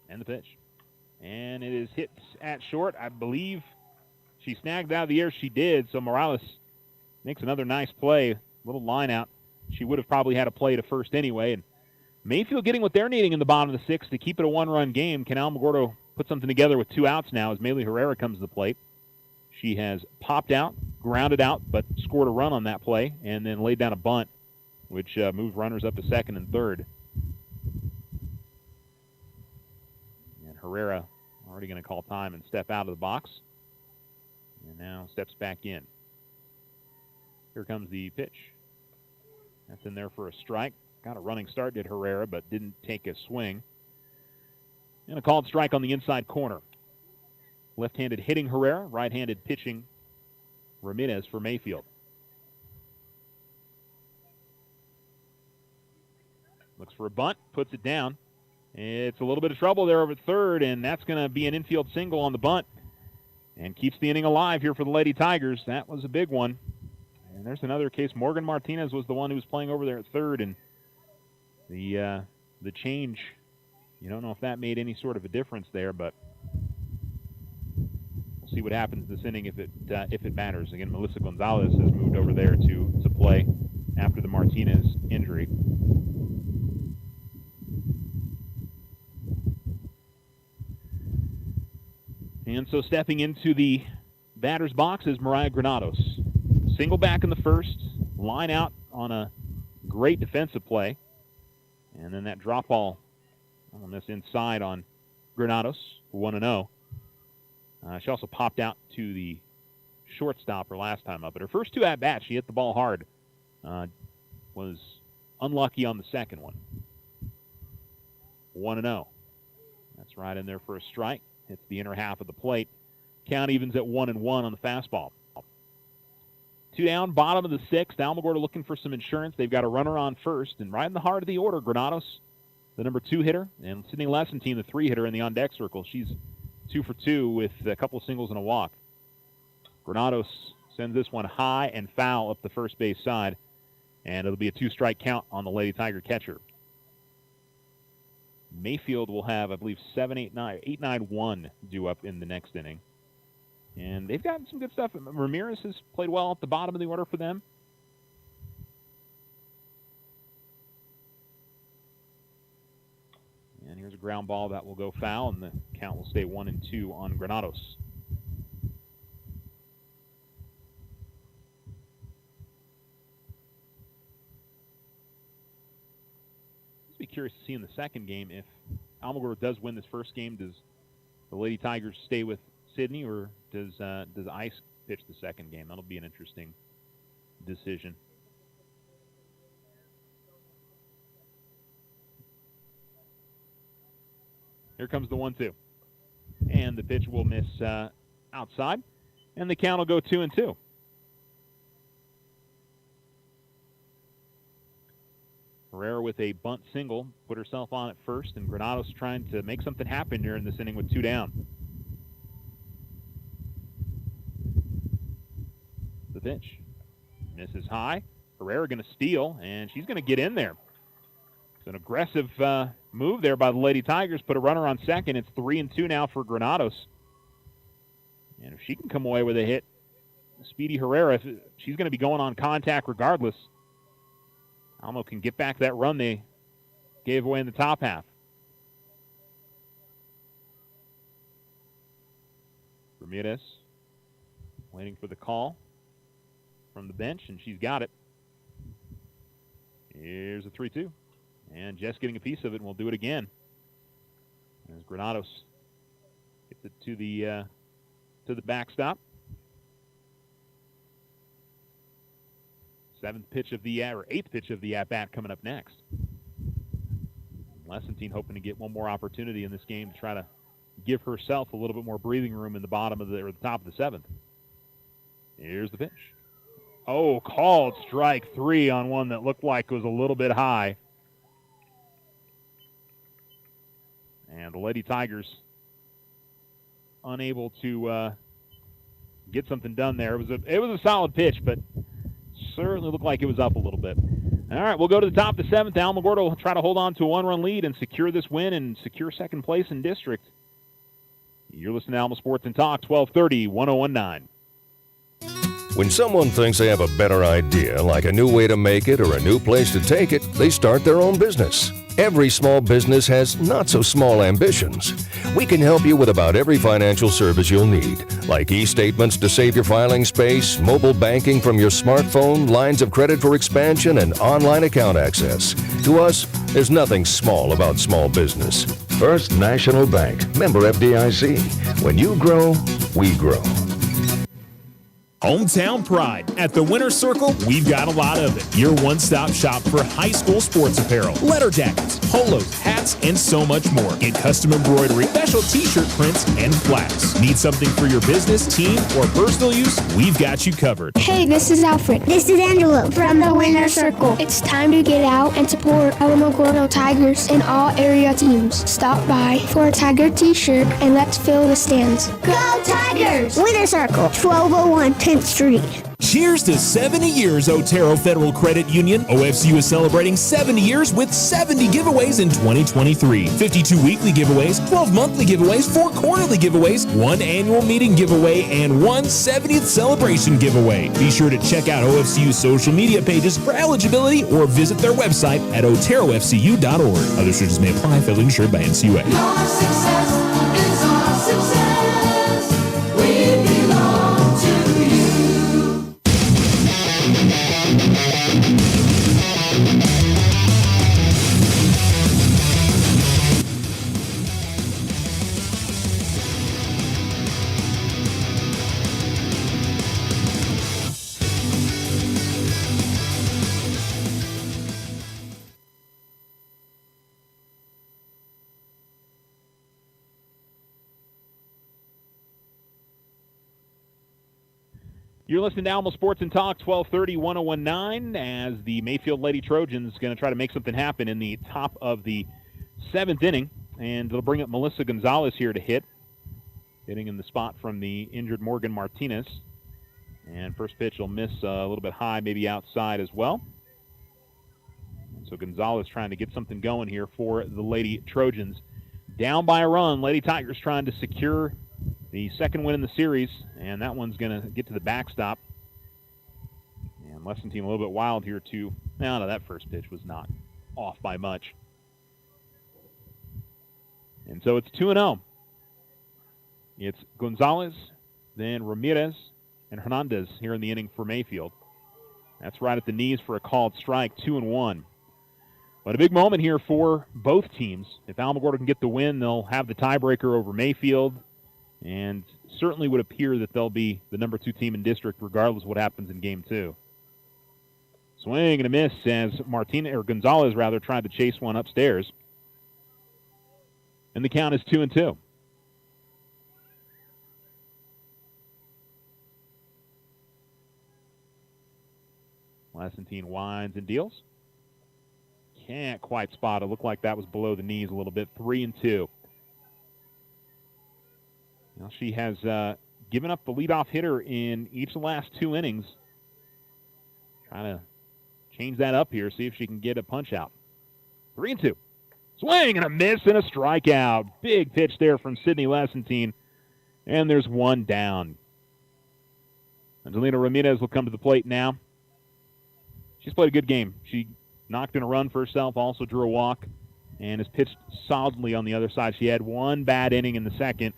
And the pitch. And it is hit at short. I believe she snagged out of the air. She did. So Morales makes another nice play. Little line out. She would have probably had a play to first anyway. And Mayfield getting what they're needing in the bottom of the 6th to keep it a 1-run game. Can Alamogordo put something together with 2 outs now as Maylee Herrera comes to the plate? She has popped out, grounded out, but scored a run on that play, and then laid down a bunt, which moved runners up to second and third. And Herrera already going to call time and step out of the box. And now steps back in. Here comes the pitch. That's in there for a strike. Got a running start, did Herrera, but didn't take a swing. And a called strike on the inside corner. Left-handed hitting Herrera, right-handed pitching Ramirez for Mayfield. Looks for a bunt, puts it down. It's a little bit of trouble there over at third, and that's going to be an infield single on the bunt. And keeps the inning alive here for the Lady Tigers. That was a big one. And there's another case. Morgan Martinez was the one who was playing over there at third, and the change, you don't know if that made any sort of a difference there, but we'll see what happens this inning if it matters. Again, Melissa Gonzalez has moved over there to play after the Martinez injury. And so stepping into the batter's box is Mariah Granados. Single back in the first, line out on a great defensive play. And then that drop ball on this inside on Granados for 1-0. She also popped out to the shortstop her last time up. But her first two at-bats, she hit the ball hard. Was unlucky on the second one. 1-0. That's right in there for a strike. Hits the inner half of the plate. Count evens at 1-1 on the fastball. 2 down, bottom of the sixth. Alamogordo looking for some insurance. They've got a runner on first. And right in the heart of the order, Granados, the number 2 hitter, and Sydney Lessentine, the 3 hitter in the on-deck circle. She's 2 for 2 with a couple of singles and a walk. Granados sends this one high and foul up the first base side. And it'll be a 2-strike count on the Lady Tiger catcher. Mayfield will have, I believe, 8-9-1 due up in the next inning. And they've gotten some good stuff. Ramirez has played well at the bottom of the order for them. And here's a ground ball that will go foul, and the count will stay 1-2 on Granados. Be curious to see in the second game if Alamogordo does win this first game. Does the Lady Tigers stay with Sydney, or does Ice pitch the second game? That'll be an interesting decision. Here comes the 1-2, and the pitch will miss outside, and the count will go 2-2. Herrera with a bunt single, put herself on at first, and Granados trying to make something happen here in this inning with 2 down. The pitch misses high. Herrera going to steal, and she's going to get in there. It's an aggressive move there by the Lady Tigers. Put a runner on second. It's 3-2 now for Granados. And if she can come away with a hit, Speedy Herrera, she's going to be going on contact regardless. Alamo can get back that run they gave away in the top half. Ramirez waiting for the call from the bench, and she's got it. Here's a 3-2. And Jess getting a piece of it, and we'll do it again. As Granados gets it to the backstop. 8th pitch of the at-bat coming up next. Lessentine hoping to get one more opportunity in this game to try to give herself a little bit more breathing room in the bottom of the top of the 7th. Here's the pitch. Oh, called strike 3 on one that looked like it was a little bit high. And the Lady Tigers unable to get something done there. It was a solid pitch, but certainly looked like it was up a little bit. All right, we'll go to the top of the 7th. Alamogordo will try to hold on to a 1-run lead and secure this win and secure second place in district. You're listening to Alamo Sports and Talk, 1230, 1019. When someone thinks they have a better idea, like a new way to make it or a new place to take it, they start their own business. Every small business has not-so-small ambitions. We can help you with about every financial service you'll need, like e-statements to save your filing space, mobile banking from your smartphone, lines of credit for expansion, and online account access. To us, there's nothing small about small business. First National Bank, member FDIC. When you grow, we grow. Hometown pride. At the Winter Circle, we've got a lot of it. Your one-stop shop for high school sports apparel, letter jackets, polos, hats, and so much more. Get custom embroidery, special t-shirt prints, and plaques. Need something for your business, team, or personal use? We've got you covered. Hey, this is Alfred. This is Angelo from the Winter Circle. It's time to get out and support Alamogordo Tigers and all area teams. Stop by for a Tiger t-shirt and let's fill the stands. Go Tigers! Winter Circle, 1201 10th Street. Cheers to 70 years, Otero Federal Credit Union. OFCU is celebrating 70 years with 70 giveaways in 2023. 52 weekly giveaways, 12 monthly giveaways, 4 quarterly giveaways, 1 annual meeting giveaway, and 1 70th celebration giveaway. Be sure to check out OFCU's social media pages for eligibility or visit their website at oterofcu.org. Other restrictions may apply. Federally insured by NCUA. Your success is our success. We belong to you. You're listening to Alamo Sports and Talk, 1230, 1019, as the Mayfield Lady Trojans going to try to make something happen in the top of the 7th inning. And they'll bring up Melissa Gonzalez here to hit, hitting in the spot from the injured Morgan Martinez. And first pitch will miss a little bit high, maybe outside as well. So Gonzalez trying to get something going here for the Lady Trojans. Down by a run, Lady Tigers trying to secure the second win in the series, and that one's going to get to the backstop. And Lessing team a little bit wild here, too. No, that first pitch was not off by much. And so it's 2-0. It's Gonzalez, then Ramirez, and Hernandez here in the inning for Mayfield. That's right at the knees for a called strike, 2-1. But a big moment here for both teams. If Alamogordo can get the win, they'll have the tiebreaker over Mayfield, and certainly would appear that they'll be the number 2 team in district regardless of what happens in Game 2. Swing and a miss as Gonzalez tried to chase one upstairs. And the count is 2-2. Lassentine winds and deals. Can't quite spot it. Looked like that was below the knees a little bit. 3-2. Well, she has given up the leadoff hitter in each of the last 2 innings. Trying to change that up here, see if she can get a punch out. 3-2. Swing and a miss and a strikeout. Big pitch there from Sydney Lassentine. And there's one down. Angelina Ramirez will come to the plate now. She's played a good game. She knocked in a run for herself, also drew a walk, and has pitched solidly on the other side. She had one bad inning in the second,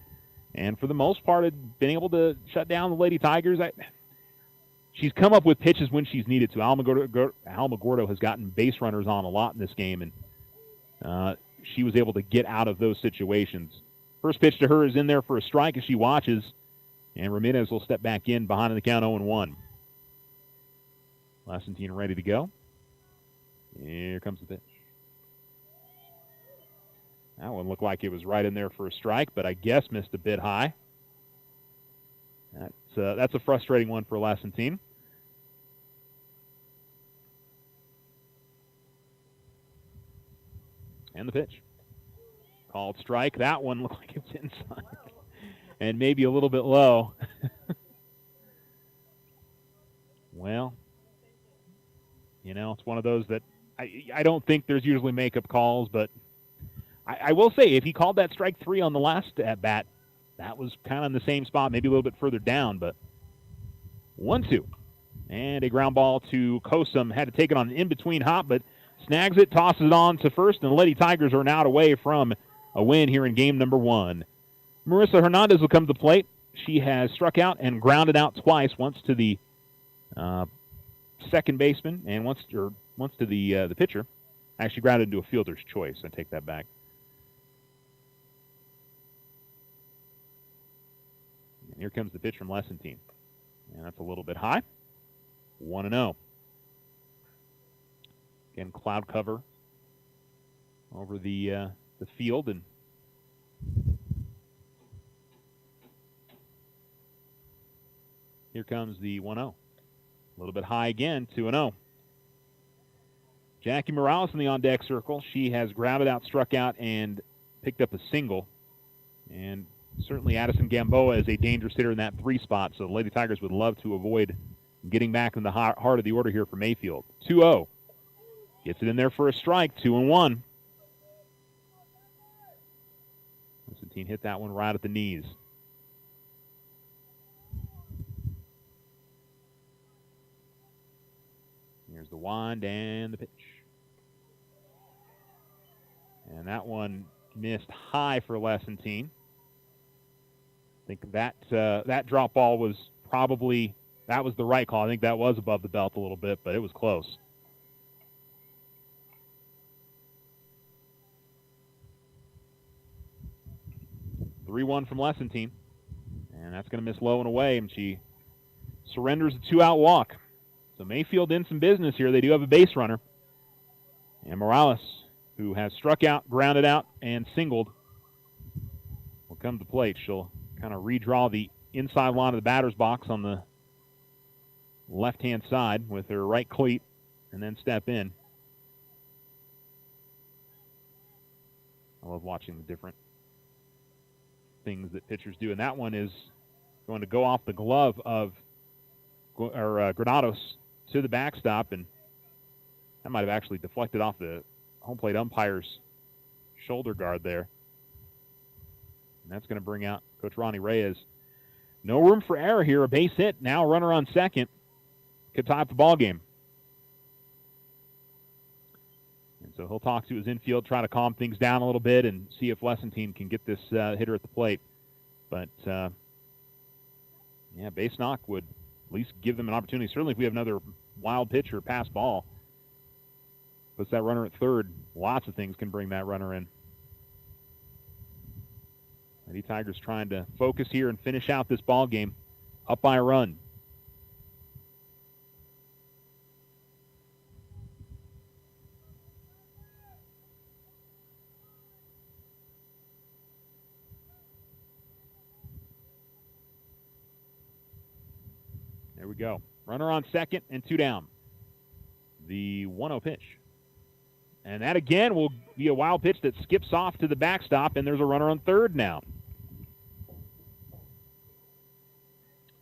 and for the most part had been able to shut down the Lady Tigers. She's come up with pitches when she's needed to. Alamogordo has gotten base runners on a lot in this game, and she was able to get out of those situations. First pitch to her is in there for a strike as she watches, and Ramirez will step back in behind the count 0-1. Lassentine ready to go. Here comes the pitch. That one looked like it was right in there for a strike, but I guess missed a bit high. That's a frustrating one for Lassentine. And the pitch. Called strike. That one looked like it was inside. And maybe a little bit low. Well, it's one of those that I don't think there's usually makeup calls, but I will say if he called that strike 3 on the last at-bat, that was kind of in the same spot, maybe a little bit further down, but 1-2. And a ground ball to Kosum. Had to take it on an in-between hop, but snags it, tosses it on to first, and the Lady Tigers are now away from a win here in game number 1. Marissa Hernandez will come to the plate. She has struck out and grounded out twice, once to the second baseman and once to the pitcher. Actually grounded into a fielder's choice. I take that back. And here comes the pitch from Lassentine. And that's a little bit high. 1-0. Again, cloud cover over the field, and here comes the 1-0. A little bit high again, 2-0. Jackie Morales in the on-deck circle. She has grounded out, struck out, and picked up a single. And certainly Addison Gamboa is a dangerous hitter in that 3 spot, so the Lady Tigers would love to avoid getting back in the heart of the order here for Mayfield. 2-0. Gets it in there for a strike, 2-1. Constantine hit that one right at the knees. Here's the wind and the pitch. And that one missed high for Lessentine. I think that drop ball was probably, that was the right call. I think that was above the belt a little bit, but it was close. (3-1) from Lessentine. And that's going to miss low and away, and she surrenders a 2-out walk. So Mayfield in some business here. They do have a base runner. And Morales, who has struck out, grounded out, and singled, will come to the plate. She'll kind of redraw the inside line of the batter's box on the left-hand side with her right cleat and then step in. I love watching the different things that pitchers do. And that one is going to go off the glove of Granados to the backstop, and that might have actually deflected off the home plate umpire's shoulder guard there. And that's going to bring out Coach Ronnie Reyes. No room for error here. A base hit. Now a runner on second. Could tie up the ball game. And so he'll talk to his infield, try to calm things down a little bit, and see if Lessentine can get this hitter at the plate. But, base knock would at least give them an opportunity. Certainly if we have another wild pitch or pass ball, puts that runner at third. Lots of things can bring that runner in. Lady Tigers trying to focus here and finish out this ball game up by a run. There we go. Runner on second and 2 down. The 1-0 pitch. And that again will be a wild pitch that skips off to the backstop, and there's a runner on third now.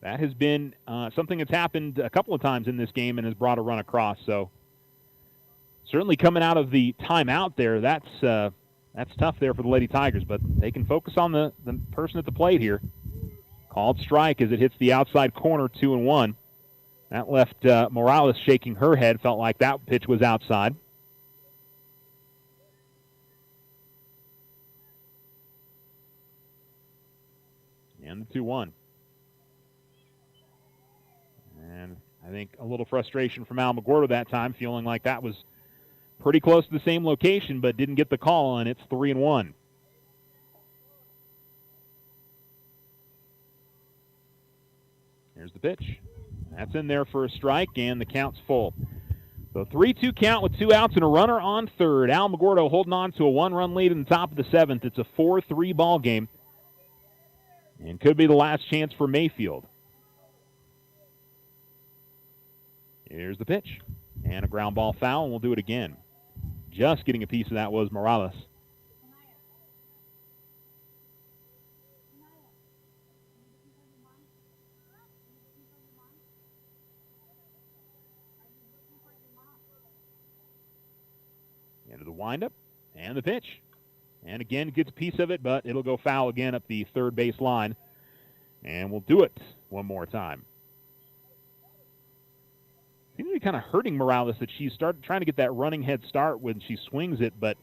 That has been something that's happened a couple of times in this game and has brought a run across. So certainly coming out of the timeout there, that's tough there for the Lady Tigers, but they can focus on the person at the plate here. Called strike as it hits the outside corner, 2-1. That left Morales shaking her head. Felt like that pitch was outside. And the 2-1. And I think a little frustration from Alamogordo that time, feeling like that was pretty close to the same location, but didn't get the call, and it's 3-1. Here's the pitch. That's in there for a strike, and the count's full. So 3-2 count with 2 outs and a runner on third. Alamogordo holding on to a 1-run lead in the top of the 7th. It's a 4-3 ball game, and could be the last chance for Mayfield. Here's the pitch, and a ground ball foul, and we'll do it again. Just getting a piece of that was Morales. Into the windup, and the pitch. And again, gets a piece of it, but it'll go foul again up the third base line. And we'll do it one more time. Seems to be kind of hurting Morales that she's started trying to get that running head start when she swings it, but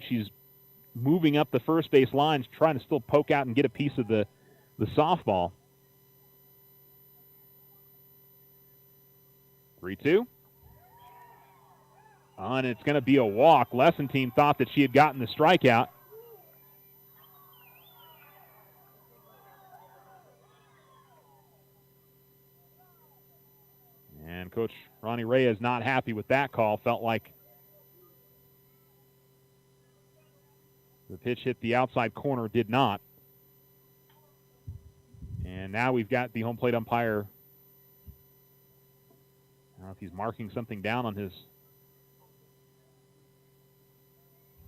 she's moving up the first base line, trying to still poke out and get a piece of the softball. 3-2. And it's going to be a walk. Lessentine thought that she had gotten the strikeout. Ronnie Reyes not happy with that call. Felt like the pitch hit the outside corner, did not. And now we've got the home plate umpire. I don't know if he's marking something down on his...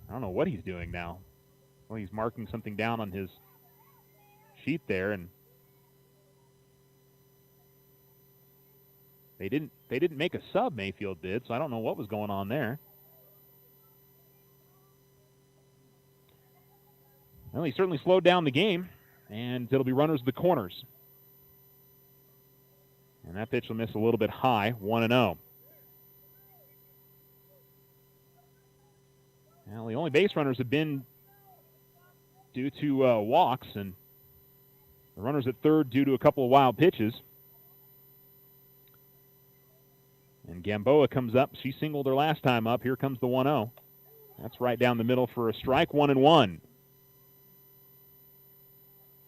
I don't know what he's doing now. Well, he's marking something down on his sheet there, and they didn't make a sub, Mayfield did, so I don't know what was going on there. Well, he certainly slowed down the game, and it'll be runners at the corners. And that pitch will miss a little bit high, 1-0. Well, the only base runners have been due to walks, and the runners at third due to a couple of wild pitches. And Gamboa comes up. She singled her last time up. Here comes the 1-0. That's right down the middle for a strike, 1-1. And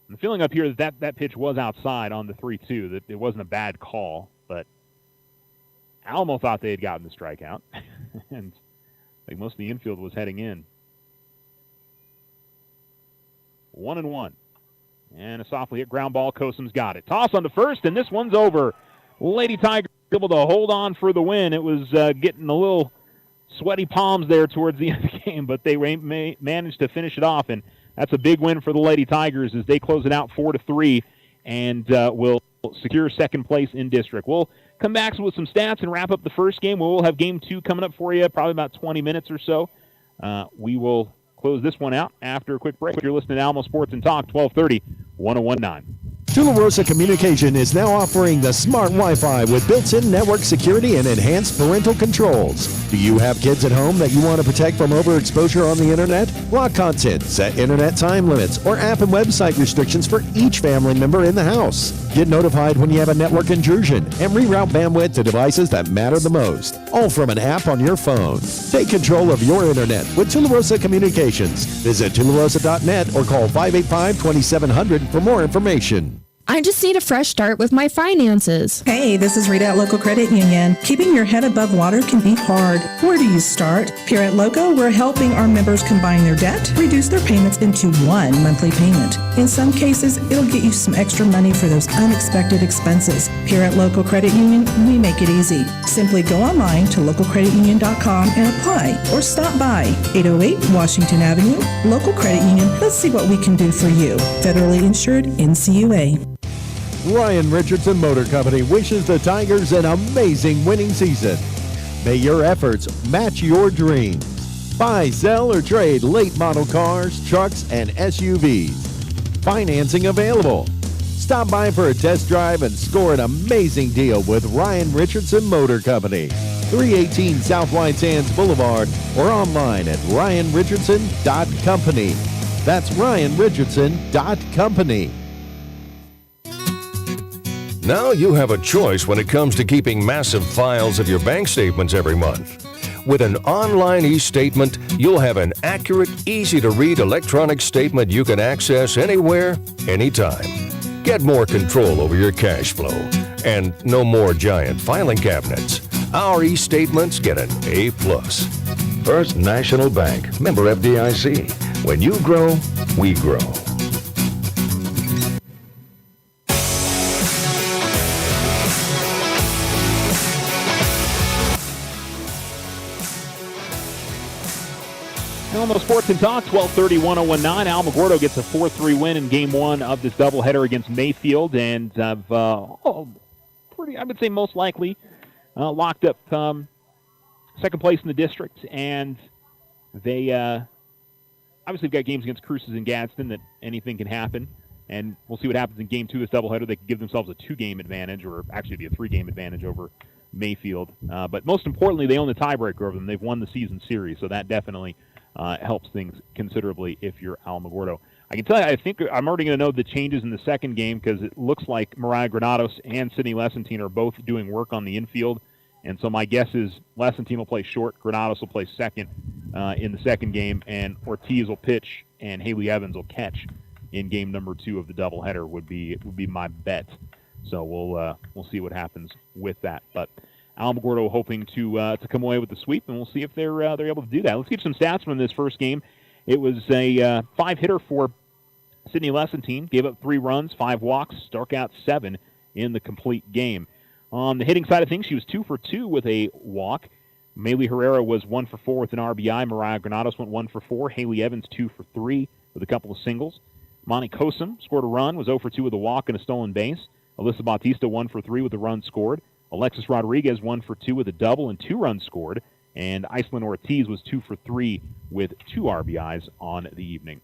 the feeling up here is that pitch was outside on the 3-2, that it wasn't a bad call, but Alamo thought they had gotten the strikeout, and I think most of the infield was heading in. 1-1. And a softly hit ground ball. Kosum's got it. Toss on to first, and this one's over. Lady Tigers able to hold on for the win. It was getting a little sweaty palms there towards the end of the game, but they managed to finish it off, and that's a big win for the Lady Tigers as they close it out 4-3 and will secure second place in district. We'll come back with some stats and wrap up the first game. We'll have game 2 coming up for you, probably about 20 minutes or so. We will close this one out after a quick break. You're listening to Alamo Sports and Talk, 1230, 1019. Tularosa Communication is now offering the smart Wi-Fi with built-in network security and enhanced parental controls. Do you have kids at home that you want to protect from overexposure on the internet? Block content, set internet time limits, or app and website restrictions for each family member in the house. Get notified when you have a network intrusion and reroute bandwidth to devices that matter the most, all from an app on your phone. Take control of your internet with Tularosa Communications. Visit tularosa.net or call 585-2700 for more information. I just need a fresh start with my finances. Hey, this is Rita at Local Credit Union. Keeping your head above water can be hard. Where do you start? Here at Local, we're helping our members combine their debt, reduce their payments into one monthly payment. In some cases, it'll get you some extra money for those unexpected expenses. Here at Local Credit Union, we make it easy. Simply go online to localcreditunion.com and apply, or stop by 808 Washington Avenue. Local Credit Union, let's see what we can do for you. Federally insured, NCUA. Ryan Richardson Motor Company wishes the Tigers an amazing winning season. May your efforts match your dreams. Buy, sell, or trade late model cars, trucks, and SUVs. Financing available. Stop by for a test drive and score an amazing deal with Ryan Richardson Motor Company. 318 South White Sands Boulevard or online at ryanrichardson.company. That's ryanrichardson.company. Now you have a choice when it comes to keeping massive files of your bank statements every month. With an online e-statement, you'll have an accurate, easy-to-read electronic statement you can access anywhere, anytime. Get more control over your cash flow. And no more giant filing cabinets. Our e-statements get an A+. First National Bank, member FDIC. When you grow, we grow. Alamo Sports and Talk, 1230, 1019. Alamogordo gets a 4-3 win in Game 1 of this doubleheader against Mayfield, and I would say most likely, locked up second place in the district. And they obviously have got games against Cruces and Gadsden that anything can happen. And we'll see what happens in Game 2 of this doubleheader. They could give themselves a 2-game advantage, or actually be a 3-game advantage over Mayfield. But most importantly, they own the tiebreaker over them. They've won the season series, so that definitely helps things considerably if you're Alamogordo. I can tell you, I think I'm already going to know the changes in the second game because it looks like Mariah Granados and Sydney Lessentine are both doing work on the infield. And so my guess is Lessentine will play short, Granados will play second in the second game, and Ortiz will pitch, and Haley Evans will catch in game number 2 of the doubleheader would be my bet. So we'll see what happens with that. But Alamogordo hoping to come away with the sweep, and we'll see if they're able to do that. Let's get some stats from this first game. It was a 5-hitter for Sydney Lessentine. Gave up 3 runs, 5 walks, struck out 7 in the complete game. On the hitting side of things, she was 2 for 2 with a walk. Maylee Herrera was 1 for 4 with an RBI. Mariah Granados went 1 for 4. Haley Evans 2 for 3 with a couple of singles. Monty Kosum scored a run, was 0 for 2 with a walk and a stolen base. Alyssa Bautista 1 for 3 with a run scored. Alexis Rodriguez 1 for 2 with a double and 2 runs scored. And Iceland Ortiz was 2 for 3 with 2 RBIs on the evening.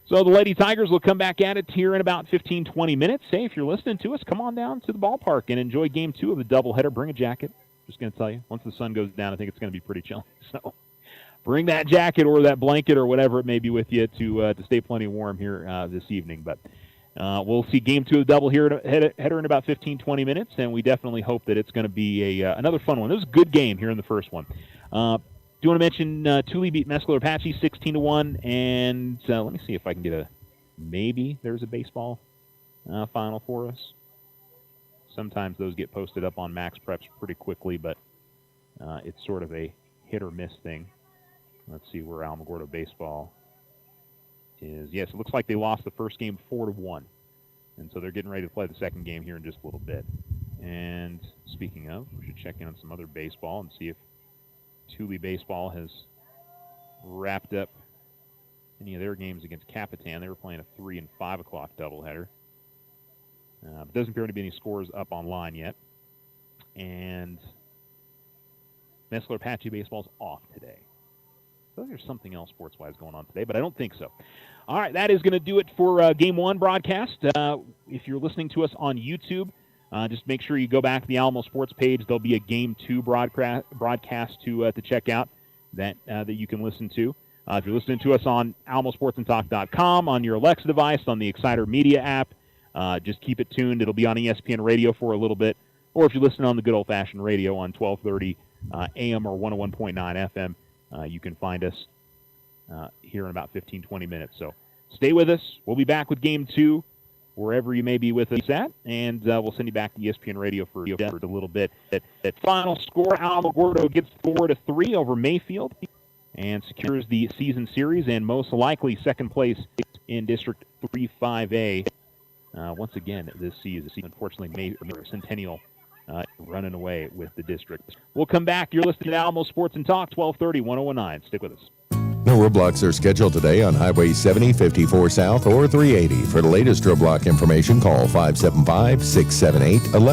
So the Lady Tigers will come back at it here in about 15, 20 minutes. Hey, if you're listening to us, come on down to the ballpark and enjoy Game 2 of the doubleheader. Bring a jacket. Just going to tell you, once the sun goes down, I think it's going to be pretty chilly. So bring that jacket or that blanket or whatever it may be with you to stay plenty warm here this evening. But we'll see Game 2 of the doubleheader in about 15, 20 minutes, and we definitely hope that it's going to be another fun one. It was a good game here in the first one. Do you want to mention Thule beat Mescalero Apache 16-1, and let me see if I can get maybe there's a baseball final for us. Sometimes those get posted up on Max Preps pretty quickly, but it's sort of a hit or miss thing. Let's see where Alamogordo baseball is. Yes, it looks like they lost the first game 4-1, and so they're getting ready to play the second game here in just a little bit. And speaking of, we should check in on some other baseball and see if Thule baseball has wrapped up any of their games against Capitan. They were playing a 3 and 5 o'clock doubleheader. Doesn't appear to be any scores up online yet. And Mescalero Apache baseball's off today. So there's something else sports-wise going on today, but I don't think so. All right, that is going to do it for Game 1 broadcast. If you're listening to us on YouTube, just make sure you go back to the Alamo Sports page. There'll be a Game 2 broadcast to check out that you can listen to. If you're listening to us on alamosportsandtalk.com, on your Alexa device, on the Exciter Media app, just keep it tuned. It'll be on ESPN Radio for a little bit. Or if you listen on the good old-fashioned radio on 1230 AM or 101.9 FM, you can find us here in about 15, 20 minutes. So stay with us. We'll be back with Game 2. Wherever you may be with us at, and we'll send you back to ESPN Radio for a little bit. That final score, Alamogordo gets 4-3 over Mayfield and secures the season series and most likely second place in District 3-5A once again this season. Unfortunately, Centennial running away with the district. We'll come back. You're listening to Alamo Sports and Talk, 1230, 1019. Stick with us. No roadblocks are scheduled today on Highway 70, 54 South, or 380. For the latest roadblock information, call 575-678-11.